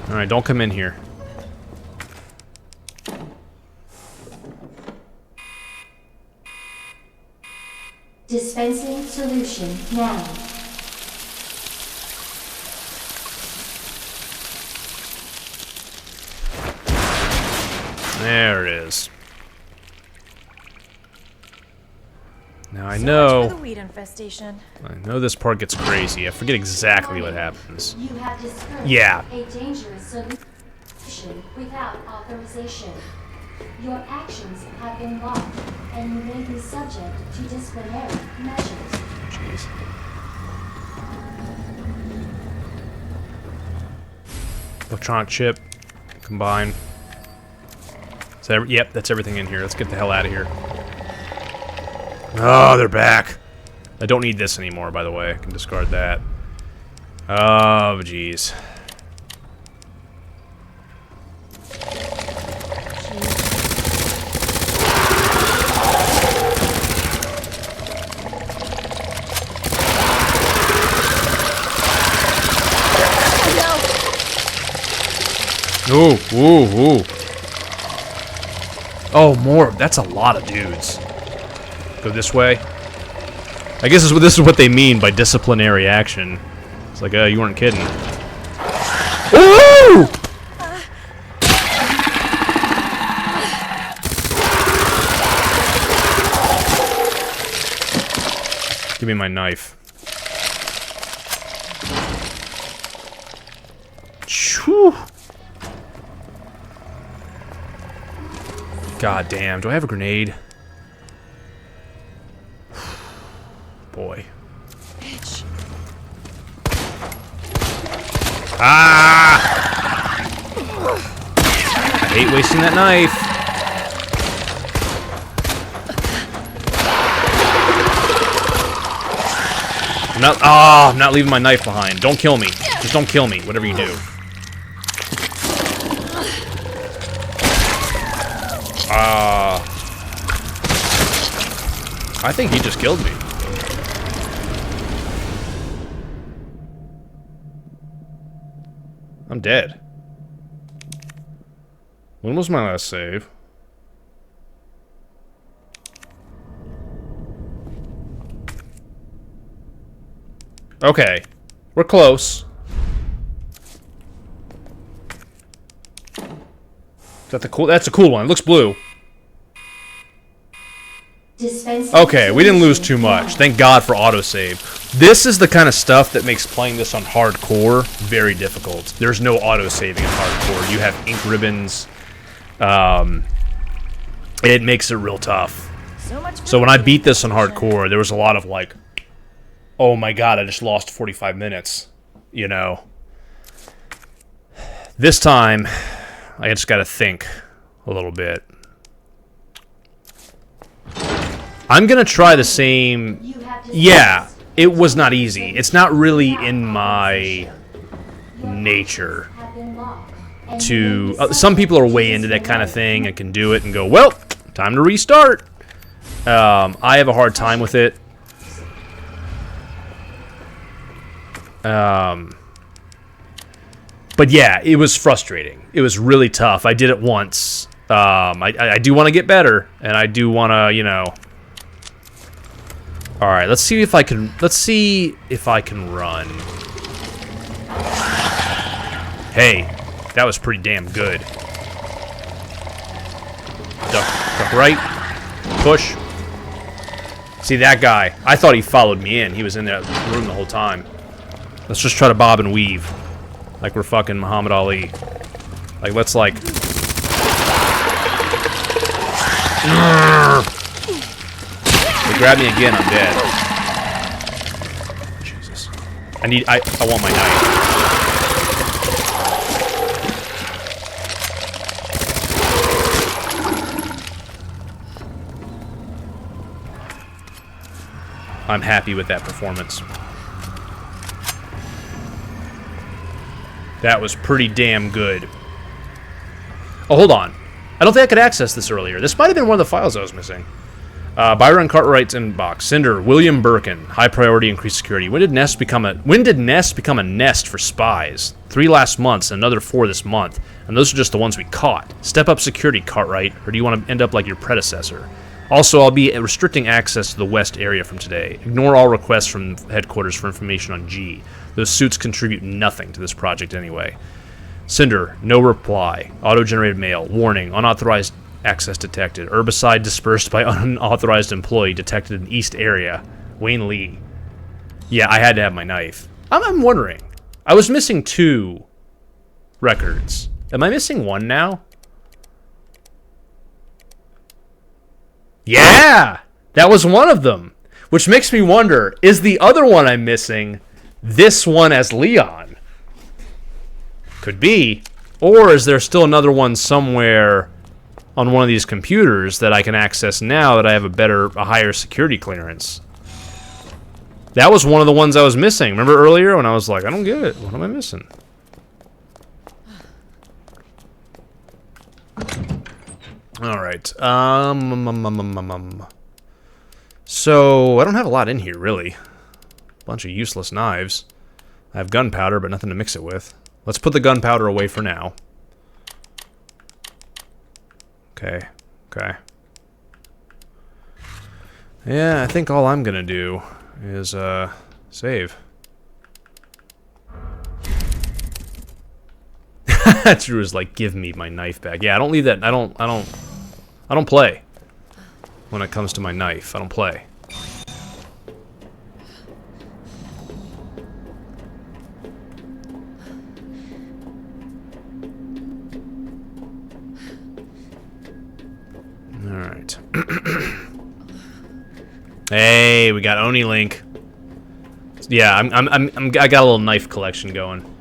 Alright, don't come in here. Dispensing solution now. There it is. Now I So know... much for the weed infestation. I know this part gets crazy. I forget exactly what happens. You have discovered Yeah. a dangerous solution without authorization. Your actions have been logged, and you may be subject to disciplinary measures. Jeez. Electronic chip. Combine. Is that, yep, that's everything in here. Let's get the hell out of here. Oh, they're back. I don't need this anymore, by the way. I can discard that. Oh, jeez. Ooh, ooh, ooh. Oh, more. That's a lot of dudes. Go this way. I guess this is what they mean by disciplinary action. It's like, you weren't kidding. Ooh! Give me my knife. Whew. God damn, do I have a grenade? Boy. Bitch. Ah! I hate wasting that knife. I'm not leaving my knife behind. Don't kill me. Just don't kill me, whatever you do. I think he just killed me. I'm dead. When was my last save? Okay. We're close. Is that the cool? That's a cool one. It looks blue. Okay, we didn't lose too much. Thank God for autosave. This is the kind of stuff that makes playing this on hardcore very difficult. There's no autosaving in hardcore. You have ink ribbons. It makes it real tough. So when I beat this on hardcore, there was a lot of like, oh my God, I just lost 45 minutes. You know. This time, I just got to think a little bit. I'm going to try the same... Yeah, it was not easy. It's not really in my nature to... some people are way into that kind of thing and can do it and go, well, time to restart. I have a hard time with it. But yeah, it was frustrating. It was really tough. I did it once. I do want to get better, and I do want to, you know... All right, let's see if I can. Let's see if I can run. Hey, that was pretty damn good. Duck right, push. See that guy? I thought he followed me in. He was in that room the whole time. Let's just try to bob and weave, like we're fucking Muhammad Ali. Like let's like. They grab me again, I'm dead. Jesus. I want my knife. I'm happy with that performance. That was pretty damn good. Oh, hold on. I don't think I could access this earlier. This might have been one of the files I was missing. Byron Cartwright's inbox. Cinder, William Birkin. High priority, increased security. When did Nest become a nest for spies? 3 last months, and another 4 this month. And those are just the ones we caught. Step up security, Cartwright, or do you want to end up like your predecessor? Also, I'll be restricting access to the west area from today. Ignore all requests from headquarters for information on G. Those suits contribute nothing to this project anyway. Cinder, no reply. Auto-generated mail. Warning, unauthorized access detected. Herbicide dispersed by unauthorized employee detected in East area. Wayne Lee. Yeah, I had to have my knife. I'm wondering. I was missing 2 records. Am I missing 1 now? Yeah! That was one of them. Which makes me wonder, is the other one I'm missing this one as Leon? Could be. Or is there still another one somewhere on one of these computers that I can access now that I have a higher security clearance? That was one of the ones I was missing. Remember earlier when I was like, I don't get it. What am I missing? All right. So I don't have a lot in here, really. Bunch of useless knives. I have gunpowder, but nothing to mix it with. Let's put the gunpowder away for now. Okay. Okay. Yeah, I think all I'm gonna do is save. Drew is like, give me my knife back. Yeah, I don't leave that. I don't play when it comes to my knife. I don't play. All right. Hey, we got Oni Link. Yeah, I got a little knife collection going.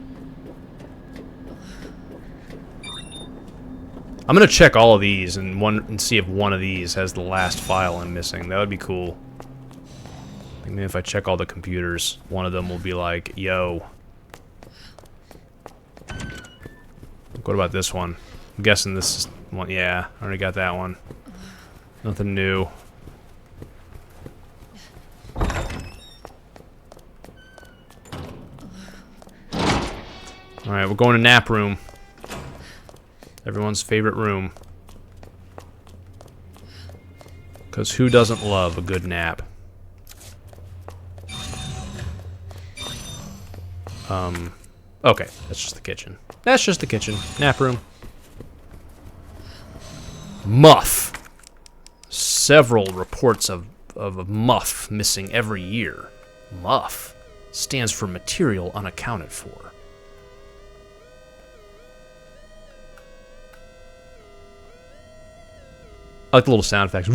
I'm gonna check all of these and see if one of these has the last file I'm missing. That would be cool. I mean, if I check all the computers, one of them will be like, yo. What about this one? I'm guessing this is one. Yeah, I already got that one. Nothing new. Alright, we're going to nap room. Everyone's favorite room. Because who doesn't love a good nap? Okay, that's just the kitchen. That's just the kitchen. Nap room. Muff. Several reports of a muff missing every year. Muff stands for material unaccounted for. I like the little sound effects.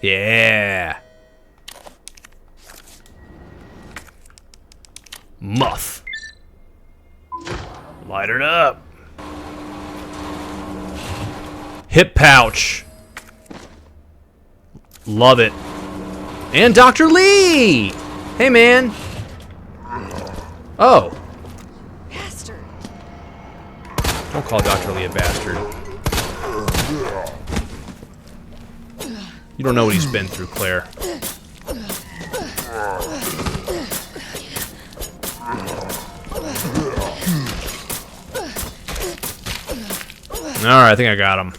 Yeah. Muff. Light it up. Hip pouch. Love it. And Dr. Lee! Hey, man. Oh. Bastard. Don't call Dr. Lee a bastard. You don't know what he's been through, Claire. Alright, I think I got him.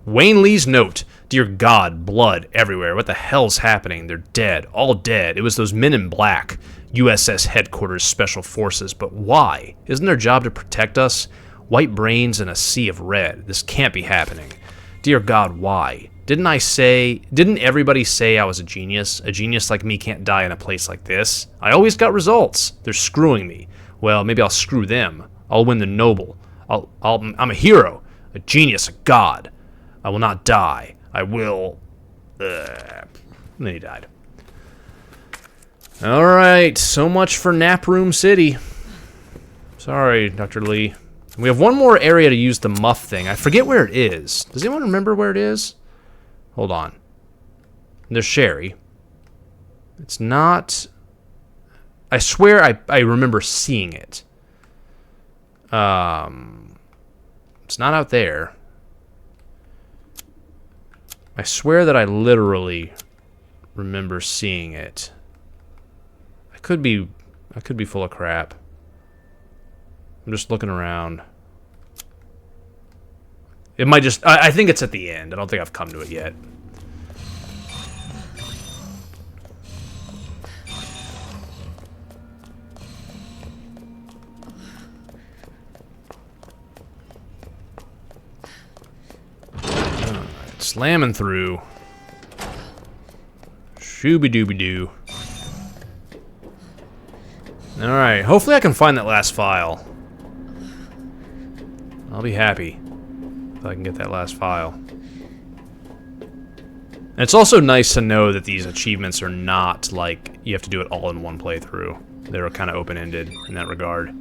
Wayne Lee's note. Dear God, blood everywhere. What the hell's happening? They're dead. All dead. It was those men in black. USS Headquarters Special Forces. But why? Isn't their job to protect us? White brains in a sea of red. This can't be happening. Dear God, why? Didn't everybody say I was a genius? A genius like me can't die in a place like this. I always got results. They're screwing me. Well, maybe I'll screw them. I'll win the Nobel. I'm a hero. A genius. A god. I will not die. I will... And then he died. Alright, so much for Nap Room City. Sorry, Dr. Lee. We have one more area to use the muff thing. I forget where it is. Does anyone remember where it is? Hold on. There's Sherry. It's not... I swear I remember seeing it. It's not out there. I swear that I literally remember seeing it. I could be full of crap. I'm just looking around. It might just... I think it's at the end. I don't think I've come to it yet. Slamming through. Shooby-dooby-doo. Alright, hopefully I can find that last file. I'll be happy if I can get that last file. And it's also nice to know that these achievements are not like you have to do it all in one playthrough. They're kind of open-ended in that regard.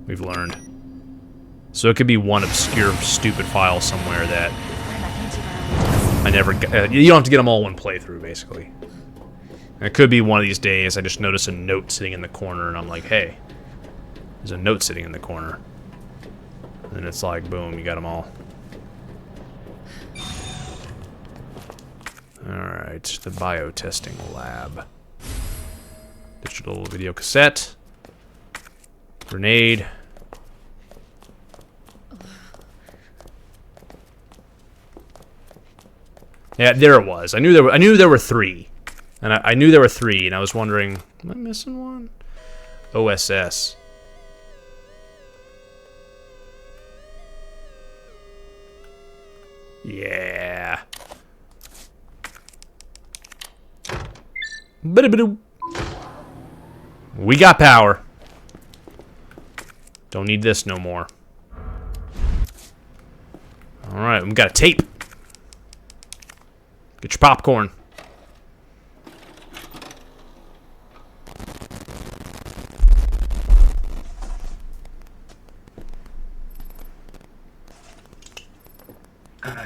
We've learned. So it could be one obscure, stupid file somewhere that I never got. You don't have to get them all one playthrough, basically. And it could be one of these days I just notice a note sitting in the corner and I'm like, hey, there's a note sitting in the corner. And it's like, boom, you got them all. Alright, the biotesting lab. Digital video cassette. Grenade. Yeah, there it was. I knew there were three. And I knew there were three, and I was wondering, am I missing one? OSS. Yeah. We got power. Don't need this no more. Alright, we got a tape. Get your popcorn.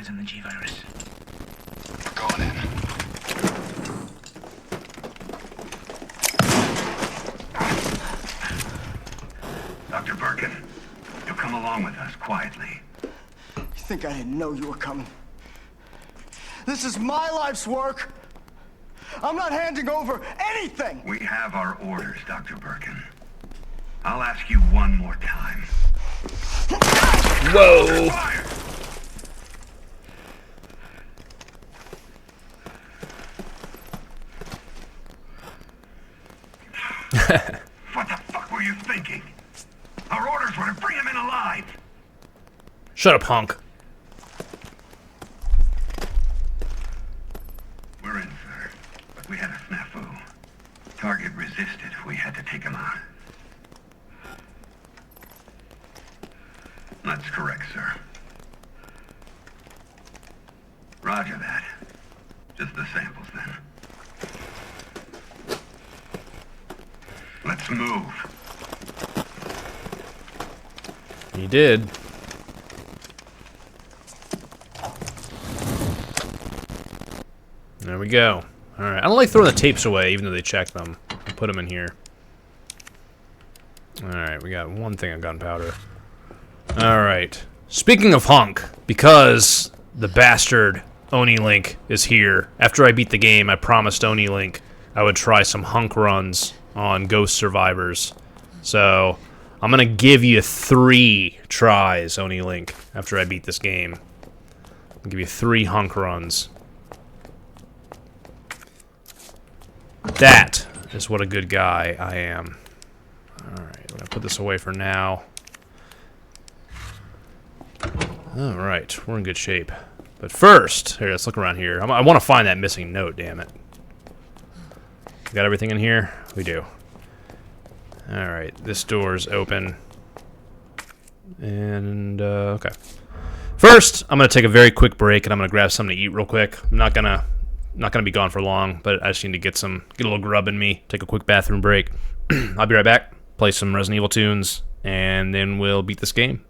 codes in the G-virus. We're going in. Dr. Birkin, you'll come along with us quietly. You think I didn't know you were coming? This is my life's work. I'm not handing over anything. We have our orders, Dr. Birkin. I'll ask you one more time. Whoa! Fire! What the fuck were you thinking? Our orders were to bring him in alive. Shut up, punk. We're in, sir. But we had a snafu. Target resisted. We had to take him out. That's correct, sir. Roger that. Just the samples, then. Let's move. He did. There we go. Alright, I don't like throwing the tapes away, even though they check them. I'll put them in here. Alright, we got one thing of gunpowder. Alright. Speaking of hunk, because the bastard Oni Link is here, after I beat the game, I promised Oni Link I would try some hunk runs on Ghost Survivors. So, I'm gonna give you 3 tries, Oni Link, after I beat this game. I'll give you 3 hunk runs. That is what a good guy I am. Alright, I'm gonna put this away for now. Alright, we're in good shape. But first, here, let's look around here. I want to find that missing note, damn it. We got everything in here? We do. Alright, this door's open. And, okay. First, I'm going to take a very quick break, and I'm going to grab something to eat real quick. I'm not gonna be gone for long, but I just need to get a little grub in me, take a quick bathroom break. I'll be right back, play some Resident Evil tunes, and then we'll beat this game.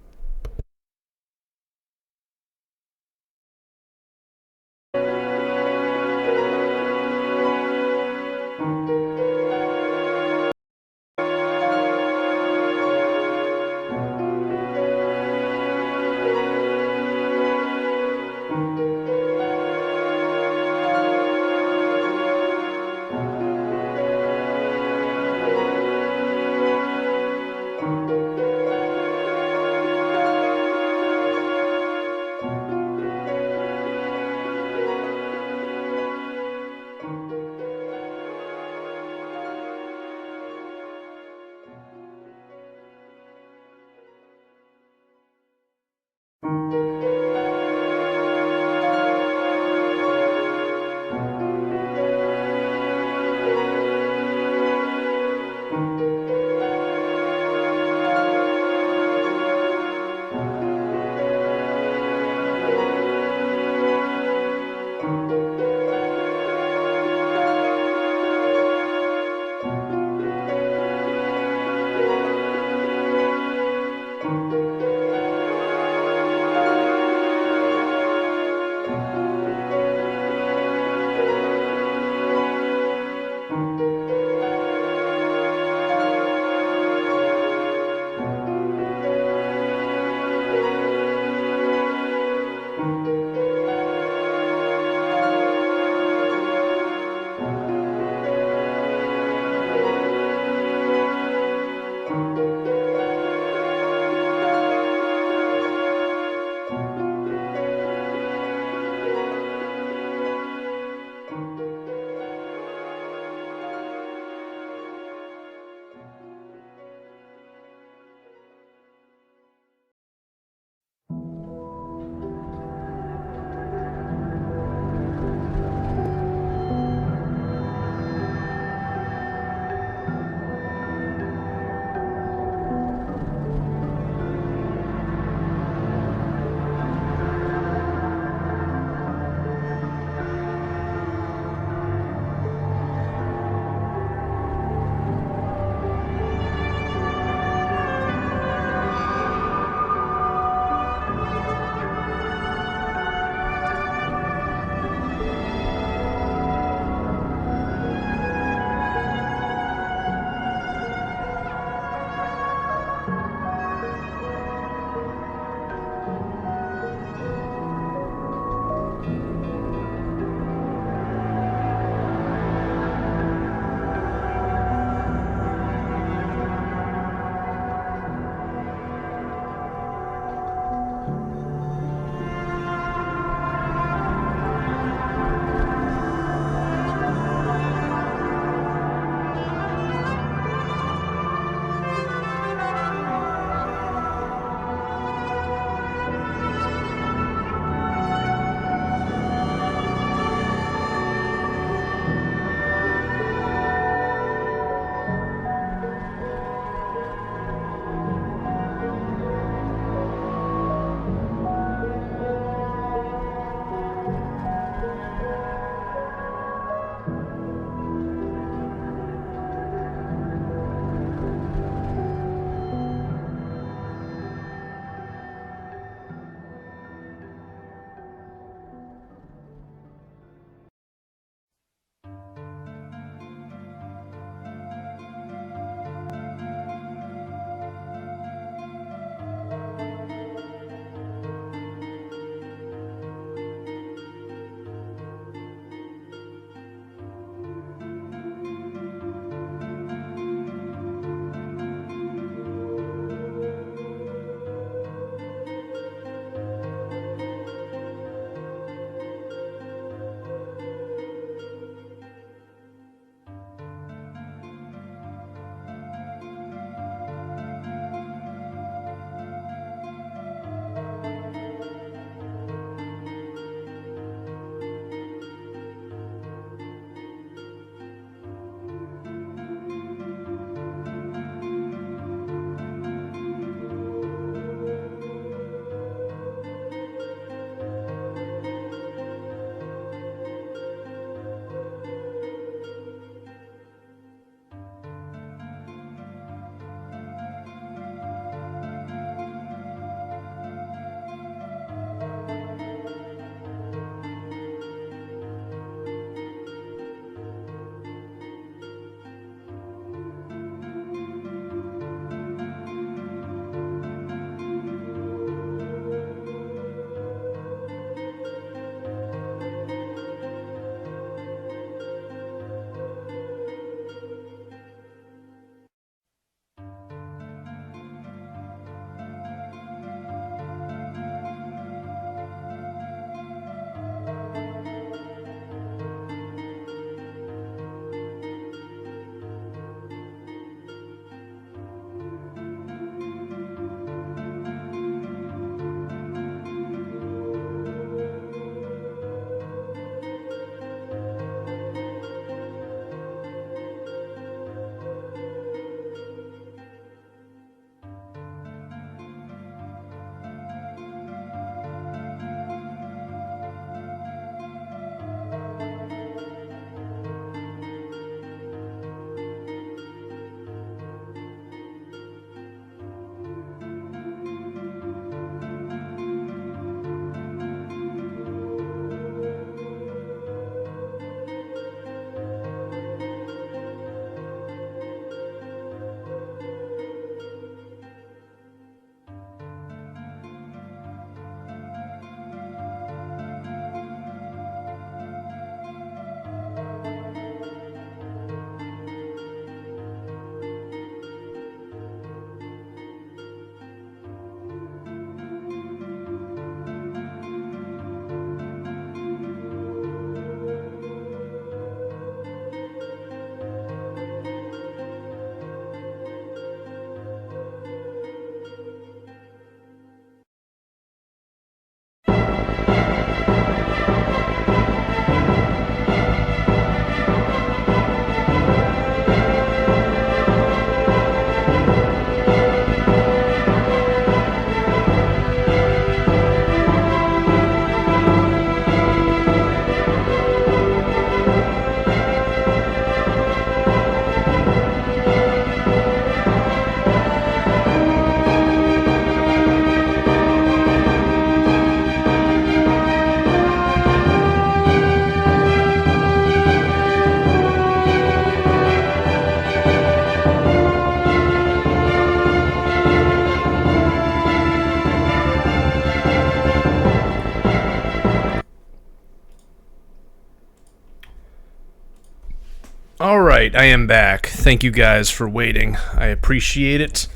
Alright, I am back. Thank you guys for waiting. I appreciate it.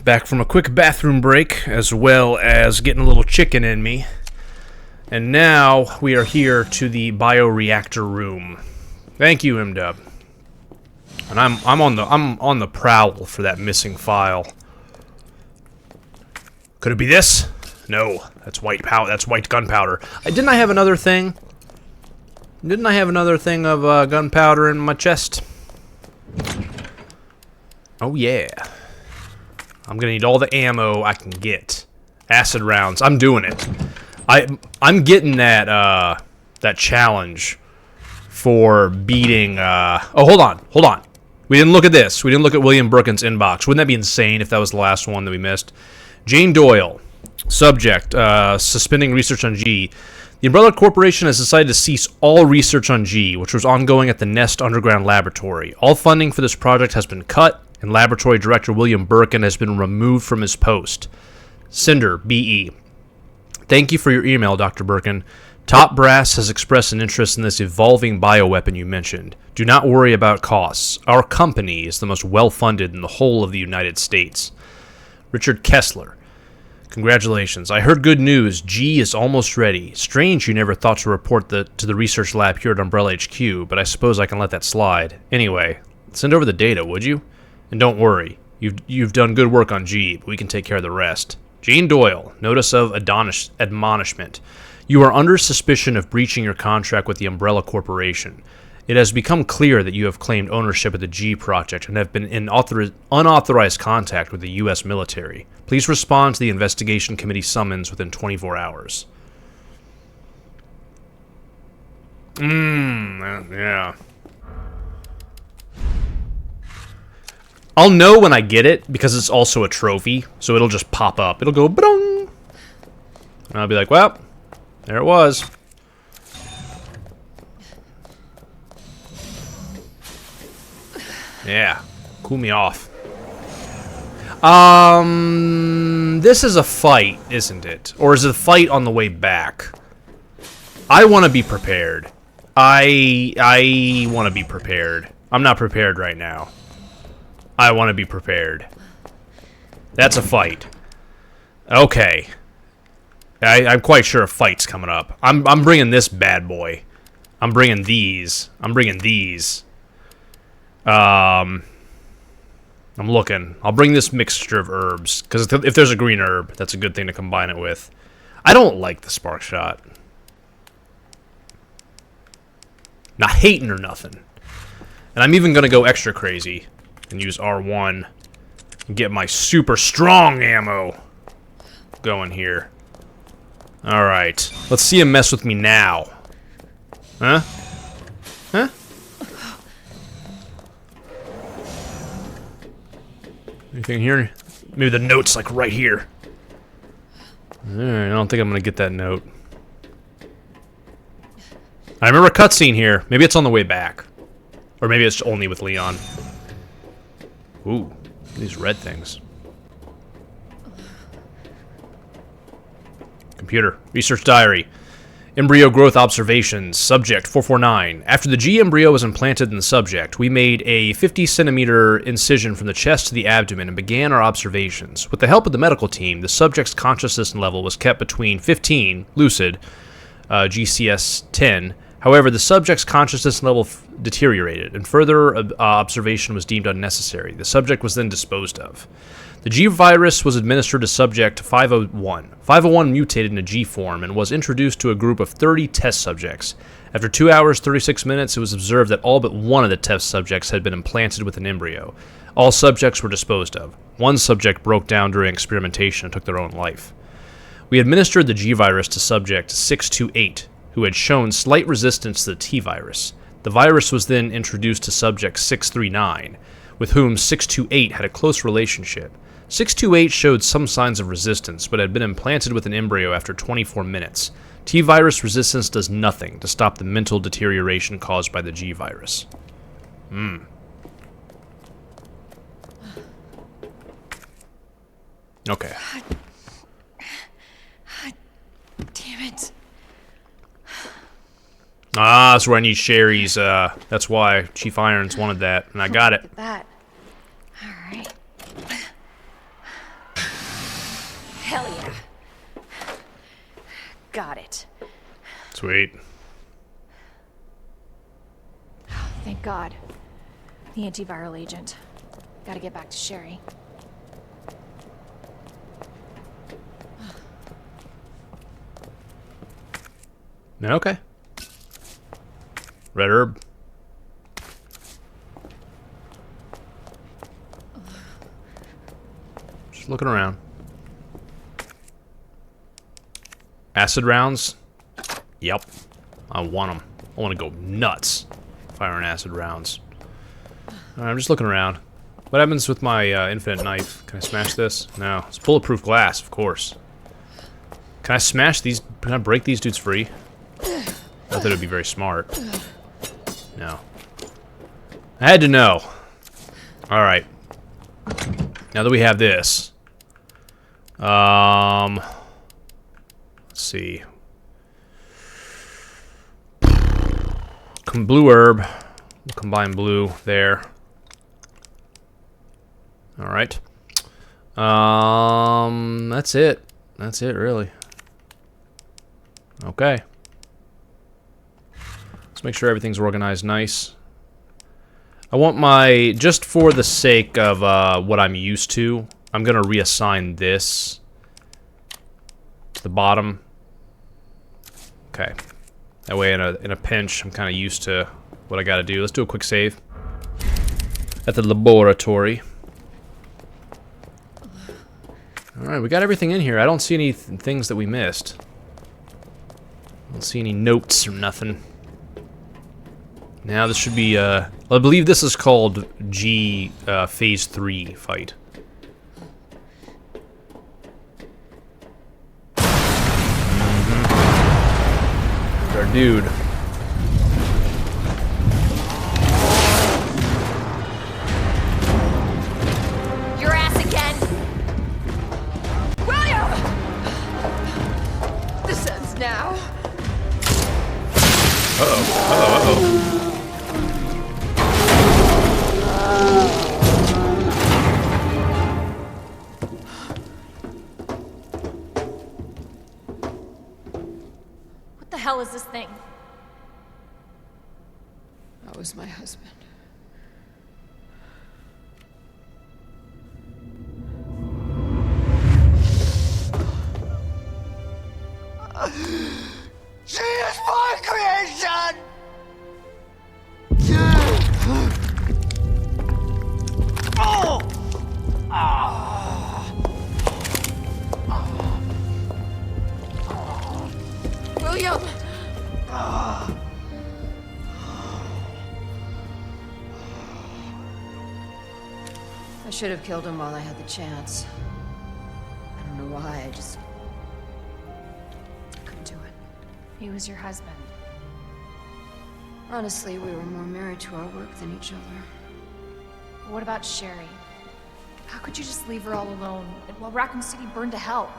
Back from a quick bathroom break, as well as getting a little chicken in me. And now we are here to the bioreactor room. Thank you, MDub. And I'm on the prowl for that missing file. Could it be this? No, that's white powder. That's white gunpowder. Didn't I have another thing? Didn't I have another thing of gunpowder in my chest? Oh yeah. I'm gonna need all the ammo I can get. Acid rounds. I'm doing it. I'm getting that that challenge for beating. Oh, hold on. We didn't look at this. We didn't look at William Birkin's inbox. Wouldn't that be insane if that was the last one that we missed? Jane Doyle. Subject: suspending research on G. The Umbrella Corporation has decided to cease all research on G, which was ongoing at the Nest Underground Laboratory. All funding for this project has been cut, and Laboratory Director William Birkin has been removed from his post. Cinder, B.E. Thank you for your email, Dr. Birkin. Top Brass has expressed an interest in this evolving bioweapon you mentioned. Do not worry about costs. Our company is the most well-funded in the whole of the United States. Richard Kessler. Congratulations. I heard good news. G is almost ready. Strange you never thought to report to the research lab here at Umbrella HQ, but I suppose I can let that slide. Anyway, send over the data, would you? And don't worry. You've done good work on G, but we can take care of the rest. Jane Doyle, notice of admonishment. You are under suspicion of breaching your contract with the Umbrella Corporation. It has become clear that you have claimed ownership of the G project and have been in unauthorized contact with the U.S. military. Please respond to the investigation committee summons within 24 hours. Yeah. I'll know when I get it, because it's also a trophy, so it'll just pop up. It'll go, ba-dong! And I'll be like, well, there it was. Yeah, cool me off. This is a fight, isn't it? Or is it a fight on the way back? I want to be prepared. I want to be prepared. I'm not prepared right now. I want to be prepared. That's a fight. Okay. I'm quite sure a fight's coming up. I'm bringing this bad boy. I'm bringing these. I'm looking. I'll bring this mixture of herbs, because if there's a green herb, that's a good thing to combine it with. I don't like the spark shot. Not hating or nothing. And I'm even going to go extra crazy and use R1 and get my super strong ammo going here. Alright. Let's see him mess with me now. Huh? Huh? Anything here? Maybe the note's like right here. Alright, I don't think I'm gonna get that note. I remember a cutscene here. Maybe it's on the way back. Or maybe it's only with Leon. Ooh, these red things. Computer. Research diary. Embryo growth observations. Subject 449. After the G embryo was implanted in the subject, we made a 50-centimeter incision from the chest to the abdomen and began our observations. With the help of the medical team, the subject's consciousness level was kept between 15, lucid, GCS 10. However, the subject's consciousness level deteriorated, and further observation was deemed unnecessary. The subject was then disposed of. The G virus was administered to subject 501. 501 mutated into G form and was introduced to a group of 30 test subjects. After 2 hours, 36 minutes, it was observed that all but one of the test subjects had been implanted with an embryo. All subjects were disposed of. One subject broke down during experimentation and took their own life. We administered the G virus to subject 628, who had shown slight resistance to the T virus. The virus was then introduced to subject 639, with whom 628 had a close relationship. 628 showed some signs of resistance, but had been implanted with an embryo after 24 minutes. T-virus resistance does nothing to stop the mental deterioration caused by the G-virus. Okay. Damn it. Ah, that's where I need Sherry's, that's why Chief Irons wanted that, and I got it. Look at that. Alright. Hell yeah. Got it. Sweet. Thank God. The antiviral agent. Gotta get back to Sherry. Okay. Red herb. Just looking around. Acid rounds? Yep. I want them. I want to go nuts. Firing acid rounds. Alright, I'm just looking around. What happens with my infinite knife? Can I smash this? No. It's bulletproof glass, of course. Can I smash these? Can I break these dudes free? Not that it would be very smart. No. I had to know. Alright. Now that we have this. Let's see. Blue herb. We'll combine blue there. Alright. That's it. That's it, really. Okay. Let's make sure everything's organized nice. I want my, just for the sake of what I'm used to, I'm gonna reassign this to the bottom. Okay. That way in a pinch, I'm kind of used to what I gotta do. Let's do a quick save at the laboratory. Alright, we got everything in here. I don't see any things that we missed. I don't see any notes or nothing. Now this should be, I believe this is called G, Phase 3 fight. There's our dude. Your ass again! William! This ends now. Uh-oh, uh-oh, uh-oh. What the hell is this thing? That was my husband. She is my creation! Oh! William! I should have killed him while I had the chance. I don't know why, I just couldn't do it. He was your husband. Honestly, we were more married to our work than each other. What about Sherry? How could you just leave her all alone while Raccoon City burned to hell?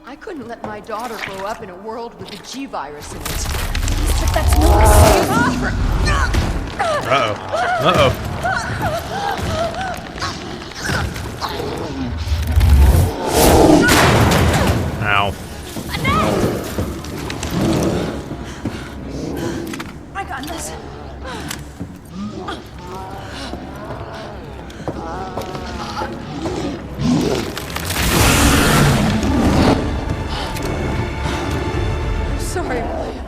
I couldn't let my daughter grow up in a world with the G virus in it. But that's no excuse. Uh-oh. Uh-oh. Ow. I got this. I'm sorry, William.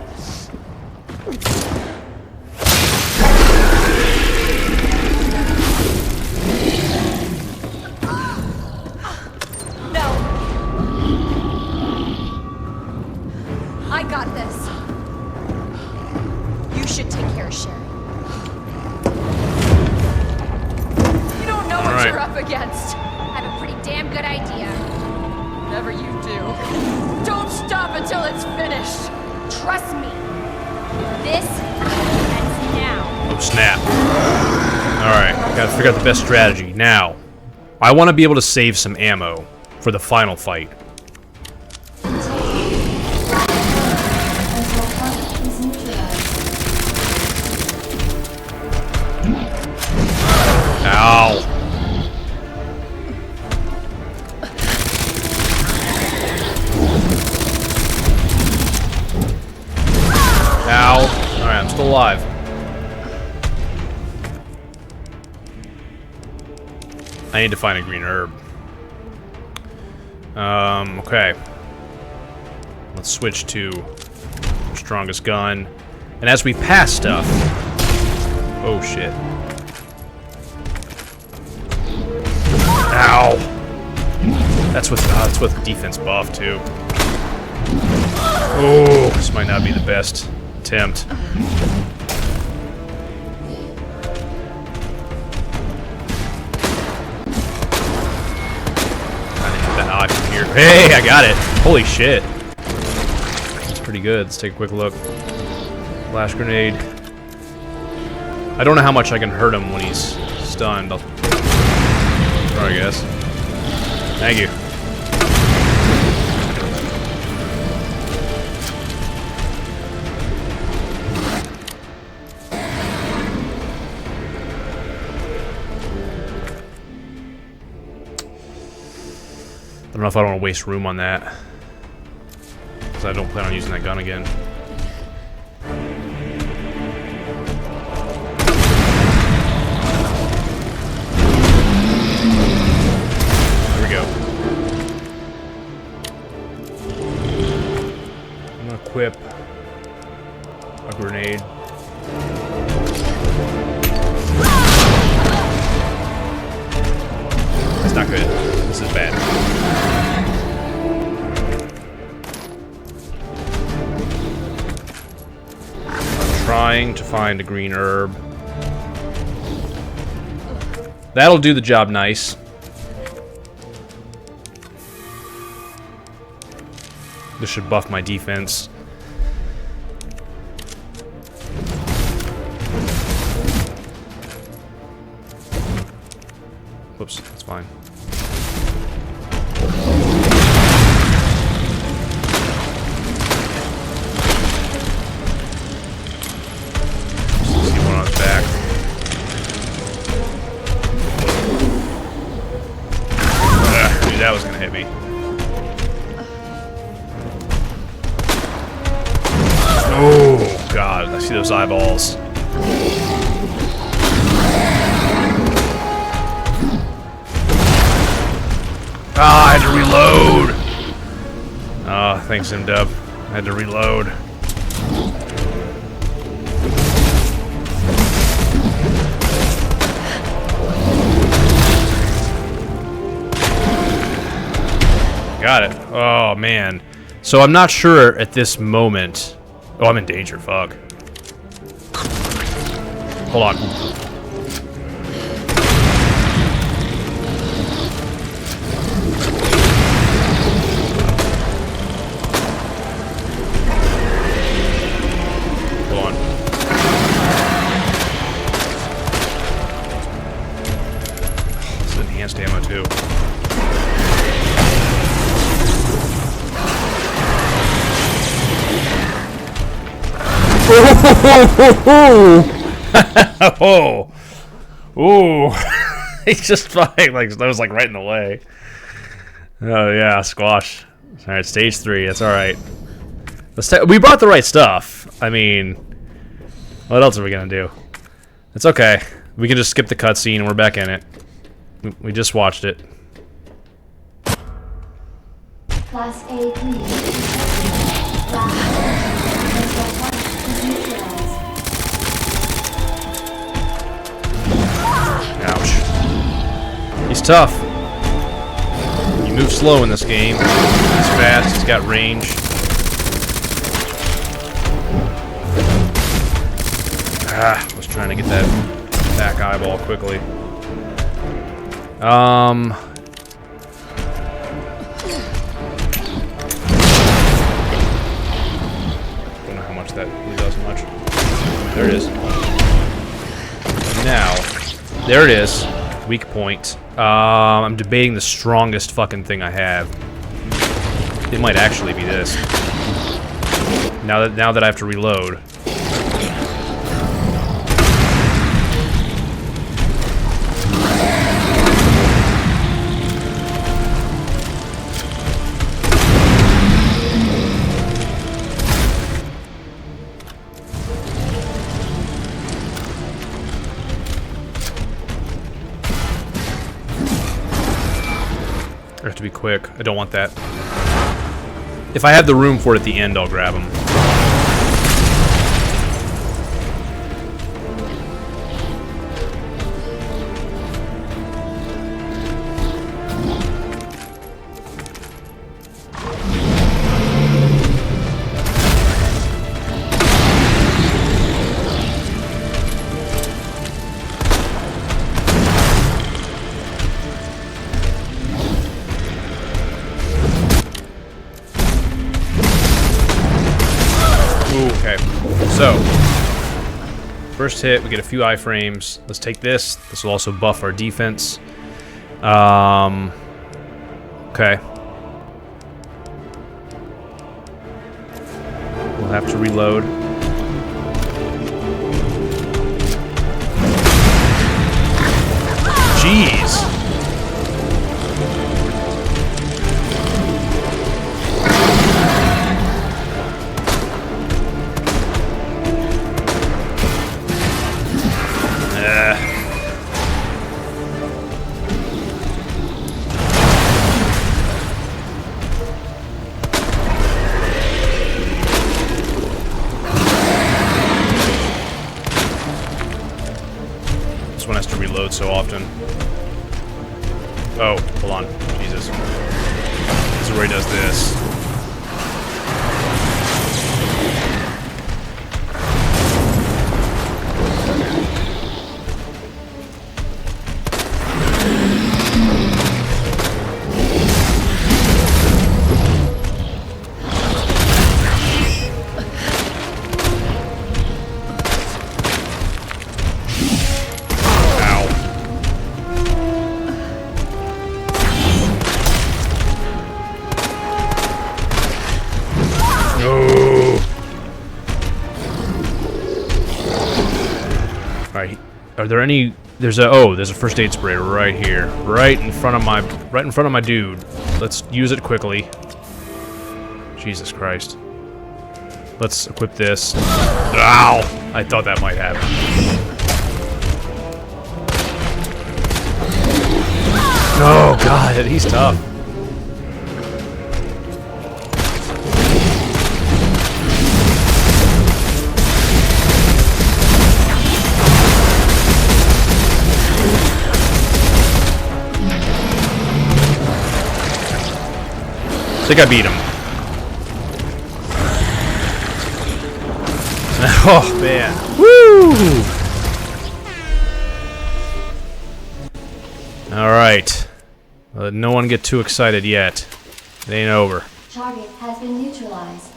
No. I got this. You should take care of Sherry. You don't know what right. you're up against. I have a pretty damn good idea. Whatever you do, don't stop until it's finished. Trust me. This ends now. Oh, snap. Alright, gotta figure out the best strategy. Now, I want to be able to save some ammo for the final fight. Until target is neutralized. alive. I need to find a green herb. Okay. Let's switch to strongest gun. And as we pass stuff... Oh, shit. Ow! That's with defense buff, too. Oh, this might not be the best attempt. Here. Hey, I got it! Holy shit. That's pretty good. Let's take a quick look. Flash grenade. I don't know how much I can hurt him when he's stunned. I'll try, I guess. Thank you. I don't know if I don't want to waste room on that. Because I don't plan on using that gun again. Here we go. I'm going to equip a grenade. That's not good. This is bad. Trying to find a green herb. That'll do the job nice. This should buff my defense. Whoops, that's fine. That was gonna hit me. Oh god, I see those eyeballs. Ah, I had to reload. Ah, thanks, M-Dub. I had to reload. Got it. Oh, man. So I'm not sure at this moment... Oh, I'm in danger. Fuck. Hold on. Hold on. This is enhanced ammo, too. Oh, oh! He's just fine. Like that was like right in the way. Oh yeah, squash. All right, stage 3. That's all right. We brought the right stuff. I mean, what else are we gonna do? It's okay. We can just skip the cutscene and we're back in it. We just watched it. Class A, please. Ouch. He's tough. You move slow in this game. He's fast, he's got range. Ah, I was trying to get that back eyeball quickly. Don't know how much that really does much. There it is. Now, there it is. Weak point. I'm debating the strongest fucking thing I have. It might actually be this. Now that I have to reload. Or have to be quick. I don't want that. If I have the room for it at the end, I'll grab them. So, first hit, we get a few iframes. Let's take this. This will also buff our defense. Okay. We'll have to reload. Jeez. This one has to reload so often. Oh, hold on. Jesus. This is where he does this. Are there any? There's a first aid spray right here, right in front of my dude. Let's use it quickly. Jesus Christ. Let's equip this. Ow! I thought that might happen. Oh God, he's tough. I think I beat him. Oh, man. Woo! Alright. No one get too excited yet. It ain't over. Target has been neutralized.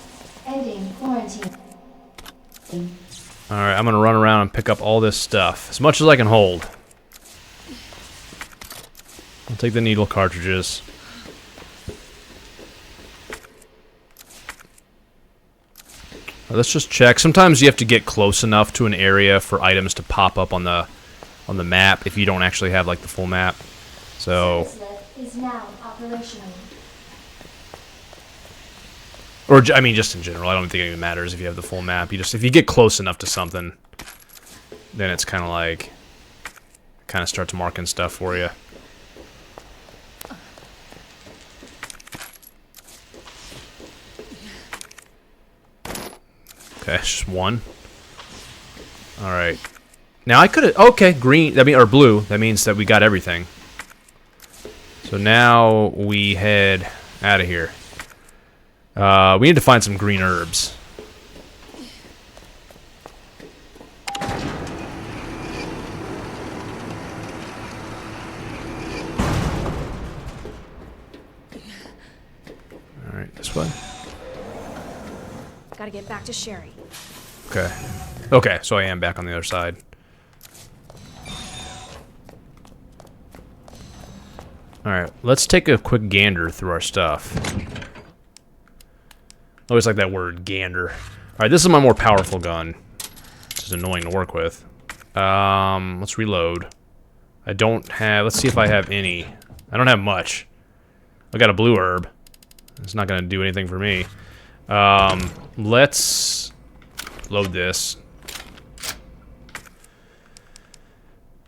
Ending quarantine. Alright, I'm gonna run around and pick up all this stuff. As much as I can hold. I'll take the needle cartridges. Let's just check. Sometimes you have to get close enough to an area for items to pop up on the map if you don't actually have like the full map. So is now operational. Or I mean just in general, I don't think it even matters if you have the full map. You just if you get close enough to something, then it's kind of starts marking stuff for you. Okay, it's just one. Alright. Now I could have... Okay, green... or blue. That means that we got everything. So now we head out of here. We need to find some green herbs. Alright, this way. Gotta get back to Sherry. Okay. Okay, so I am back on the other side. Alright, let's take a quick gander through our stuff. I always like that word, gander. Alright, this is my more powerful gun. Which is annoying to work with. Let's reload. I don't have... Let's see if I have any. I don't have much. I got a blue herb. It's not gonna do anything for me. Let's load this.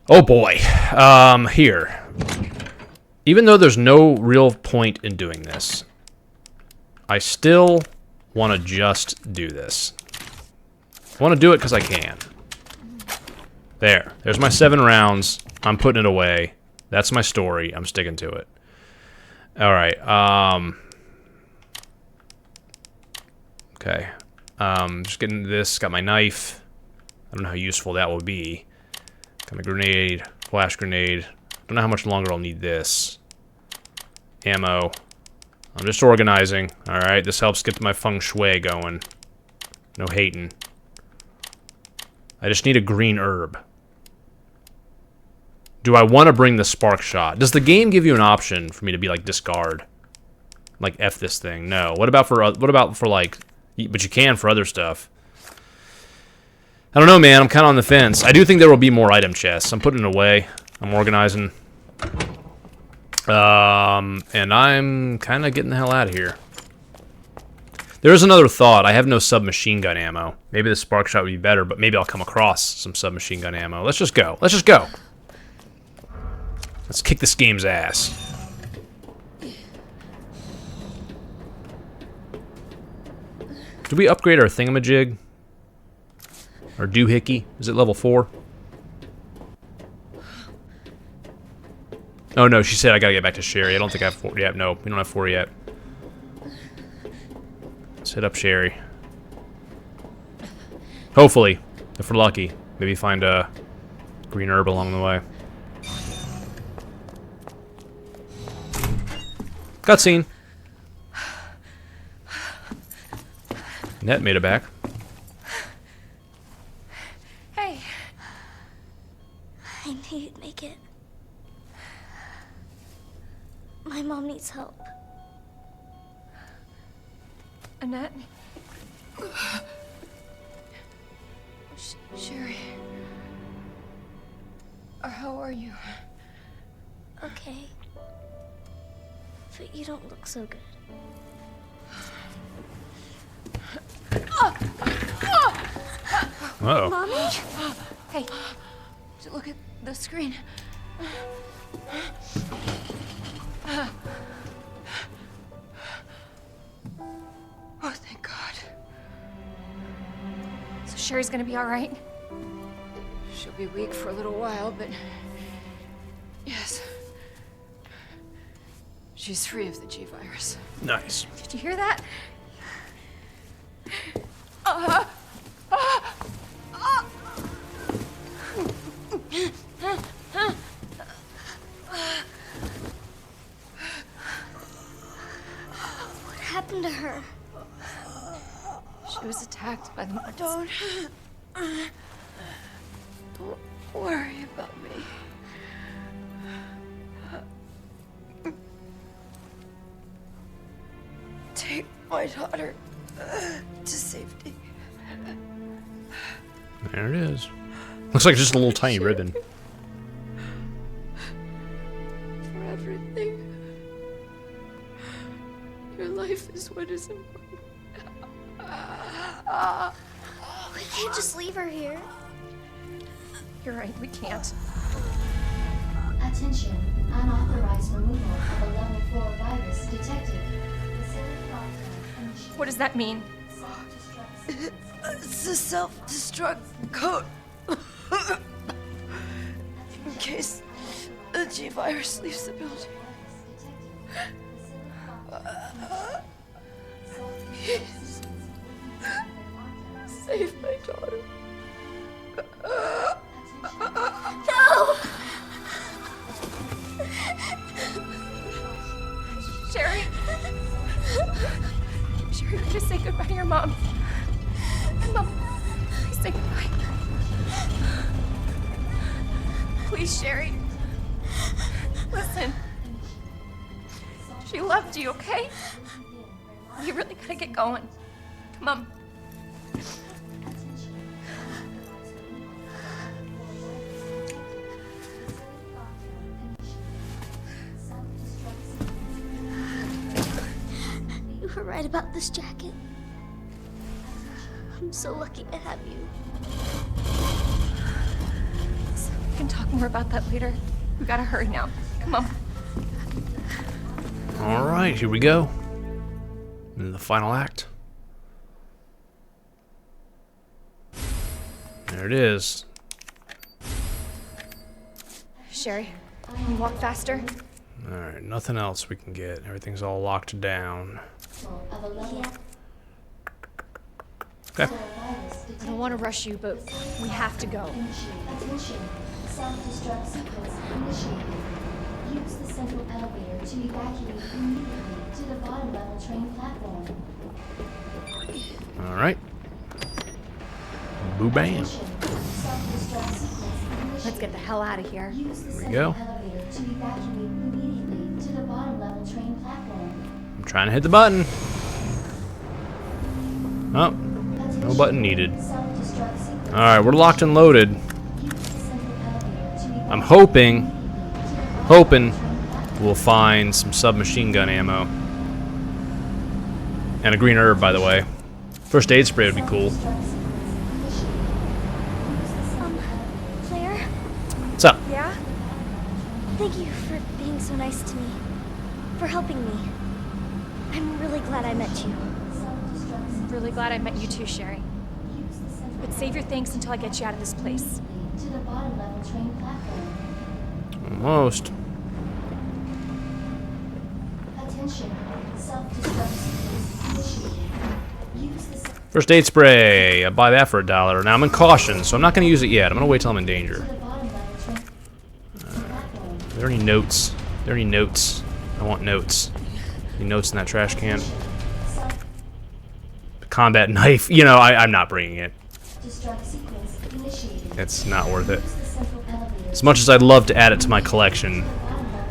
Oh boy. Here. Even though there's no real point in doing this, I still want to just do this. I want to do it because I can. There's my 7 rounds. I'm putting it away. That's my story. I'm sticking to it. Alright, okay. Just getting this. Got my knife. I don't know how useful that will be. Got my grenade. Flash grenade. Don't know how much longer I'll need this. Ammo. I'm just organizing. Alright, this helps get my feng shui going. No hating. I just need a green herb. Do I want to bring the spark shot? Does the game give you an option for me to be like discard? Like F this thing? No. What about for like, but you can for other stuff. I don't know, man. I'm kind of on the fence. I do think there will be more item chests. I'm putting it away. I'm organizing. And I'm kind of getting the hell out of here. There's another thought. I have no submachine gun ammo. Maybe the spark shot would be better, but maybe I'll come across some submachine gun ammo. Let's just go. Let's just go. Let's kick this game's ass. Did we upgrade our thingamajig? Our doohickey? Is it level 4? Oh no, she said I gotta get back to Sherry. I don't think I have 4 yet. No, we don't have 4 yet. Let's hit up Sherry. Hopefully, if we're lucky, maybe find a green herb along the way. Cutscene. Net made it back. Hey. I knew you'd make it. My mom needs help. Annette? Sherry? How are you? Okay. But you don't look so good. Uh-oh. Mommy? Hey, look at the screen. Oh, thank God. So Sherry's gonna be all right? She'll be weak for a little while, but yes. She's free of the G virus. Nice. Did you hear that? What happened to her? She was attacked by the monsters. Don't worry about me. Take my daughter to safety. There it is. Looks like just a little tiny ribbon. For everything. Your life is what is important. We can't just leave her here. You're right, we can't. Attention, unauthorized removal of a level 4 virus detected. Facility lockdown initiated. What does that mean? Self-destruct It's a self-destruct code. In case the G virus leaves the building. Please. Save my daughter. No! Sherry? Sherry, we just say goodbye to your mom. Mom, please say goodbye. Please, Sherry. Listen. She loved you, okay? You really gotta get going. Come on. You were right about this jacket. I'm so lucky to have you. We can talk more about that later. We gotta hurry now. Come on. Alright, here we go. In the final act. There it is. Sherry, can you walk faster? Alright, nothing else we can get. Everything's all locked down. Okay. I don't want to rush you, but we have to go. Attention. Self-destruct sequence initiated. Use the central elevator to evacuate immediately to the bottom level train platform. Alright. Boo bam. Self-destruct sequence initiated. Let's get the hell out of here. Use the we go. central elevator to evacuate immediately to the bottom level train platform. I'm trying to hit the button. Oh, no button needed. Alright, we're locked and loaded. I'm hoping we'll find some submachine gun ammo. And a green herb, by the way. First aid spray would be cool. Claire? What's up? Yeah? Thank you for being so nice to me. For helping me. I'm really glad I met you. I'm really glad I met you too, Sherry. But save your thanks until I get you out of this place. To the bottom level train platform. Almost. Attention. Self-destruct sequence initiated. Use the First aid spray. I'll buy that for $1. Now I'm in caution, so I'm not going to use it yet. I'm going to wait till I'm in danger. Are there any notes? Are there any notes? I want notes. Any notes in that trash can? Combat knife. You know, I'm not bringing it. It's not worth it. As much as I'd love to add it to my collection,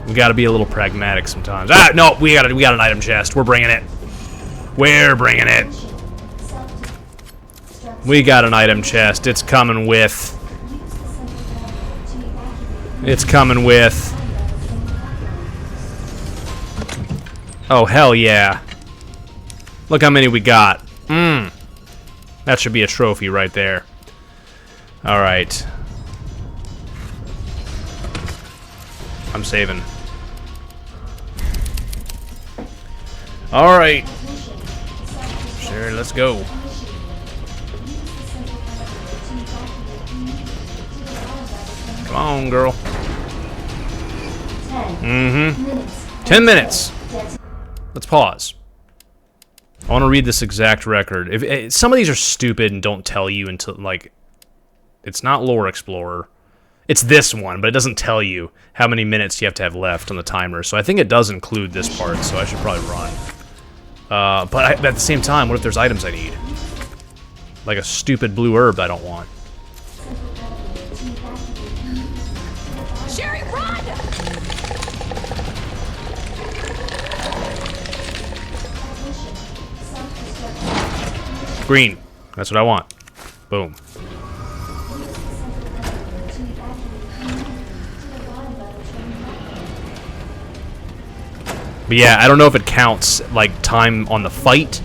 we got to be a little pragmatic sometimes. Ah, no, we got an item chest. We're bringing it. We're bringing it. We got an item chest. It's coming with. It's coming with. Oh, hell yeah. Look how many we got. That should be a trophy right there. Alright. I'm saving. Alright. Sure, let's go. Come on, girl. 10 minutes. Let's pause. I want to read this exact record. If some of these are stupid and don't tell you until, like, it's not Lore Explorer. It's this one, but it doesn't tell you how many minutes you have to have left on the timer. So I think it does include this part, so I should probably run. But at the same time, what if there's items I need? Like a stupid blue herb I don't want. Sherry, run! Green. That's what I want. Boom. But yeah, I don't know if it counts, like, time on the fight,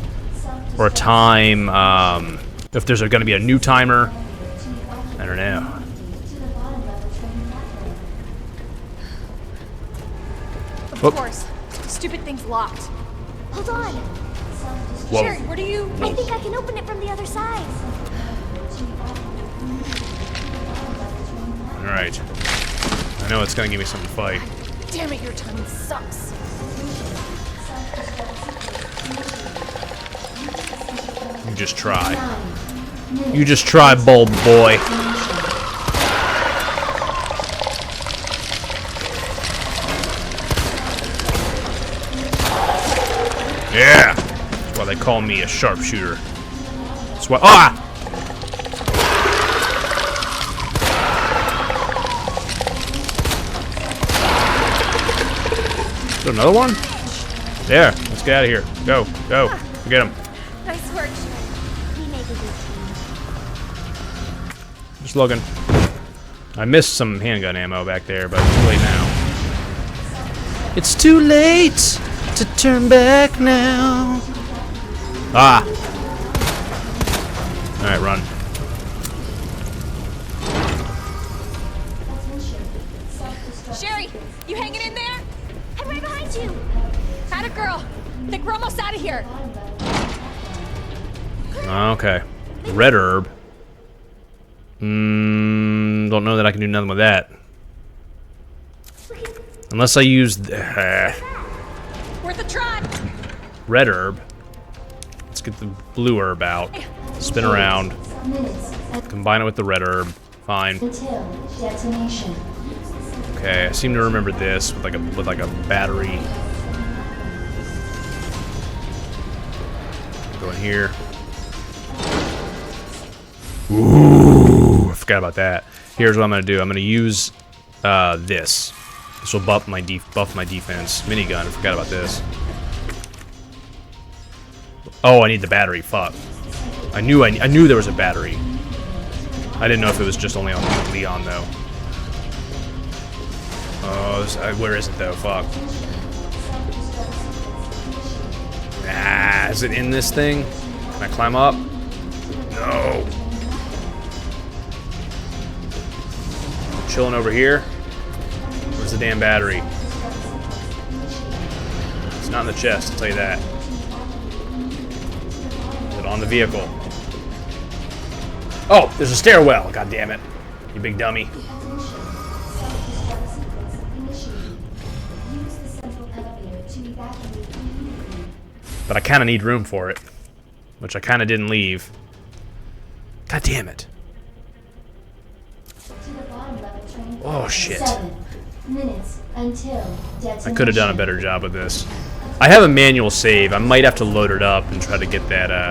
or time, if there's going to be a new timer. I don't know. Of course. Stupid thing's locked. Hold on. Whoa. Sherry, what are you... I think I can open it from the other side. Alright. I know it's going to give me something to fight. Damn it, your timing sucks. You just try. You just try, bulb boy. Yeah! That's why they call me a sharpshooter. That's why. Ah! Is there another one? There. Let's get out of here. Go. Go. Get him. Nice work. We made a good team. Just looking. I missed some handgun ammo back there, but it's too late now. It's too late to turn back now. Ah. Alright, run. Sherry, you hanging in there? I'm right behind you. How Got it, girl. I think we're almost out of here. Okay. Red herb. Don't know that I can do nothing with that. Unless I use Worth a try. red herb. Let's get the blue herb out. Spin around. Combine it with the red herb. Fine. Okay, I seem to remember this with like a battery. Go in here. Ooh, I forgot about that. Here's what I'm gonna do. I'm gonna use this. This will buff my defense. Minigun. I forgot about this. Oh, I need the battery. Fuck. I knew there was a battery. I didn't know if it was just only on Leon though. Oh, where is it though? Fuck. Ah, is it in this thing? Can I climb up? No. Chilling over here. Where's the damn battery? It's not in the chest, I'll tell you that. Is it on the vehicle? Oh, there's a stairwell. God damn it. You big dummy. But I kind of need room for it, which I kind of didn't leave. God damn it. Oh shit. I could have done a better job with this. I have a manual save. I might have to load it up and try to get that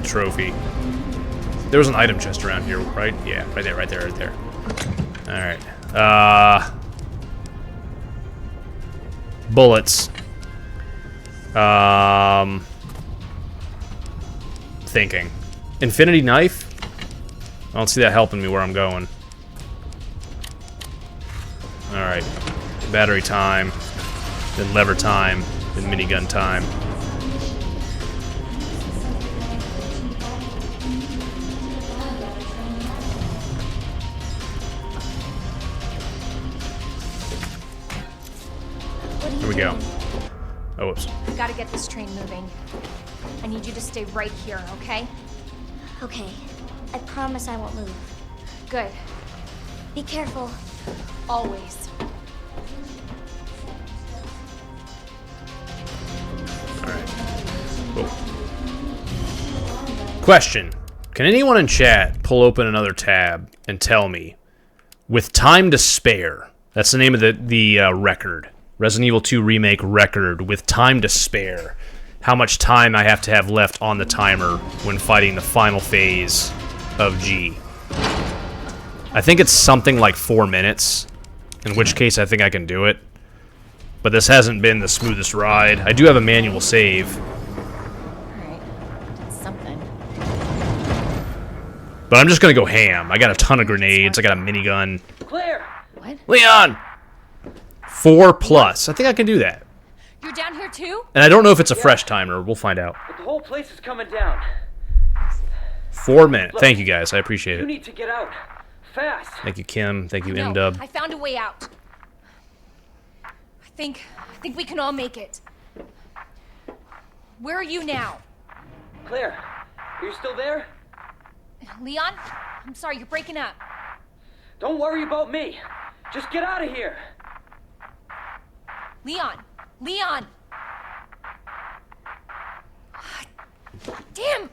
trophy. There was an item chest around here, right? Yeah, right there, right there, right there. Alright. Bullets. Thinking. Infinity knife? I don't see that helping me where I'm going. Alright. Battery time. Then lever time. Then minigun time. Here we go. Oh, whoops. I gotta get this train moving. I need you to stay right here, okay? Okay. I promise I won't move. Good. Be careful. Always. Alright. Question. Can anyone in chat pull open another tab and tell me, with time to spare, that's the name of the record, Resident Evil 2 Remake record, with time to spare, how much time I have to have left on the timer when fighting the final phase of G? I think it's something like 4 minutes, in which case I think I can do it. But this hasn't been the smoothest ride. I do have a manual save. Alright. That's something. But I'm just gonna go ham. I got a ton of grenades, I got a minigun. Claire! What? Leon! 4+. I think I can do that. You're down here too? And I don't know if it's a fresh timer. We'll find out. But the whole place is coming down. 4 minutes. Thank you guys. I appreciate You it. need to get out. Fast. Thank you, Kim. Thank you, No, M-Dub. I found a way out. I think we can all make it. Where are you now? Claire, are you still there? Leon? I'm sorry, you're breaking up. Don't worry about me. Just get out of here. Leon! Leon! Damn!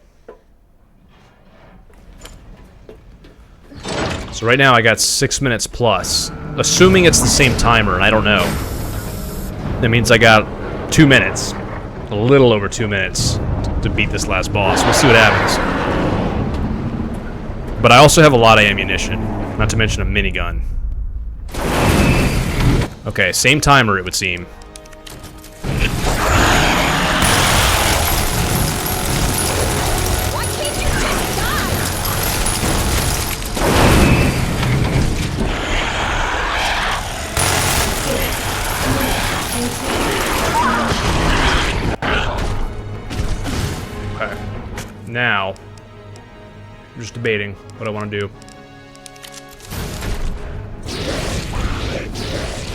So right now I got 6 minutes plus. Assuming it's the same timer, and I don't know. That means I got 2 minutes. A little over 2 minutes to beat this last boss. We'll see what happens. But I also have a lot of ammunition. Not to mention a minigun. Okay, same timer it would seem. Why can't you just die? Okay. Now, I'm just debating what I want to do.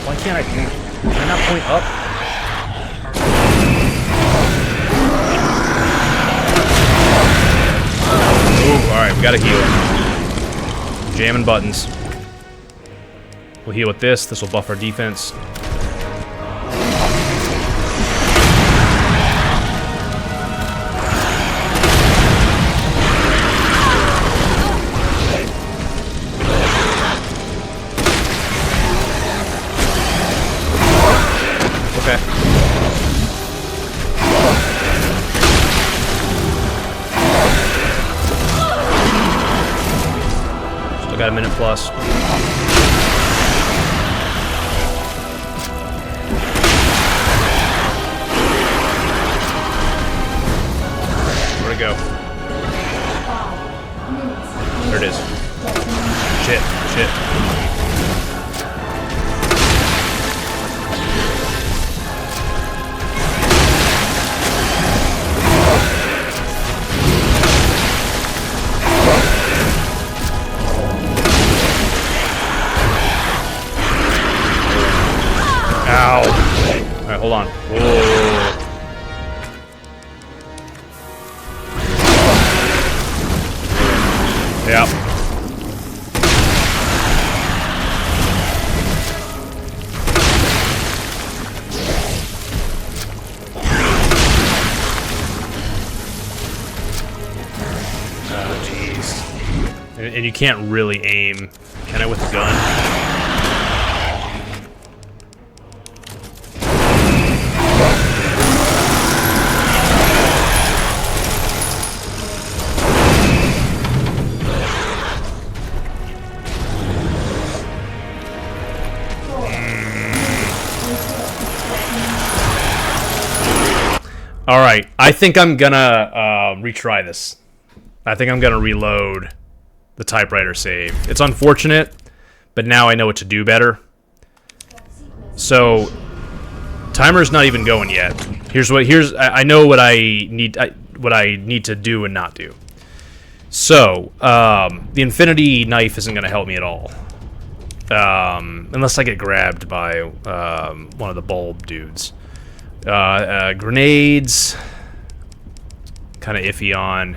Why can't I point? Can I not point up? Ooh, alright, we gotta heal. Jamming buttons. We'll heal with this. This will buff our defense. Okay. Still got a minute plus. Where'd it go? There it is. Shit, shit. Ow. Alright, hold on. Whoa. Yep. Oh, jeez. And you can't really aim, can I, with the gun? Alright, I think I'm gonna retry this. I think I'm gonna reload the typewriter save. It's unfortunate, but now I know what to do better. So, timer's not even going yet. I know what I need to do and not do. So, the infinity knife isn't gonna help me at all. Unless I get grabbed by one of the bulb dudes. Grenades, kind of iffy on.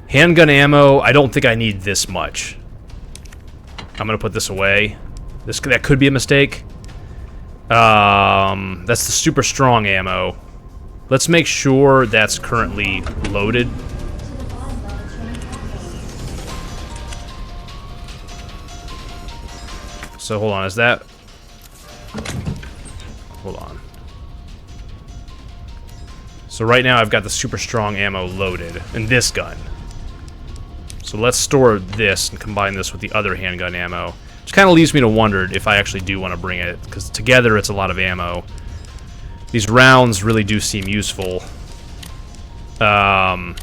Handgun ammo, I don't think I need this much. I'm gonna put this away. That could be a mistake. That's the super strong ammo. Let's make sure that's currently loaded. So hold on, is that... Hold on. So right now I've got the super strong ammo loaded in this gun. So let's store this and combine this with the other handgun ammo. Which kind of leaves me to wonder if I actually do want to bring it, because together it's a lot of ammo. These rounds really do seem useful. I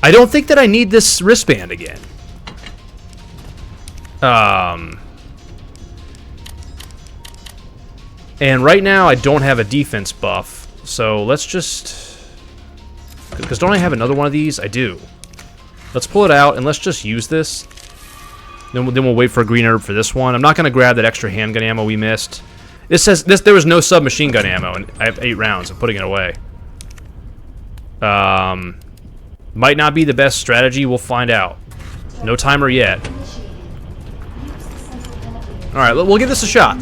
don't think that I need this wristband again. And right now I don't have a defense buff. So let's just... Because don't I have another one of these? I do. Let's pull it out and let's just use this. Then we'll wait for a green herb for this one. I'm not going to grab that extra handgun ammo we missed. This says there was no submachine gun ammo, and I have 8 rounds. I'm putting it away. Might not be the best strategy. We'll find out. No timer yet. Alright, we'll give this a shot.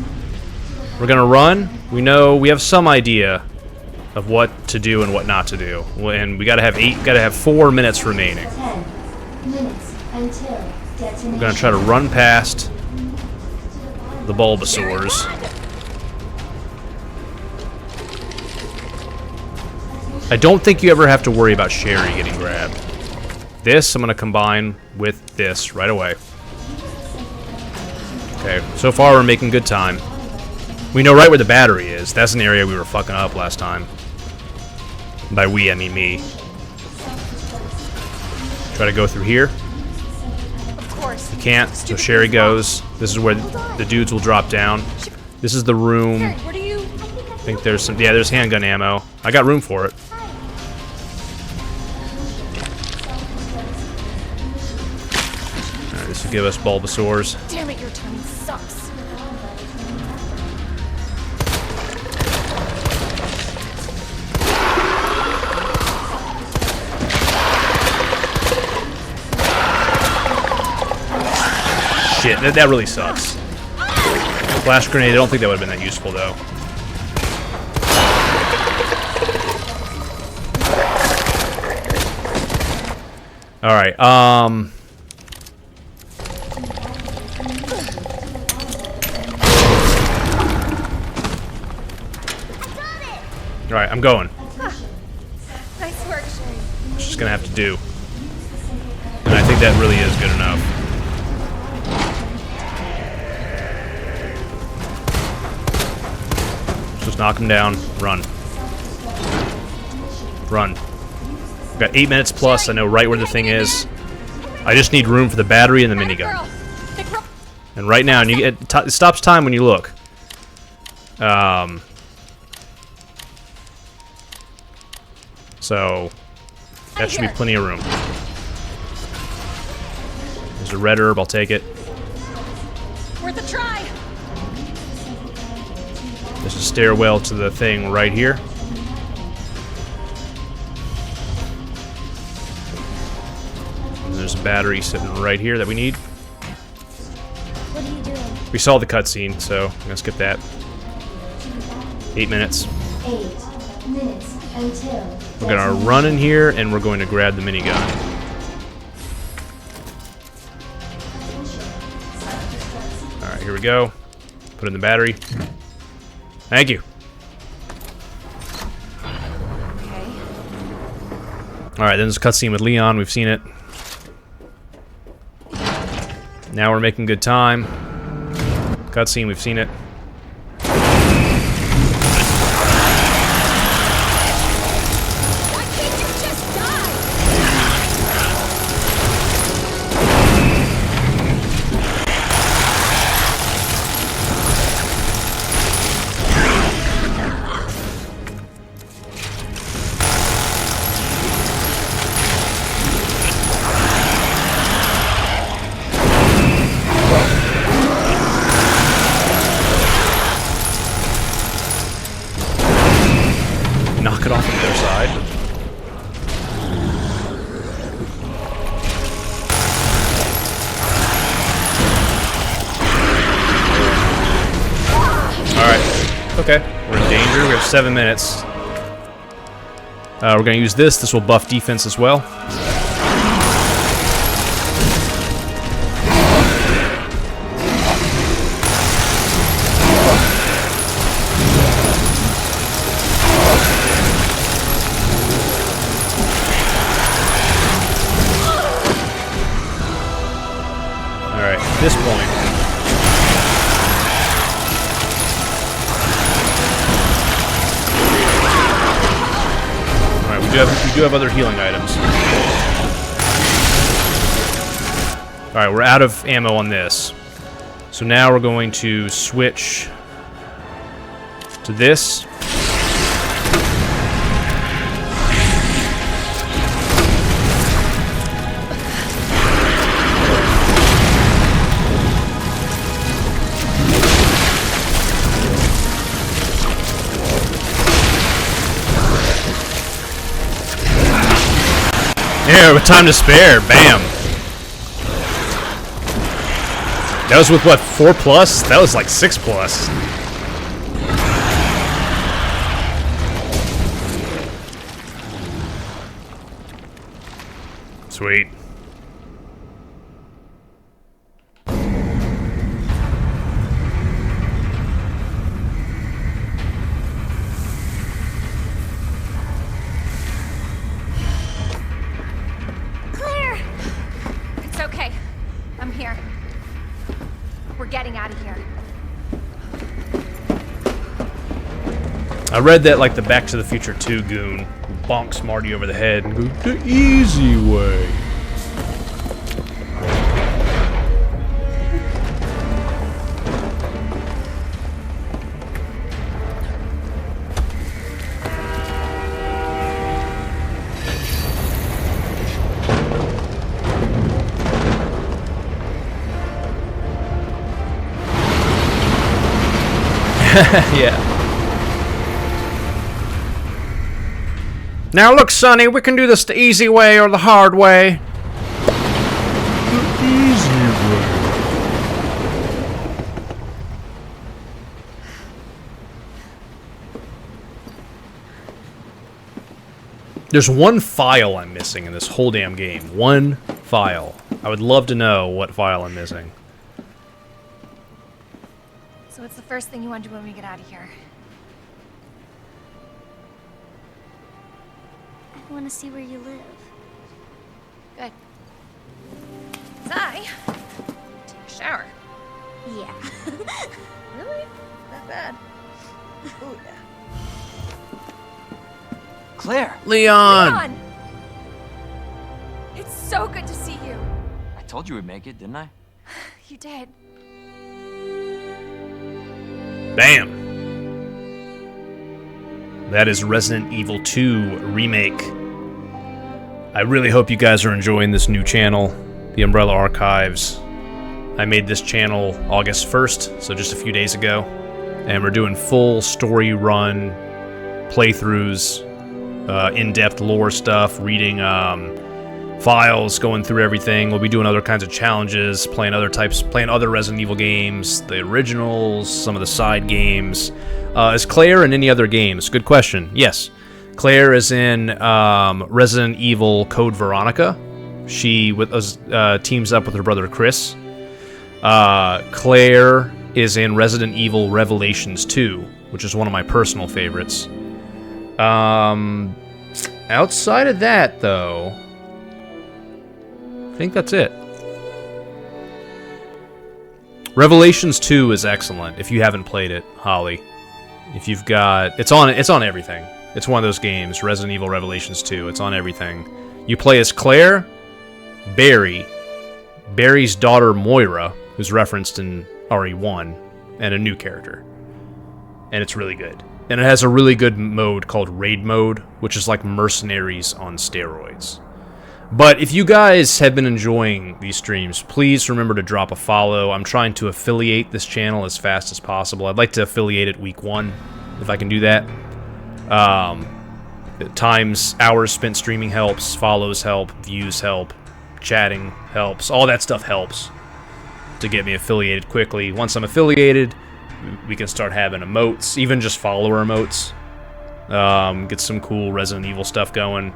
We're going to run. We know we have some idea of what to do and what not to do. And we gotta have 4 minutes remaining. 10 minutes until detonation. We're gonna try to run past the Bulbasaurs. I don't think you ever have to worry about Sherry getting grabbed. This I'm gonna combine with this right away. Okay, so far we're making good time. We know right where the battery is. That's an area we were fucking up last time. By we, I mean me. Try to go through here. Of course. You can't, so Sherry goes. This is where the dudes will drop down. This is the room. Sherry, what are you... I think there's some... Yeah, there's handgun ammo. I got room for it. Alright, this will give us Bulbasaurs. Damn it, your timing sucks. shit. That really sucks. Flash grenade, I don't think that would have been that useful, though. Alright, Alright, I'm going. Nice work, Sherry. It's just gonna have to do. And I think that really is good enough. Just knock him down. Run. Run. We've got 8 minutes plus. I know right where the thing is. I just need room for the battery and the minigun. And right now, and it stops time when you look. So that should be plenty of room. There's a red herb. I'll take it. Worth a try. There's a stairwell to the thing right here. And there's a battery sitting right here that we need. What are you doing? We saw the cutscene, so I'm gonna skip that. 8 minutes. 8 minutes until. We're gonna run in here and we're going to grab the minigun. Alright, here we go. Put in the battery. Thank you. Okay. Alright, then there's a cutscene with Leon. We've seen it. Now we're making good time. Cutscene, we've seen it. Knock it off on the other side. Alright. Okay. We're in danger. We have 7 minutes. We're going to use this. This will buff defense as well. At this point, all right, we do have other healing items. All right, we're out of ammo on this, so now we're going to switch to this. Yeah, with time to spare, bam. That was with what, 4 plus? That was like 6 plus. Sweet. It's okay. I'm here. We're getting out of here. I read that like the Back to the Future 2 goon bonks Marty over the head and goes, the easy way. Yeah. Now look, Sonny, we can do this the easy way or the hard way. The easy way. There's one file I'm missing in this whole damn game. One file. I would love to know what file I'm missing. So what's the first thing you want to do when we get out of here? I want to see where you live. Good. 'Cause I take a shower. Yeah. Really? That bad? Oh yeah. Claire! Leon! Leon! It's so good to see you. I told you we'd make it, didn't I? You did. Bam! That is Resident Evil 2 Remake. I really hope you guys are enjoying this new channel, the Umbrella Archives. I made this channel August 1st, so just a few days ago. And we're doing full story run playthroughs, in-depth lore stuff, reading files, going through everything. We'll be doing other kinds of challenges, playing other Resident Evil games, the originals, some of the side games. Is Claire in any other games? Good question. Yes. Claire is in Resident Evil Code Veronica. She teams up with her brother Chris. Claire is in Resident Evil Revelations 2, which is one of my personal favorites. Outside of that, though, I think that's it. Revelations 2 is excellent. If you haven't played it, Holly, if you've got, it's on everything. It's one of those games, Resident Evil Revelations 2. It's on everything. You play as Claire, Barry, Barry's daughter Moira, who's referenced in RE1, and a new character. And it's really good. And it has a really good mode called Raid Mode, which is like Mercenaries on steroids. But if you guys have been enjoying these streams, please remember to drop a follow. I'm trying to affiliate this channel as fast as possible. I'd like to affiliate it week 1, if I can do that. Hours spent streaming helps, follows help, views help, chatting helps, all that stuff helps to get me affiliated quickly. Once I'm affiliated, we can start having emotes, even just follower emotes. Get some cool Resident Evil stuff going.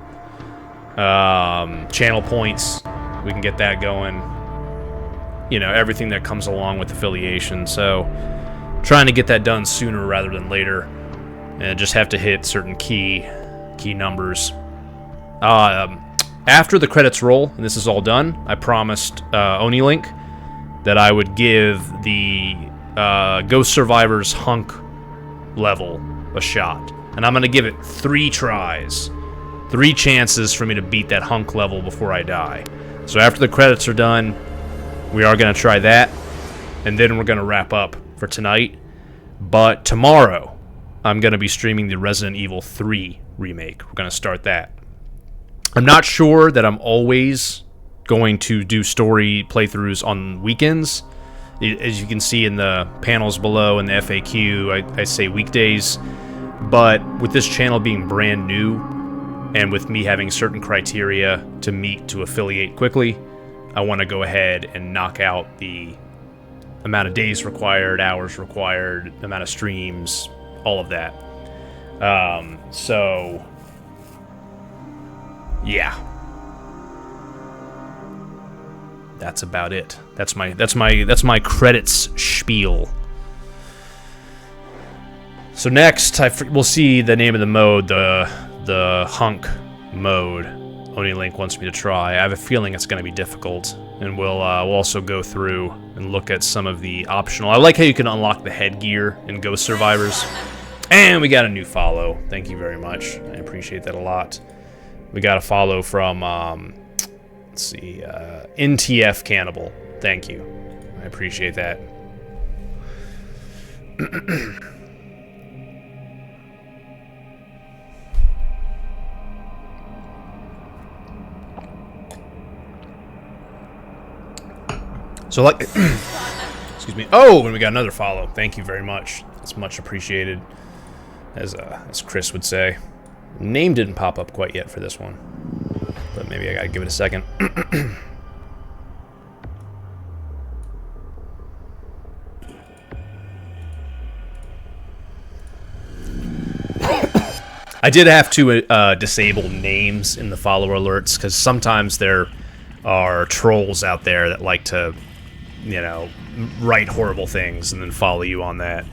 Channel points, we can get that going. You know, everything that comes along with affiliation. So, trying to get that done sooner rather than later. And just have to hit certain key numbers. After the credits roll, and this is all done, I promised OniLink that I would give the Ghost Survivors hunk level a shot. And I'm going to give it 3 tries. 3 chances for me to beat that hunk level before I die. So after the credits are done, we are going to try that. And then we're going to wrap up for tonight. But tomorrow, I'm going to be streaming the Resident Evil 3 remake. We're going to start that. I'm not sure that I'm always going to do story playthroughs on weekends. As you can see in the panels below in the FAQ, I say weekdays. But with this channel being brand new, and with me having certain criteria to meet to affiliate quickly, I want to go ahead and knock out the amount of days required, hours required, amount of streams, all of that. So yeah, that's about it. That's my credits spiel. So next, we'll see the name of the mode, the hunk mode. OniLink wants me to try. I have a feeling it's going to be difficult, and we'll also go through and look at some of the optional. I like how you can unlock the headgear in Ghost Survivors. And we got a new follow. Thank you very much. I appreciate that a lot. We got a follow from, let's see, NTF Cannibal. Thank you. I appreciate that. So, like, excuse me. Oh, and we got another follow. Thank you very much. It's much appreciated, as Chris would say. Name didn't pop up quite yet for this one, but maybe I gotta give it a second. I did have to disable names names in the follower alerts, because sometimes there are trolls out there that like to, you know, write horrible things and then follow you on that.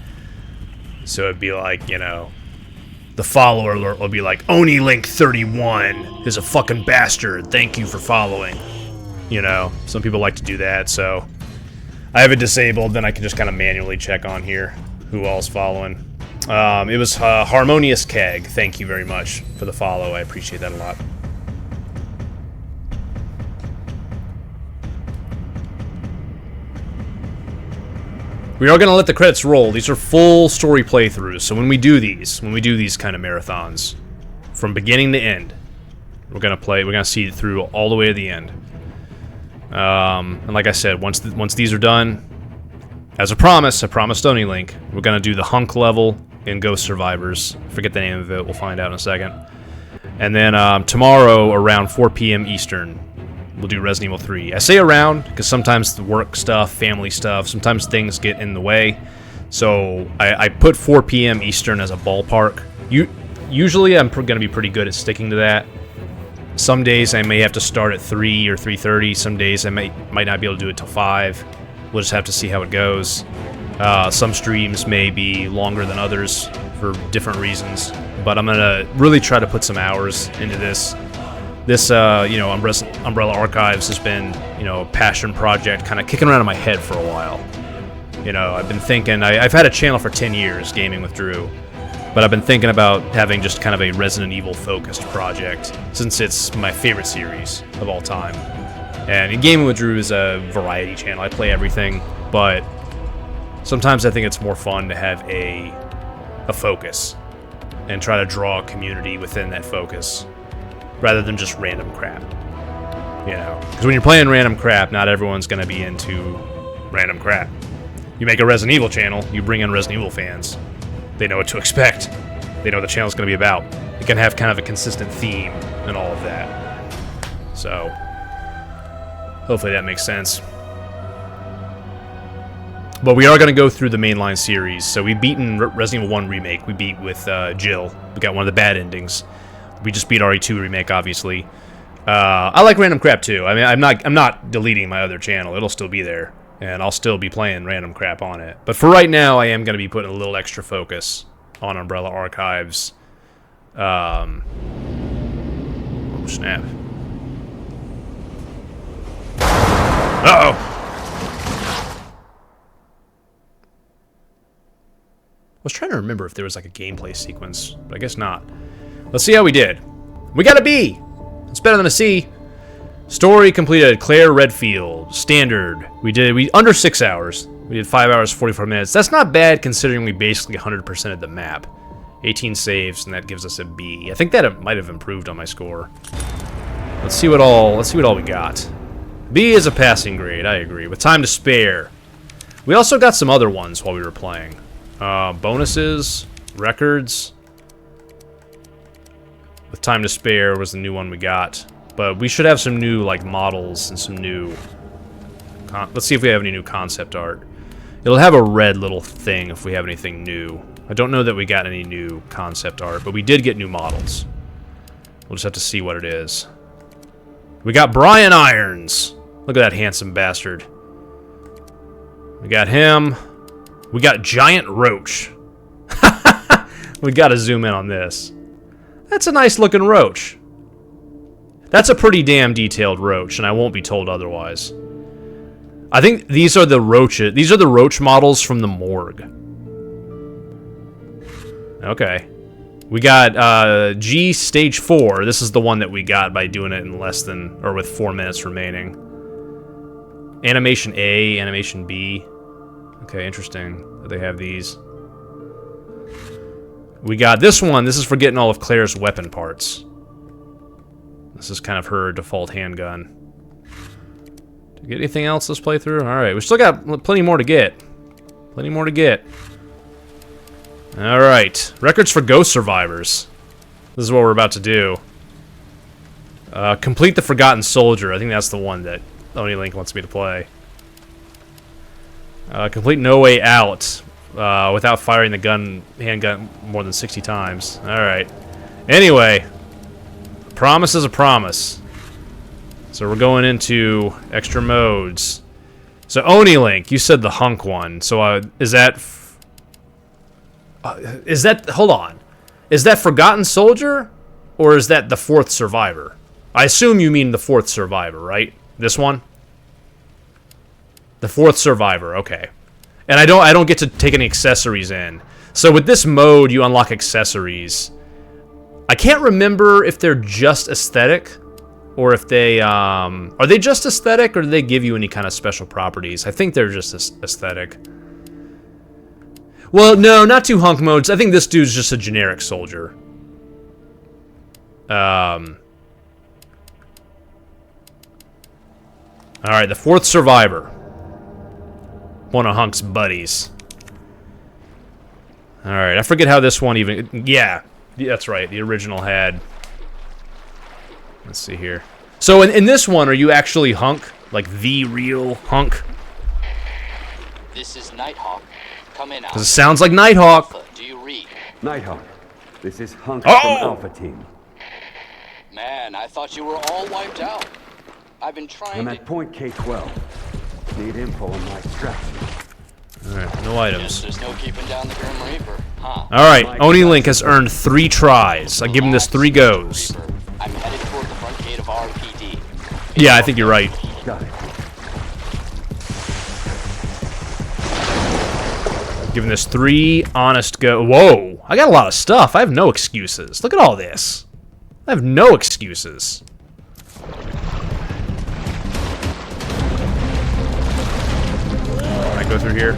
So it'd be like, you know, the follower alert will be like, OniLink31 is a fucking bastard. Thank you for following. You know, some people like to do that, so I have it disabled, then I can just kind of manually check on here who all's following. It was Harmonious Keg. Thank you very much for the follow. I appreciate that a lot. We are going to let the credits roll. These are full story playthroughs, so when we do these kind of marathons, from beginning to end, we're going to see it through all the way to the end. And like I said, once these are done, as a promise, I promised OniLink, we're going to do the hunk level in Ghost Survivors. Forget the name of it, we'll find out in a second. And then tomorrow, around 4 p.m. Eastern, we'll do Resident Evil 3. I say around, because sometimes the work stuff, family stuff, sometimes things get in the way. So I put 4 p.m. Eastern as a ballpark. Usually I'm going to be pretty good at sticking to that. Some days I may have to start at 3 or 3:30. Some days I might not be able to do it till 5. We'll just have to see how it goes. Some streams may be longer than others for different reasons, but I'm gonna really try to put some hours into this. This, you know, Umbrella Archives has been, you know, a passion project, kind of kicking around in my head for a while. You know, I've been thinking, I've had a channel for 10 years, Gaming with Drew, but I've been thinking about having just kind of a Resident Evil focused project, since it's my favorite series of all time. And Gaming with Drew is a variety channel. I play everything, but sometimes I think it's more fun to have a focus and try to draw a community within that focus rather than just random crap. You know, because when you're playing random crap, not everyone's going to be into random crap. You make a Resident Evil channel, you bring in Resident Evil fans. They know what to expect. They know what the channel's going to be about. It can have kind of a consistent theme and all of that. So hopefully that makes sense. But we are going to go through the mainline series. So we've beaten Resident Evil 1 Remake. We beat with Jill. We got one of the bad endings. We just beat RE2 Remake, obviously. I like random crap too. I mean, I'm not deleting my other channel. It'll still be there, and I'll still be playing random crap on it. But for right now, I am going to be putting a little extra focus on Umbrella Archives. Oh snap! Uh-oh! I was trying to remember if there was like a gameplay sequence, but I guess not. Let's see how we did. We got a B! It's better than a C. Story completed, Claire Redfield. Standard. We under 6 hours. We did 5 hours, 44 minutes. That's not bad considering we basically 100%ed the map. 18 saves, and that gives us a B. I think that it might have improved on my score. Let's see what all we got. B is a passing grade, I agree. With time to spare. We also got some other ones while we were playing. Bonuses, records. With time to spare was the new one we got. But we should have some new, like, models and some new... Let's see if we have any new concept art. It'll have a red little thing if we have anything new. I don't know that we got any new concept art, but we did get new models. We'll just have to see what it is. We got Brian Irons. Look at that handsome bastard. We got him. We got Giant Roach. We gotta zoom in on this. That's a nice looking roach. That's a pretty damn detailed roach, and I won't be told otherwise. I think these are the roaches. These are the roach models from the morgue. Okay. We got G Stage 4. This is the one that we got by doing it in less than, or with 4 minutes remaining. Animation A, Animation B. Okay, interesting that they have these. We got this one. This is for getting all of Claire's weapon parts. This is kind of her default handgun. Did we get anything else this playthrough? Alright, we still got plenty more to get. Plenty more to get. Alright, records for Ghost Survivors. This is what we're about to do. Complete the Forgotten Soldier. I think that's the one that OniLink wants me to play. Complete No Way Out without firing the handgun more than 60 times. Alright. Anyway, promise is a promise. So we're going into extra modes. So Oni Link, you said the hunk one. So is that... hold on. Is that Forgotten Soldier? Or is that the fourth survivor? I assume you mean the fourth survivor, right? This one? The fourth survivor, okay. And I don't get to take any accessories in. So with this mode, you unlock accessories. I can't remember if they're just aesthetic, or if they, are they just aesthetic, or do they give you any kind of special properties? I think they're just aesthetic. Well, no, not two hunk modes. I think this dude's just a generic soldier. Alright, the fourth survivor. One of Hunk's buddies. Alright, I forget how this one even... Yeah, that's right. The original had... Let's see here. So in this one, are you actually Hunk? Like the real Hunk? This is Nighthawk. Come in, Because it sounds like Nighthawk. Alpha, do you read? Nighthawk, this is Hunk from Alpha Team. Man, I thought you were all wiped out. I've been trying I'm at point K-12. Need info on my extraction. Alright, no items. Guess there's no keeping down the Grim Reaper, huh? Alright, Oni Link has earned 3 tries. I give him this 3 goes. I'm headed toward the front gate of RPD. Yeah, I think you're right. Got it. Giving this 3 honest go. Whoa! I got a lot of stuff. I have no excuses. Look at all this. I have no excuses. Can I go through here?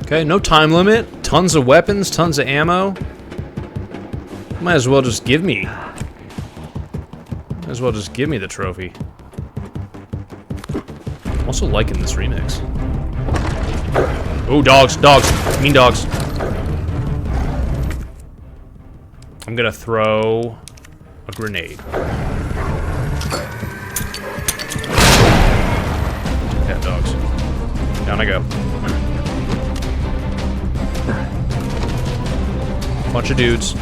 Okay, no time limit. Tons of weapons, tons of ammo. Might as well just give me. Might as well just give me the trophy. I'm also liking this remix. Oh, dogs, dogs, mean dogs. I'm gonna throw a grenade. Yeah, dogs. Down I go. Bunch of dudes.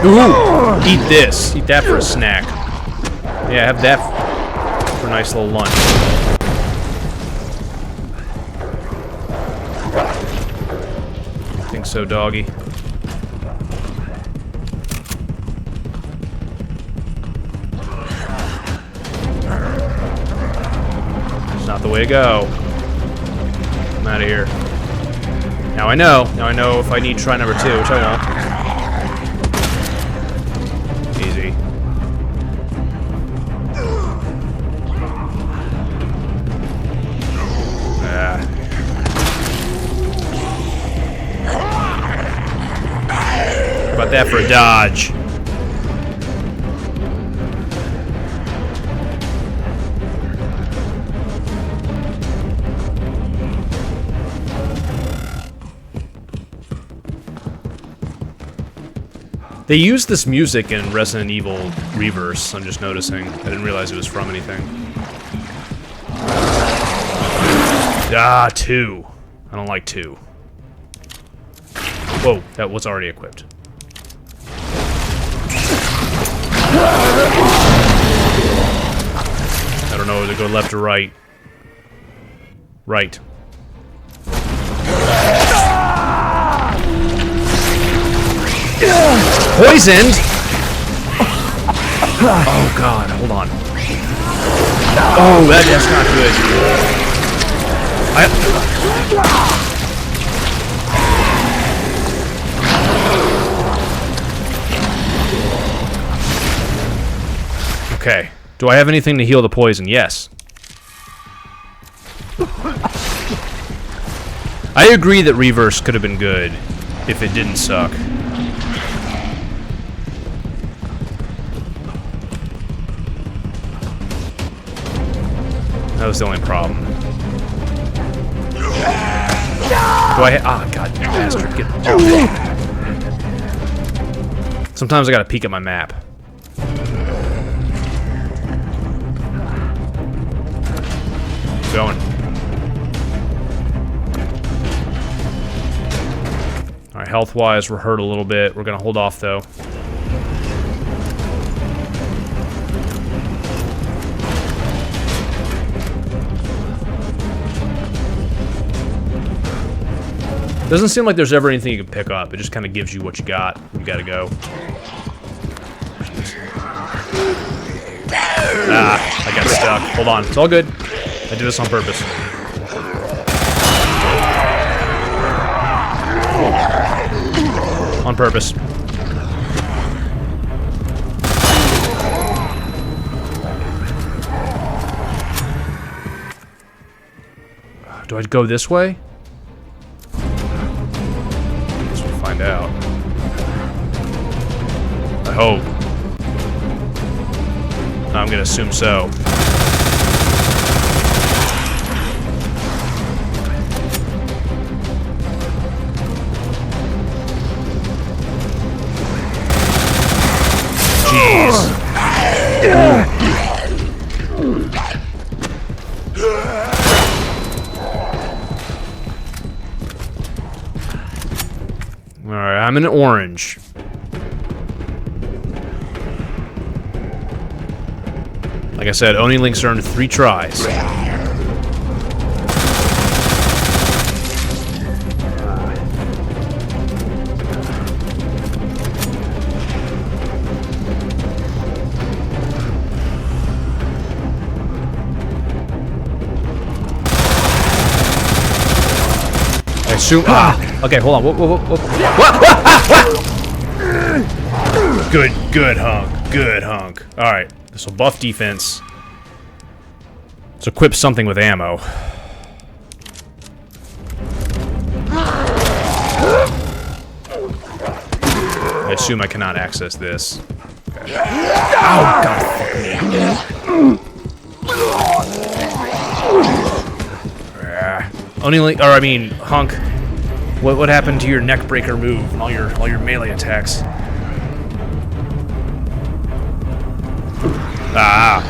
Ooh! Eat this. Eat that for a snack. Yeah, have that for a nice little lunch. I think so, doggy. Not the way to go. I'm out of here. Now I know. Now I know if I need try number 2, which I won't. Easy. How about that for a dodge? They used this music in Resident Evil Reverse, I'm just noticing. I didn't realize it was from anything. Ah, 2. I don't like 2. Whoa, that was already equipped. I don't know whether to go left or right. Right. Poisoned? Oh god, hold on. Oh, that's not good. Okay. Do I have anything to heal the poison? Yes. I agree that reverse could have been good if it didn't suck. That was the only problem. Do I God, you bastard. Get... Sometimes I gotta peek at my map. Keep going. Alright, health-wise, we're hurt a little bit. We're gonna hold off, though. Doesn't seem like there's ever anything you can pick up. It just kind of gives you what you got. You gotta go. Ah, I got stuck. Hold on. It's all good. I did this on purpose. On purpose. Do I go this way? Find out. I hope. I'm gonna assume so. Jeez. Alright, I'm in orange. Like I said, Oni Link's earned 3 tries. I assume... Okay, hold on. Whoa. Good hunk. Good hunk. Alright, this will buff defense. Let's equip something with ammo. I assume I cannot access this. Okay. Oh, God, fuck me. Only Link, or I mean, Hunk. What happened to your neck breaker move and all your melee attacks? Ah.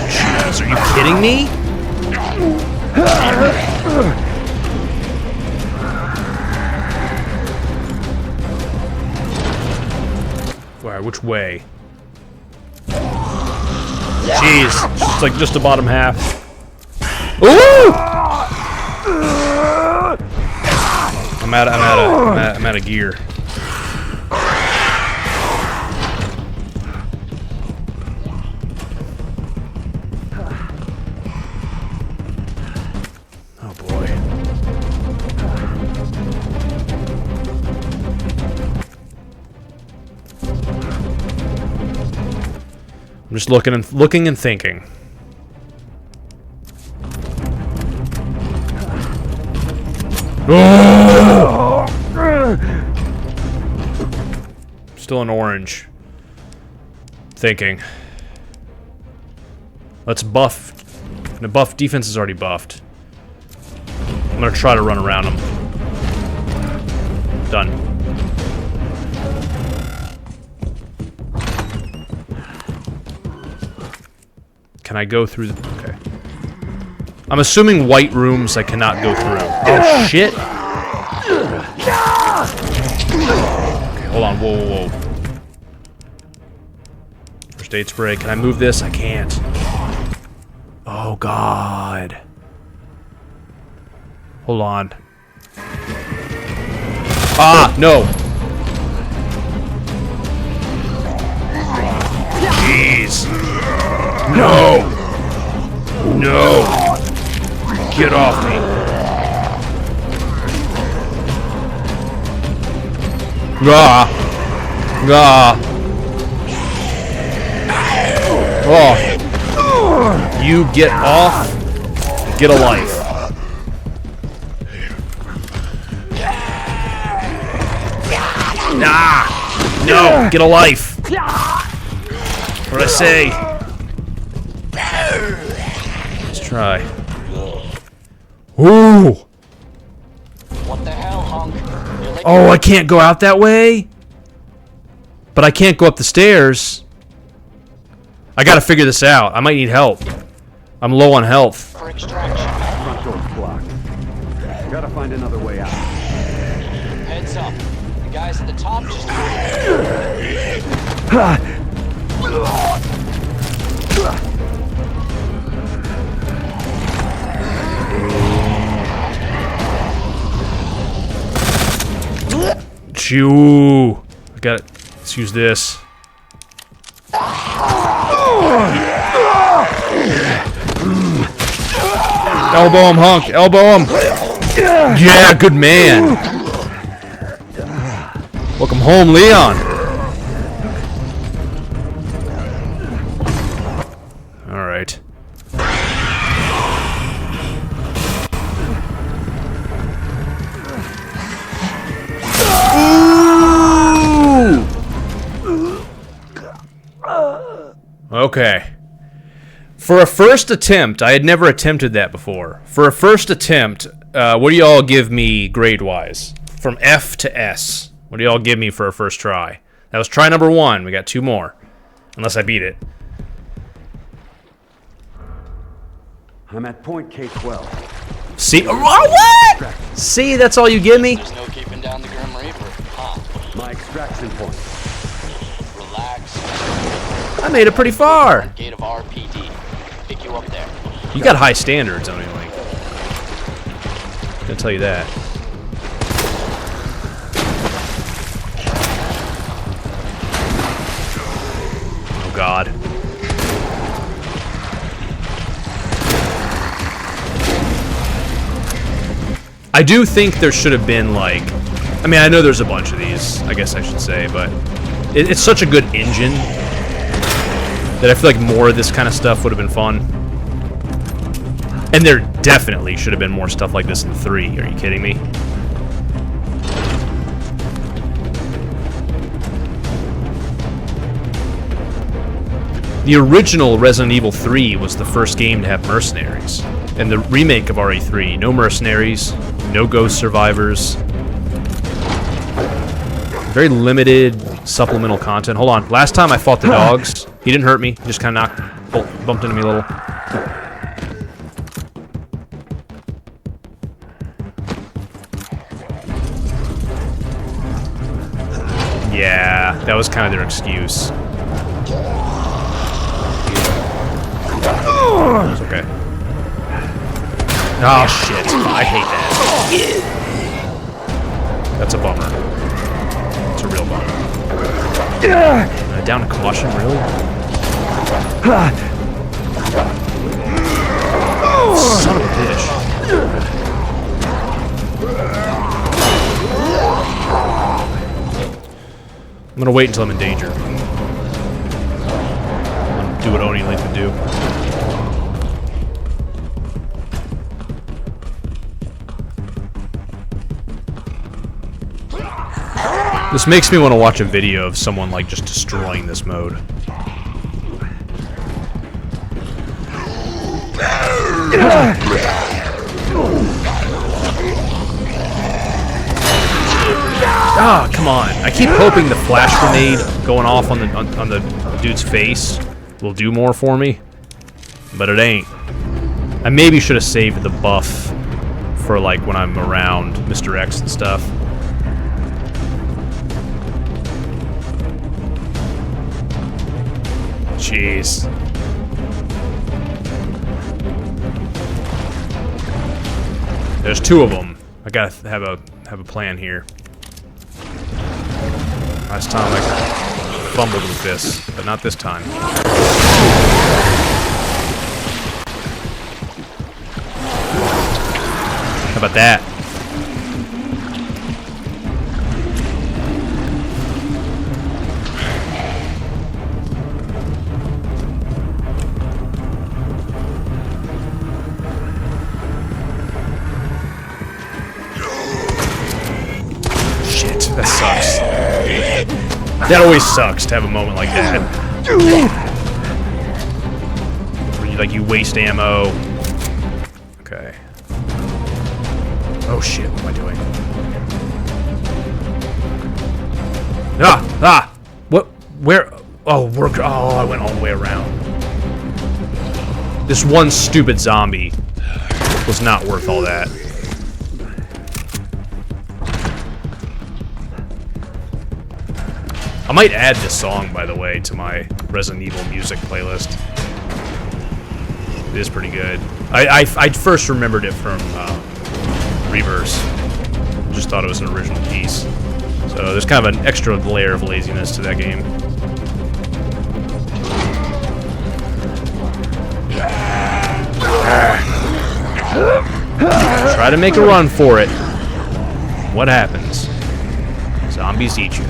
Jeez, are you kidding me? Alright, which way? Jeez, it's like just the bottom half. Ooh! I'm out of gear. Oh boy. I'm just looking and thinking. Oh! Still in orange. Thinking. Let's buff. The buff defense is already buffed. I'm gonna try to run around him. Done. Can I go through the... Okay. I'm assuming white rooms I cannot go through. Oh, shit! Okay, hold on. Whoa. First aid spray. Can I move this? I can't. Oh, God. Hold on. Ah, no! Jeez. No! No! Get off me. Ah! Ah! Oh! You get off. Get a life. Ah! No! Get a life! What'd I say? Let's try. Ooh! What the hell, hunk? Oh, I can't go out that way? But I can't go up the stairs. I gotta figure this out. I might need help. I'm low on health. For extraction. Front door's blocked. Gotta find another way out. Heads up. The guys at the top just... Chew. I got it. Let's use this. Elbow him, hunk. Elbow him. Yeah, good man. Welcome home, Leon. All right. Okay. For a first attempt, I had never attempted that before. For a first attempt, what do y'all give me grade-wise? From F to S. What do y'all give me for a first try? That was try number 1. We got 2 more. Unless I beat it. I'm at point K-12. See? What? See? That's all you give me? There's no keeping down the Grim Reaper, huh? My extraction point. Relax. I made it pretty far. Gate of RPD. Pick you up there. You got high standards, Oni Link. I'll tell you that. Oh God. I do think there should have been like, I mean, I know there's a bunch of these, I guess I should say, but it's such a good engine that I feel like more of this kind of stuff would have been fun. And there definitely should have been more stuff like this in 3. Are you kidding me? The original Resident Evil 3 was the first game to have mercenaries. And the remake of RE3, no mercenaries, no ghost survivors. Very limited supplemental content. Hold on. Last time I fought the dogs, he didn't hurt me. He just kind of bumped into me a little. Yeah, that was kind of their excuse. It's okay. Oh shit! I hate that. That's a bummer. It's a real bummer. Down to caution, really? Son of a bitch. I'm gonna wait until I'm in danger. I'm gonna do what Oni Link would do. This makes me want to watch a video of someone like just destroying this mode. Ah, come on. I keep hoping the flash grenade going off on the dude's face will do more for me, but it ain't. I maybe should have saved the buff for like when I'm around Mr. X and stuff. Jeez. There's 2 of them. I gotta have a plan here. Last time I fumbled with this, but not this time. How about that? Shit, that sucks. That always sucks to have a moment like that. Where you, like, you waste ammo. Okay. Oh shit, what am I doing? Ah! What? Where? Oh, I went all the way around. This one stupid zombie was not worth all that. I might add this song, by the way, to my Resident Evil music playlist. It is pretty good. I first remembered it from Reverse. Just thought it was an original piece. So there's kind of an extra layer of laziness to that game. Try to make a run for it. What happens? Zombies eat you.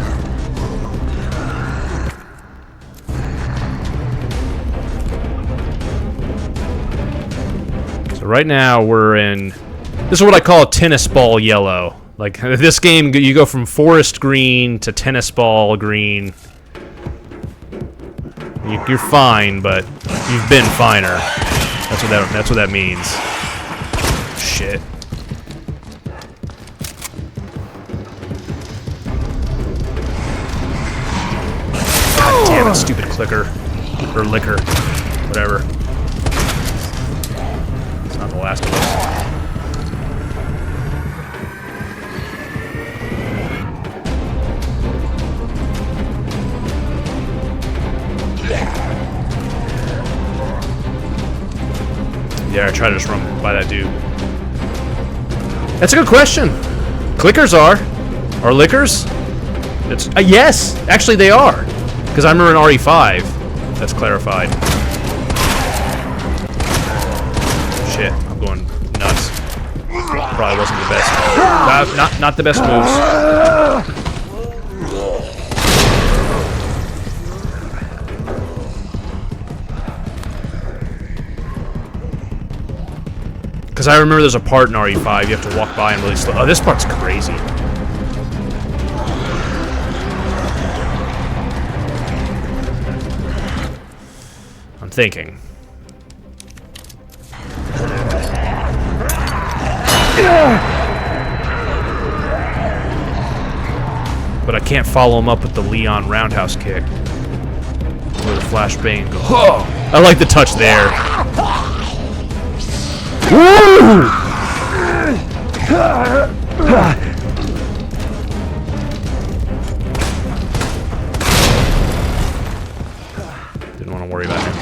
Right now we're in, this is what I call a tennis ball yellow. Like, this game, you go from forest green to tennis ball green. You're fine, but you've been finer. That's what that means. Shit. God damn it, stupid clicker. Or liquor. Whatever. Not the last of us. Yeah, I try to just run by that dude. That's a good question. Clickers are lickers? It's yes, actually they are, because I remember in RE5. That's clarified. Shit, I'm going nuts. Probably wasn't the best. Not the best moves. Because I remember there's a part in RE5 you have to walk by and really slow. Oh, this part's crazy. I'm thinking. But I can't follow him up with the Leon roundhouse kick. Or the flashbang and go, oh! I like the touch there. Woo! Didn't want to worry about him.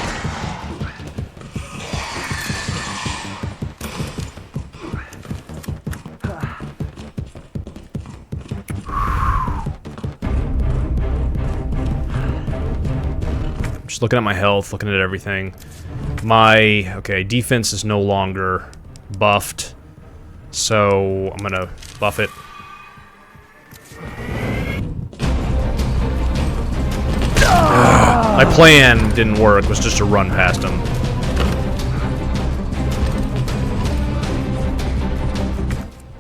Just looking at my health, looking at everything. My, okay, defense is no longer buffed, so I'm gonna buff it. My plan didn't work, was just to run past him.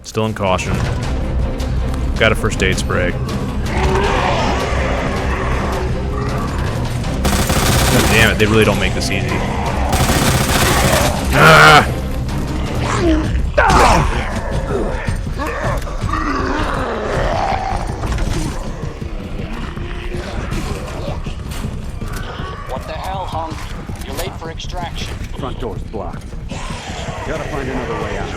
Still in caution. Got a first aid spray. God damn it, they really don't make this easy. Ah! What the hell, hunk? You're late for extraction. Front door's blocked. Gotta find another way out.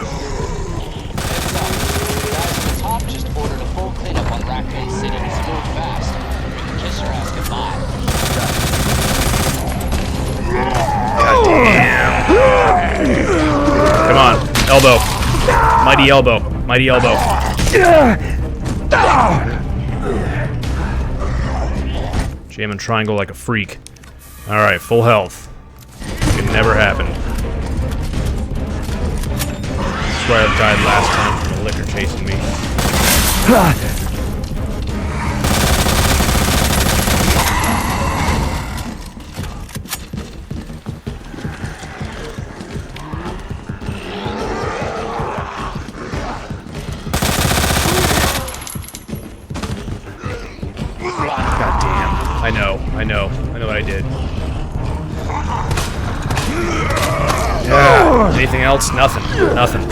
Heads up. The guys at the top just ordered a full cleanup on Raccoon City to move fast. We can kiss your ass goodbye. God damn. Come on. Elbow. Mighty elbow. Mighty elbow. Jamming triangle like a freak. Alright, full health. It never happened. where I died last time from the liquor chasing me. God damn. I know what I did. Yeah. Anything else? Nothing. Nothing.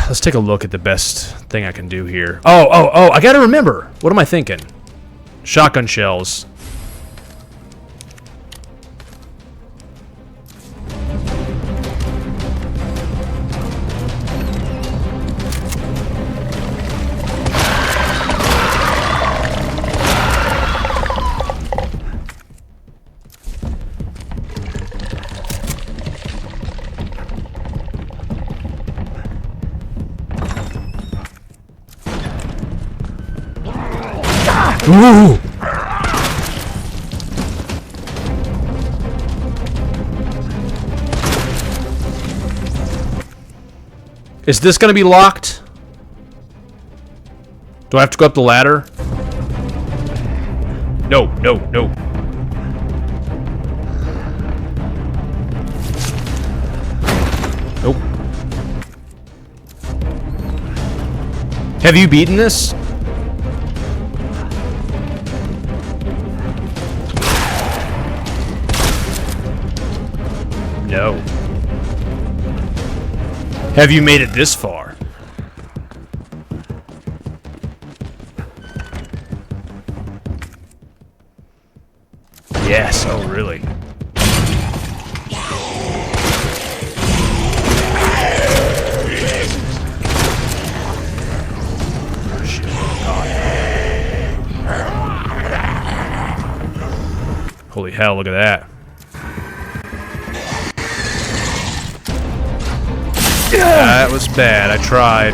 Let's take a look at the best thing I can do here. Oh, I gotta remember. What am I thinking? Shotgun shells. Ooh! Is this gonna be locked? Do I have to go up the ladder? No. Nope. Have you beaten this? No. Have you made it this far? Yes, oh really? Oh, shit. God. Holy hell, look at that. That was bad. I tried.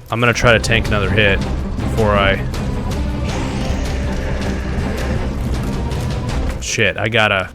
I'm gonna try to tank another hit before I... Shit, I gotta...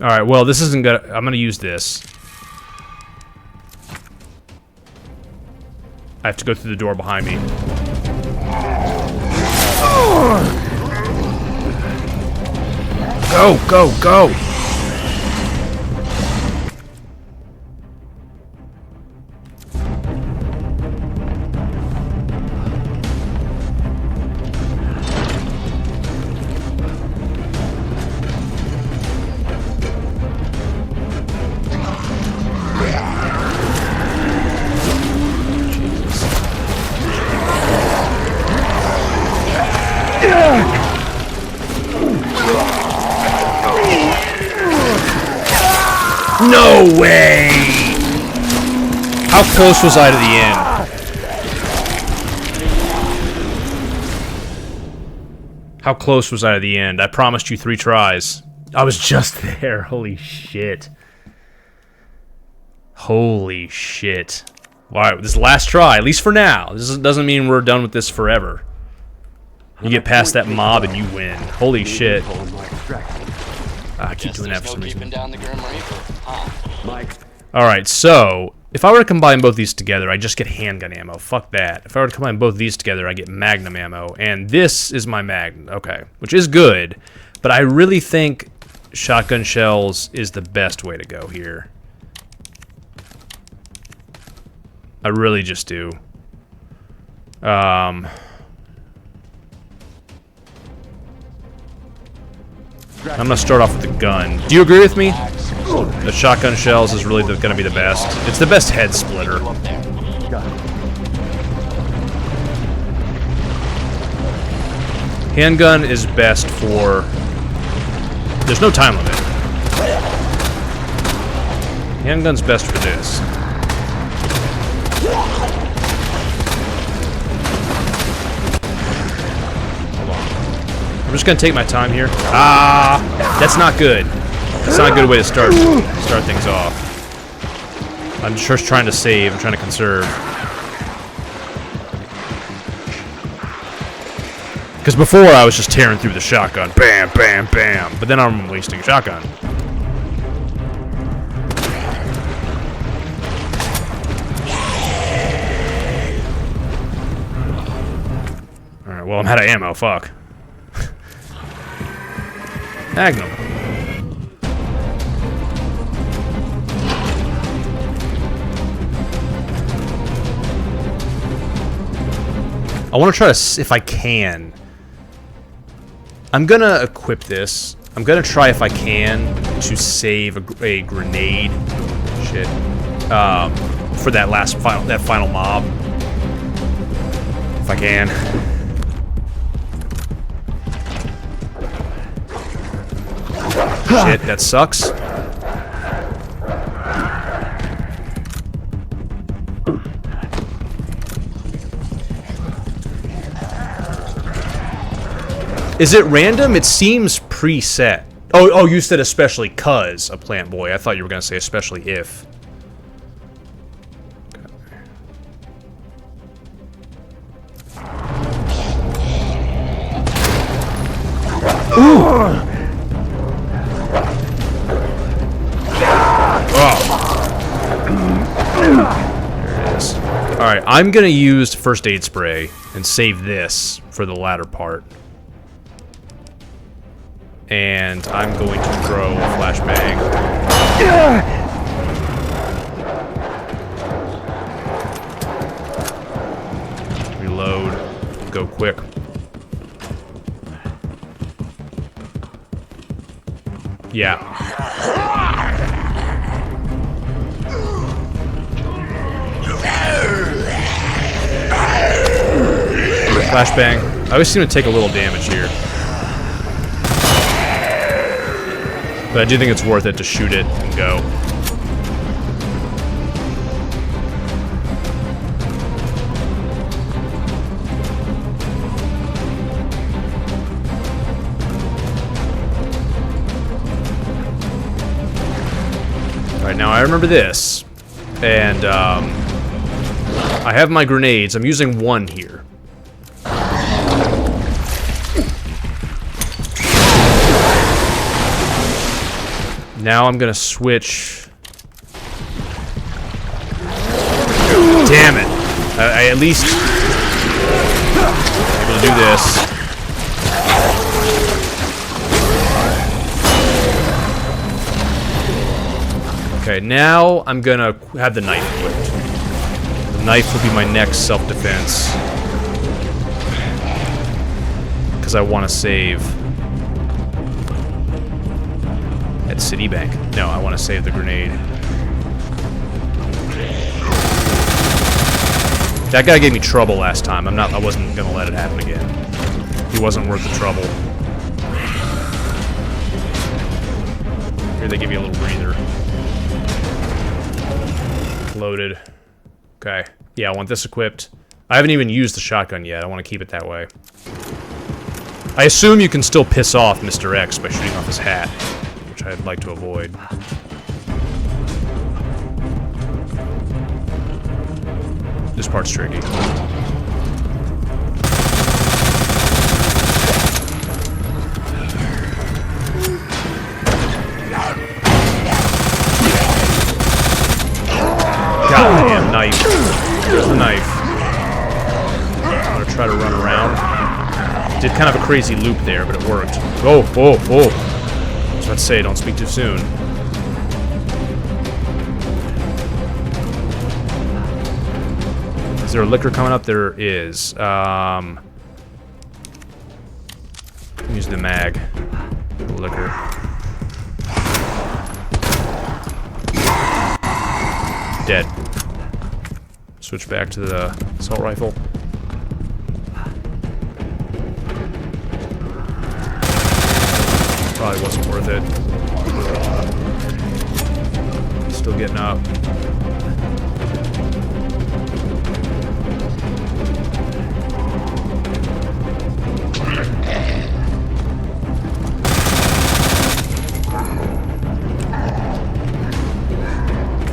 Alright, well, this isn't gonna... I'm gonna use this. I have to go through the door behind me. Go, go, go! No way! How close was I to the end? How close was I to the end? I promised you 3 tries. I was just there. Holy shit. Holy shit. Alright, this is the last try, at least for now. This doesn't mean we're done with this forever. You get past that mob and you win. Holy shit. I keep doing that for some reason. Alright, so if I were to combine both these together, I just get handgun ammo. Fuck that. If I were to combine both these together, I get magnum ammo. And this is my magnum. Okay, which is good. But I really think shotgun shells is the best way to go here. I really just do. I'm gonna start off with the gun. Do you agree with me? The shotgun shells is really gonna be the best. It's the best head splitter. Handgun is best for... There's no time limit. Handgun's best for this. Hold on. I'm just gonna take my time here. Ah, that's not good. That's not a good way to start things off. I'm just trying to save. I'm trying to conserve. Because before I was just tearing through the shotgun. Bam, bam, bam. But then I'm wasting shotgun. Alright, well I'm out of ammo. Fuck. Magnum. I want to try to, if I can. I'm gonna equip this. I'm gonna try if I can to save a grenade. Shit. For that final mob. If I can. Shit, that sucks. Is it random? It seems preset. Oh, you said especially cuz a plant boy. I thought you were gonna say especially if. Ooh. There it is. Alright, I'm gonna use first aid spray and save this for the latter part. And I'm going to throw a flashbang. Reload. Go quick. Yeah. Flashbang. I always seem to take a little damage here. But I do think it's worth it to shoot it and go. Alright, now I remember this. And, I have my grenades. I'm using one here. Now I'm gonna switch. Damn it! I at least able to do this. Okay, now I'm gonna have the knife equipped. The knife will be my next self-defense because I want to save. At Citibank. No, I want to save the grenade. That guy gave me trouble last time. I wasn't gonna let it happen again. He wasn't worth the trouble. Here they give you a little breather. Loaded. Okay. Yeah, I want this equipped. I haven't even used the shotgun yet. I want to keep it that way. I assume you can still piss off Mr. X by shooting off his hat, which I'd like to avoid. This part's tricky. Goddamn knife. There's the knife. I'm gonna try to run around. Did kind of a crazy loop there, but it worked. Oh, oh, oh. I was about to say, don't speak too soon. Is there a liquor coming up? There is. Use the mag. The liquor. Dead. Switch back to the assault rifle. Probably wasn't worth it. Still getting up.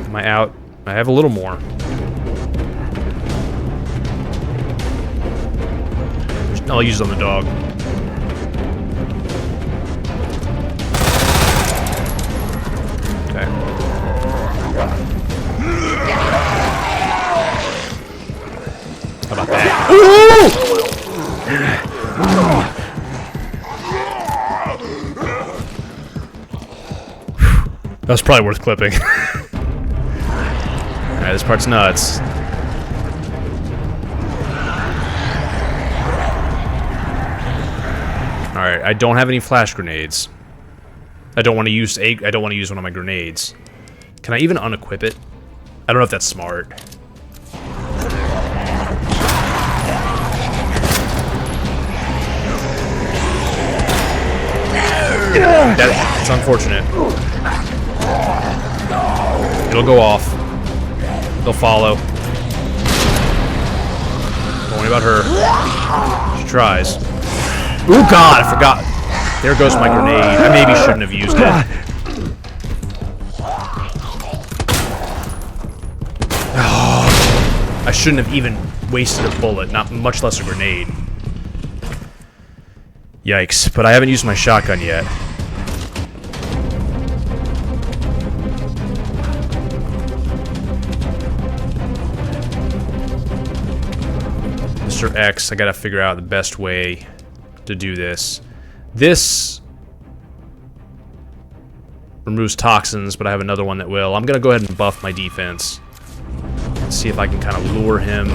Am I out? I have a little more. I'll use it on the dog. Okay. How about that? That was probably worth clipping. Alright, this part's nuts. Alright, I don't have any flash grenades. I don't want to use one of my grenades. Can I even unequip it? I don't know if that's smart. That's unfortunate. It'll go off. They'll follow. Don't worry about her. She tries. Oh god, I forgot. There goes my grenade. I maybe shouldn't have used it. Oh, I shouldn't have even wasted a bullet, not much less a grenade. Yikes, but I haven't used my shotgun yet. Mr. X, I gotta figure out the best way to do this. This removes toxins, but I have another one that will. I'm gonna go ahead and buff my defense. See if I can kind of lure him.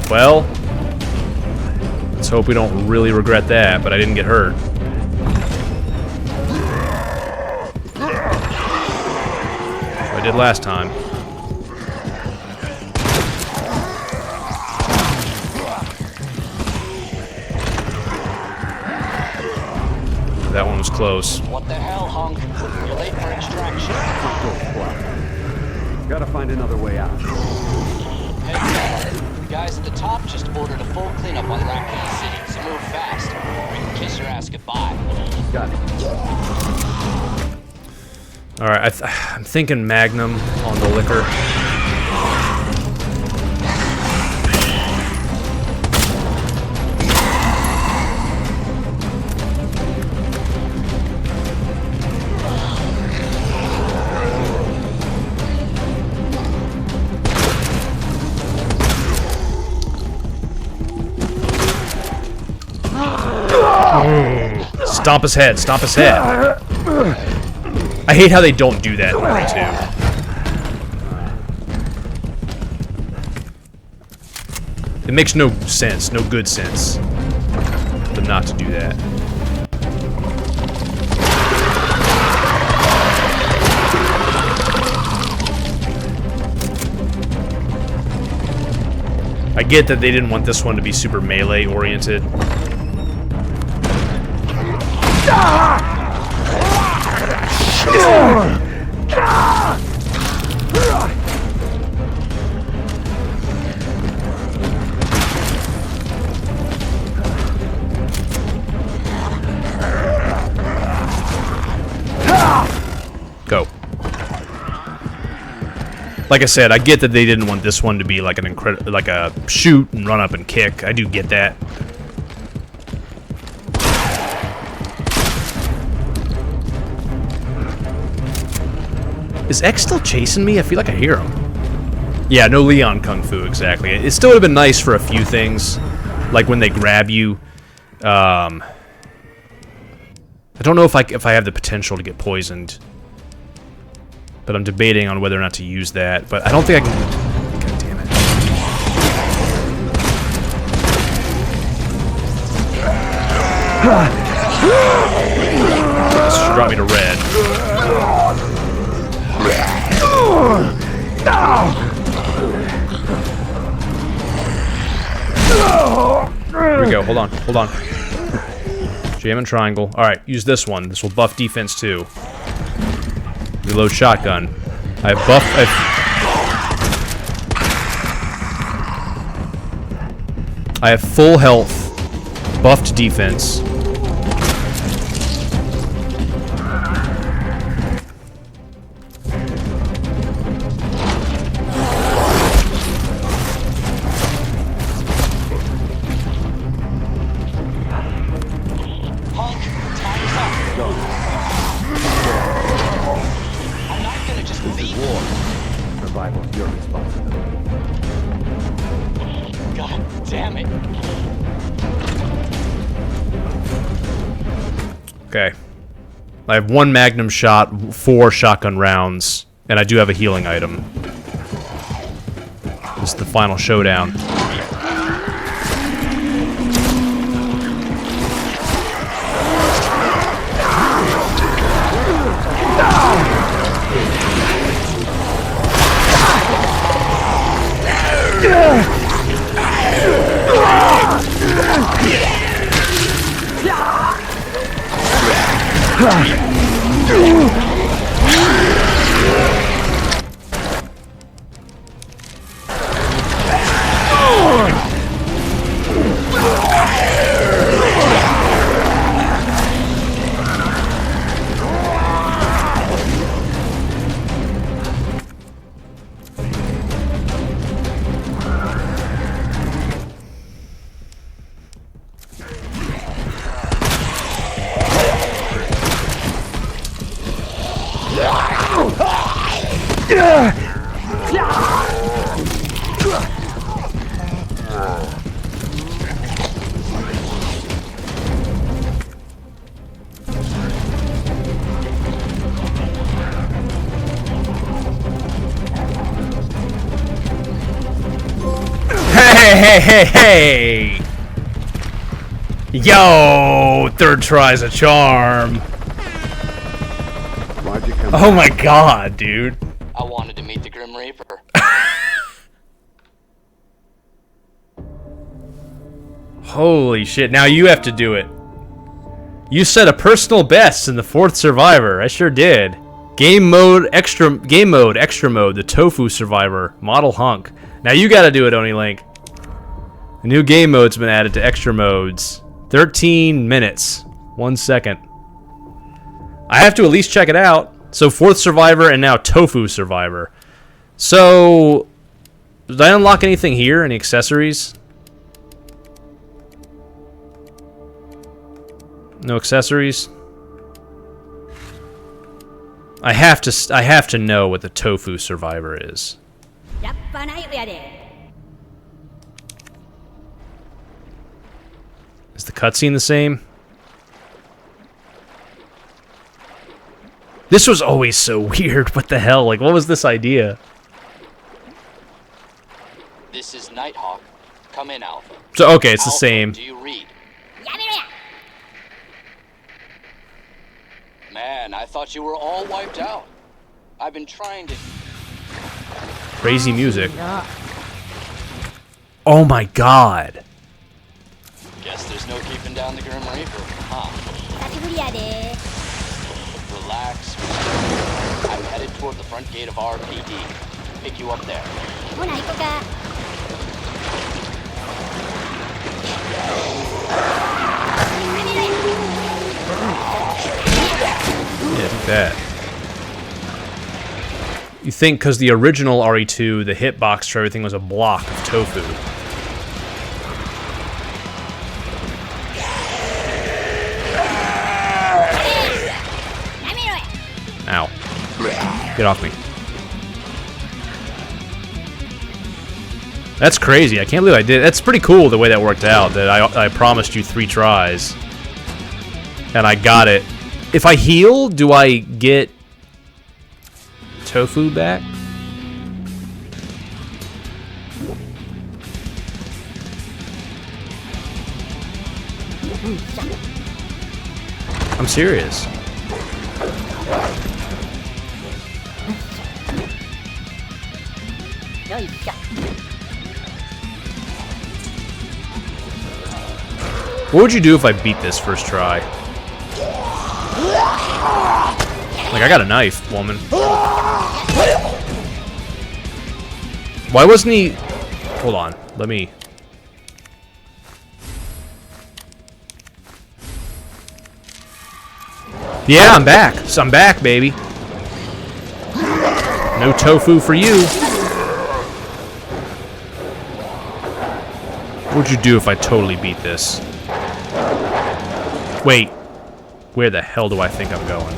Well, let's hope we don't really regret that, but I didn't get hurt. I did last time. That one was close. What the hell, Hunk? You're late for extraction. Gotta find another way out. Hey, the guys at the top just ordered a full cleanup on Raccoon City, so move fast. We can kiss your ass goodbye. Got it. Alright, I'm thinking Magnum on the liquor. Stomp his head, stomp his head. I hate how they don't do that in RE2. It makes no sense, no good sense, for them not to do that. I get that they didn't want this one to be super melee oriented. Go. Like I said, I get that they didn't want this one to be like an like a shoot and run up and kick. I do get that. Is X still chasing me? I feel like I hear him. Yeah, no Leon Kung Fu, exactly. It still would have been nice for a few things, like when they grab you. I don't know if I have the potential to get poisoned, but I'm debating on whether or not to use that. But I don't think I can. God damn it! This should drop me to red. Here we go. Hold on. Hold on. Jam and triangle. Alright, use this one. This will buff defense too. Reload shotgun. I have buff... I have full health. Buffed defense. Okay. I have 1 magnum shot, 4 shotgun rounds, and I do have a healing item. This is the final showdown. Hey! Yo! Third try's a charm. Why'd you come Oh my god, dude. I wanted to meet the Grim Reaper. Holy shit, now you have to do it. You set a personal best in the 4th Survivor. I sure did. Game mode, extra mode, the Tofu Survivor, model hunk. Now you gotta do it, OniLink. A new game mode's been added to extra modes. 13 minutes. 1 second. I have to at least check it out. So 4th Survivor and now Tofu Survivor. So, did I unlock anything here? Any accessories? No accessories? I have to know what the Tofu Survivor is. Is the cutscene the same? This was always so weird. What the hell? Like, what was this idea? This is Nighthawk. Come in, Alpha. So, okay, it's the same. Do you read? Man, I thought you were all wiped out. I've been trying to... Crazy music. Oh my god. Guess there's no keeping down the Grim Reaper, huh? Relax. I'm headed toward the front gate of RPD. Pick you up there. Yeah, do that. You think because the original RE2, the hitbox for everything was a block of tofu. Ow. Get off me. That's crazy. I can't believe I did. That's pretty cool the way that worked out. That I promised you 3 tries. And I got it. If I heal, do I get tofu back? I'm serious. What would you do if I beat this first try? Like, I got a knife, woman. Why wasn't he... Hold on, let me... Yeah, I'm back. So I'm back, baby. No tofu for you. What would you do if I totally beat this? Wait. Where the hell do I think I'm going?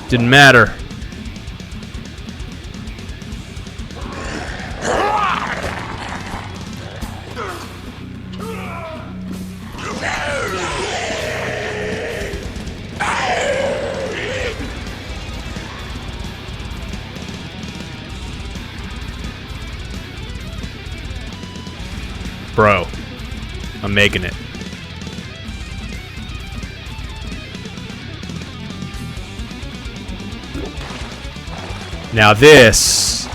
Didn't matter. Bro, I'm making it. Now this,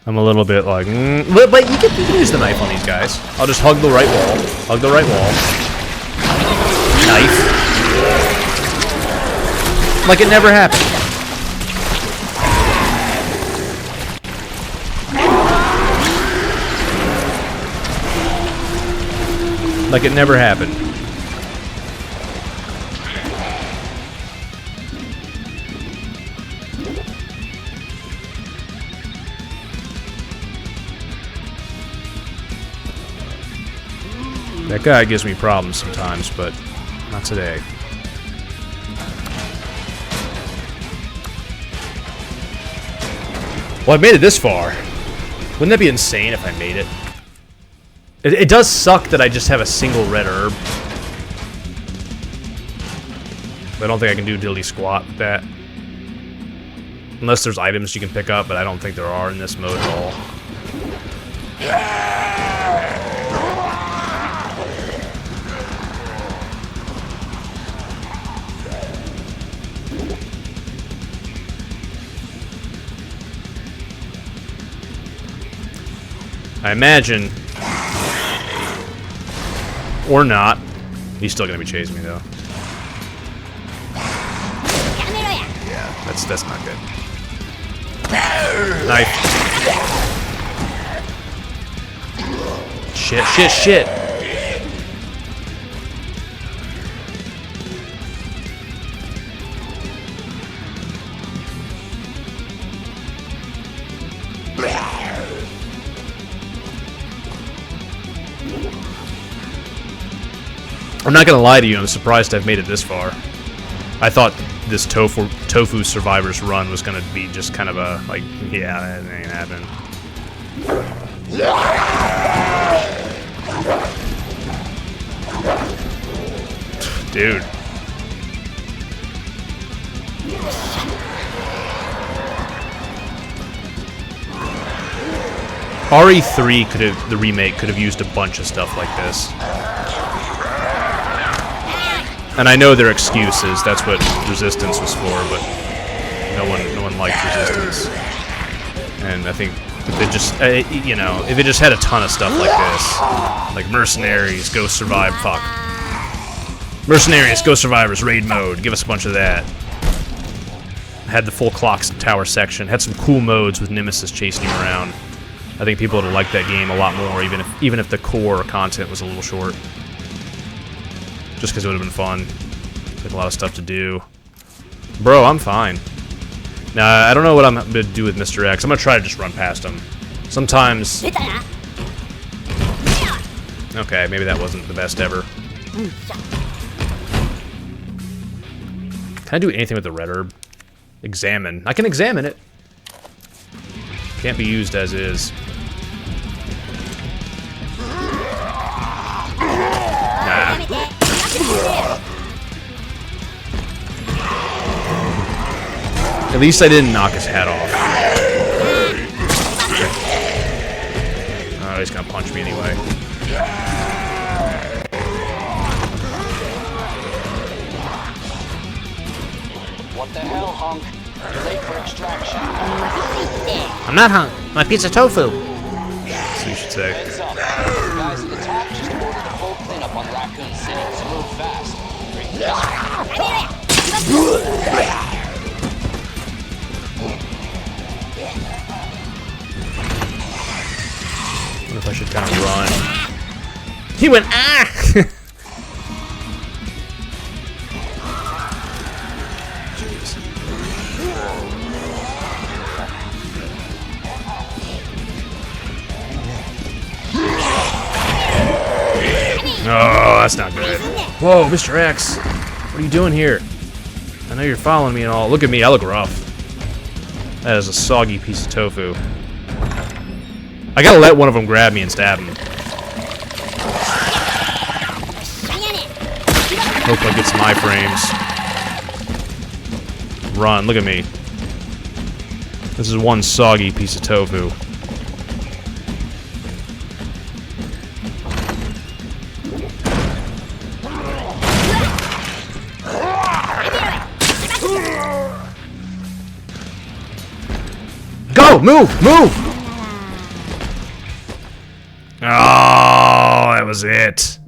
I'm a little bit like, but you can use the knife on these guys. I'll just hug the right wall, hug the right wall. Knife. Like it never happened. Like it never happened. That guy gives me problems sometimes, but not today. Well, I made it this far. Wouldn't that be insane if I made it? It does suck that I just have a single red herb. I don't think I can do diddly squat with that. Unless there's items you can pick up, but I don't think there are in this mode at all. I imagine... Or not. He's still gonna be chasing me though. Yeah, that's not good. Knife. Shit. I'm not gonna lie to you, I'm surprised I've made it this far. I thought this tofu survivor's run was gonna be just kind of a, like, yeah, that ain't happening. Dude. RE3 could have, the remake could have used a bunch of stuff like this. And I know their excuses, that's what Resistance was for, but no one liked Resistance. And I think if it just, you know, if it just had a ton of stuff like this, like Mercenaries, Ghost Survive, fuck. Mercenaries, Ghost Survivors, Raid Mode, give us a bunch of that. Had the full clock tower section, had some cool modes with Nemesis chasing you around. I think people would have liked that game a lot more, even if the core content was a little short. Just because it would have been fun. Like a lot of stuff to do. Bro, I'm fine. Now, I don't know what I'm going to do with Mr. X. I'm going to try to just run past him. Sometimes... Okay, maybe that wasn't the best ever. Can I do anything with the red herb? Examine. I can examine it. Can't be used as is. Nah. At least I didn't knock his head off. Oh, he's gonna punch me anyway. What the hell, hunk? You're late for extraction. I'm not hunk. My pizza tofu. what you should say. Heads up. The guys at the top just ordered a full cleanup on Raccoon City, so move fast. Bring the I wonder if I should kind of run. He went, ah! Oh, that's not good. Whoa, Mr. X. What are you doing here? I know you're following me and all. Look at me, I look rough. That is a soggy piece of tofu. I gotta let one of them grab me and stab me. Hope I get some iframes. Run, look at me. This is one soggy piece of tofu. Go! Move! Move! Oh, that was it.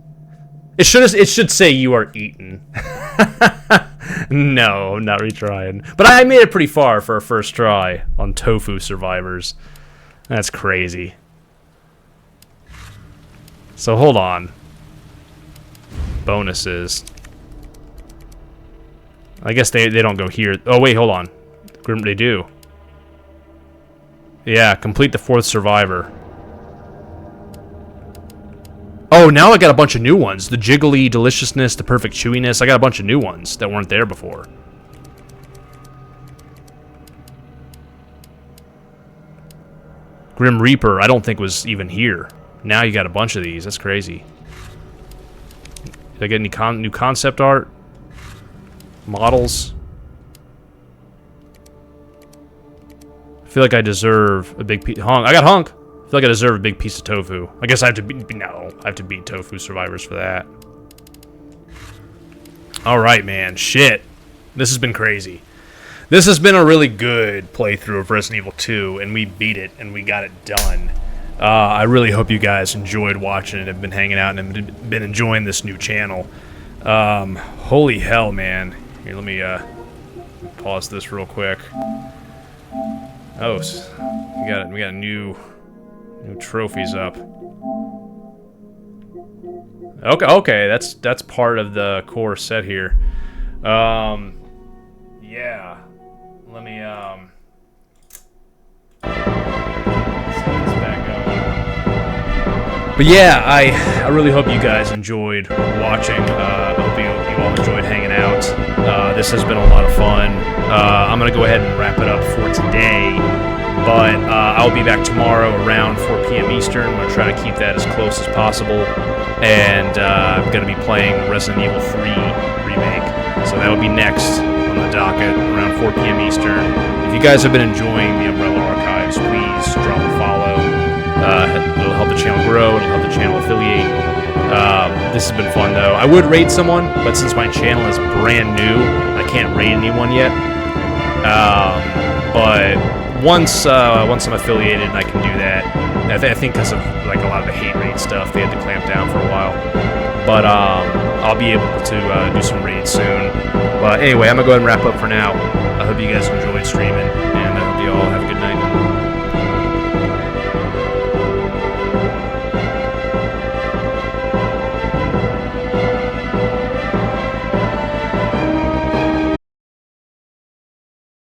It should say you are eaten. No, I'm not retrying. But I made it pretty far for a first try on Tofu Survivors. That's crazy. So hold on. Bonuses. I guess they don't go here. Oh wait, hold on. Grim, they do. Yeah, complete the 4th survivor. Oh, now I got a bunch of new ones. The jiggly deliciousness, the perfect chewiness. I got a bunch of new ones that weren't there before. Grim Reaper, I don't think was even here. Now you got a bunch of these. That's crazy. Did I get any new concept art? Models? I feel like I deserve a big piece. Hunk. I got Hunk. I feel like I deserve a big piece of tofu. I guess I have to beat. No, I have to beat Tofu Survivors for that. All right, man. Shit. This has been crazy. This has been a really good playthrough of Resident Evil 2, and we beat it, and we got it done. I really hope you guys enjoyed watching it, have been hanging out, and have been enjoying this new channel. Holy hell, man. Here, let me pause this real quick. Oh, we got new trophies up. Okay, that's part of the core set here. Yeah. Let me set this back up. But yeah, I really hope you guys enjoyed watching. I hope you all enjoyed hanging out. This has been a lot of fun. I'm gonna go ahead and wrap it up for today. But I'll be back tomorrow around 4 p.m. Eastern. I'm going to try to keep that as close as possible. And I'm going to be playing Resident Evil 3 Remake. So that will be next on the docket around 4 p.m. Eastern. If you guys have been enjoying the Umbrella Archives, please drop a follow. It'll help the channel grow. It'll help the channel affiliate. This has been fun, though. I would raid someone, but since my channel is brand new, I can't raid anyone yet. But once I'm affiliated, I can do that. I think because of like a lot of the hate raid stuff, they had to clamp down for a while. But I'll be able to do some raids soon. But anyway, I'm gonna go ahead and wrap up for now. I hope you guys enjoyed streaming, and I hope you all have a good night.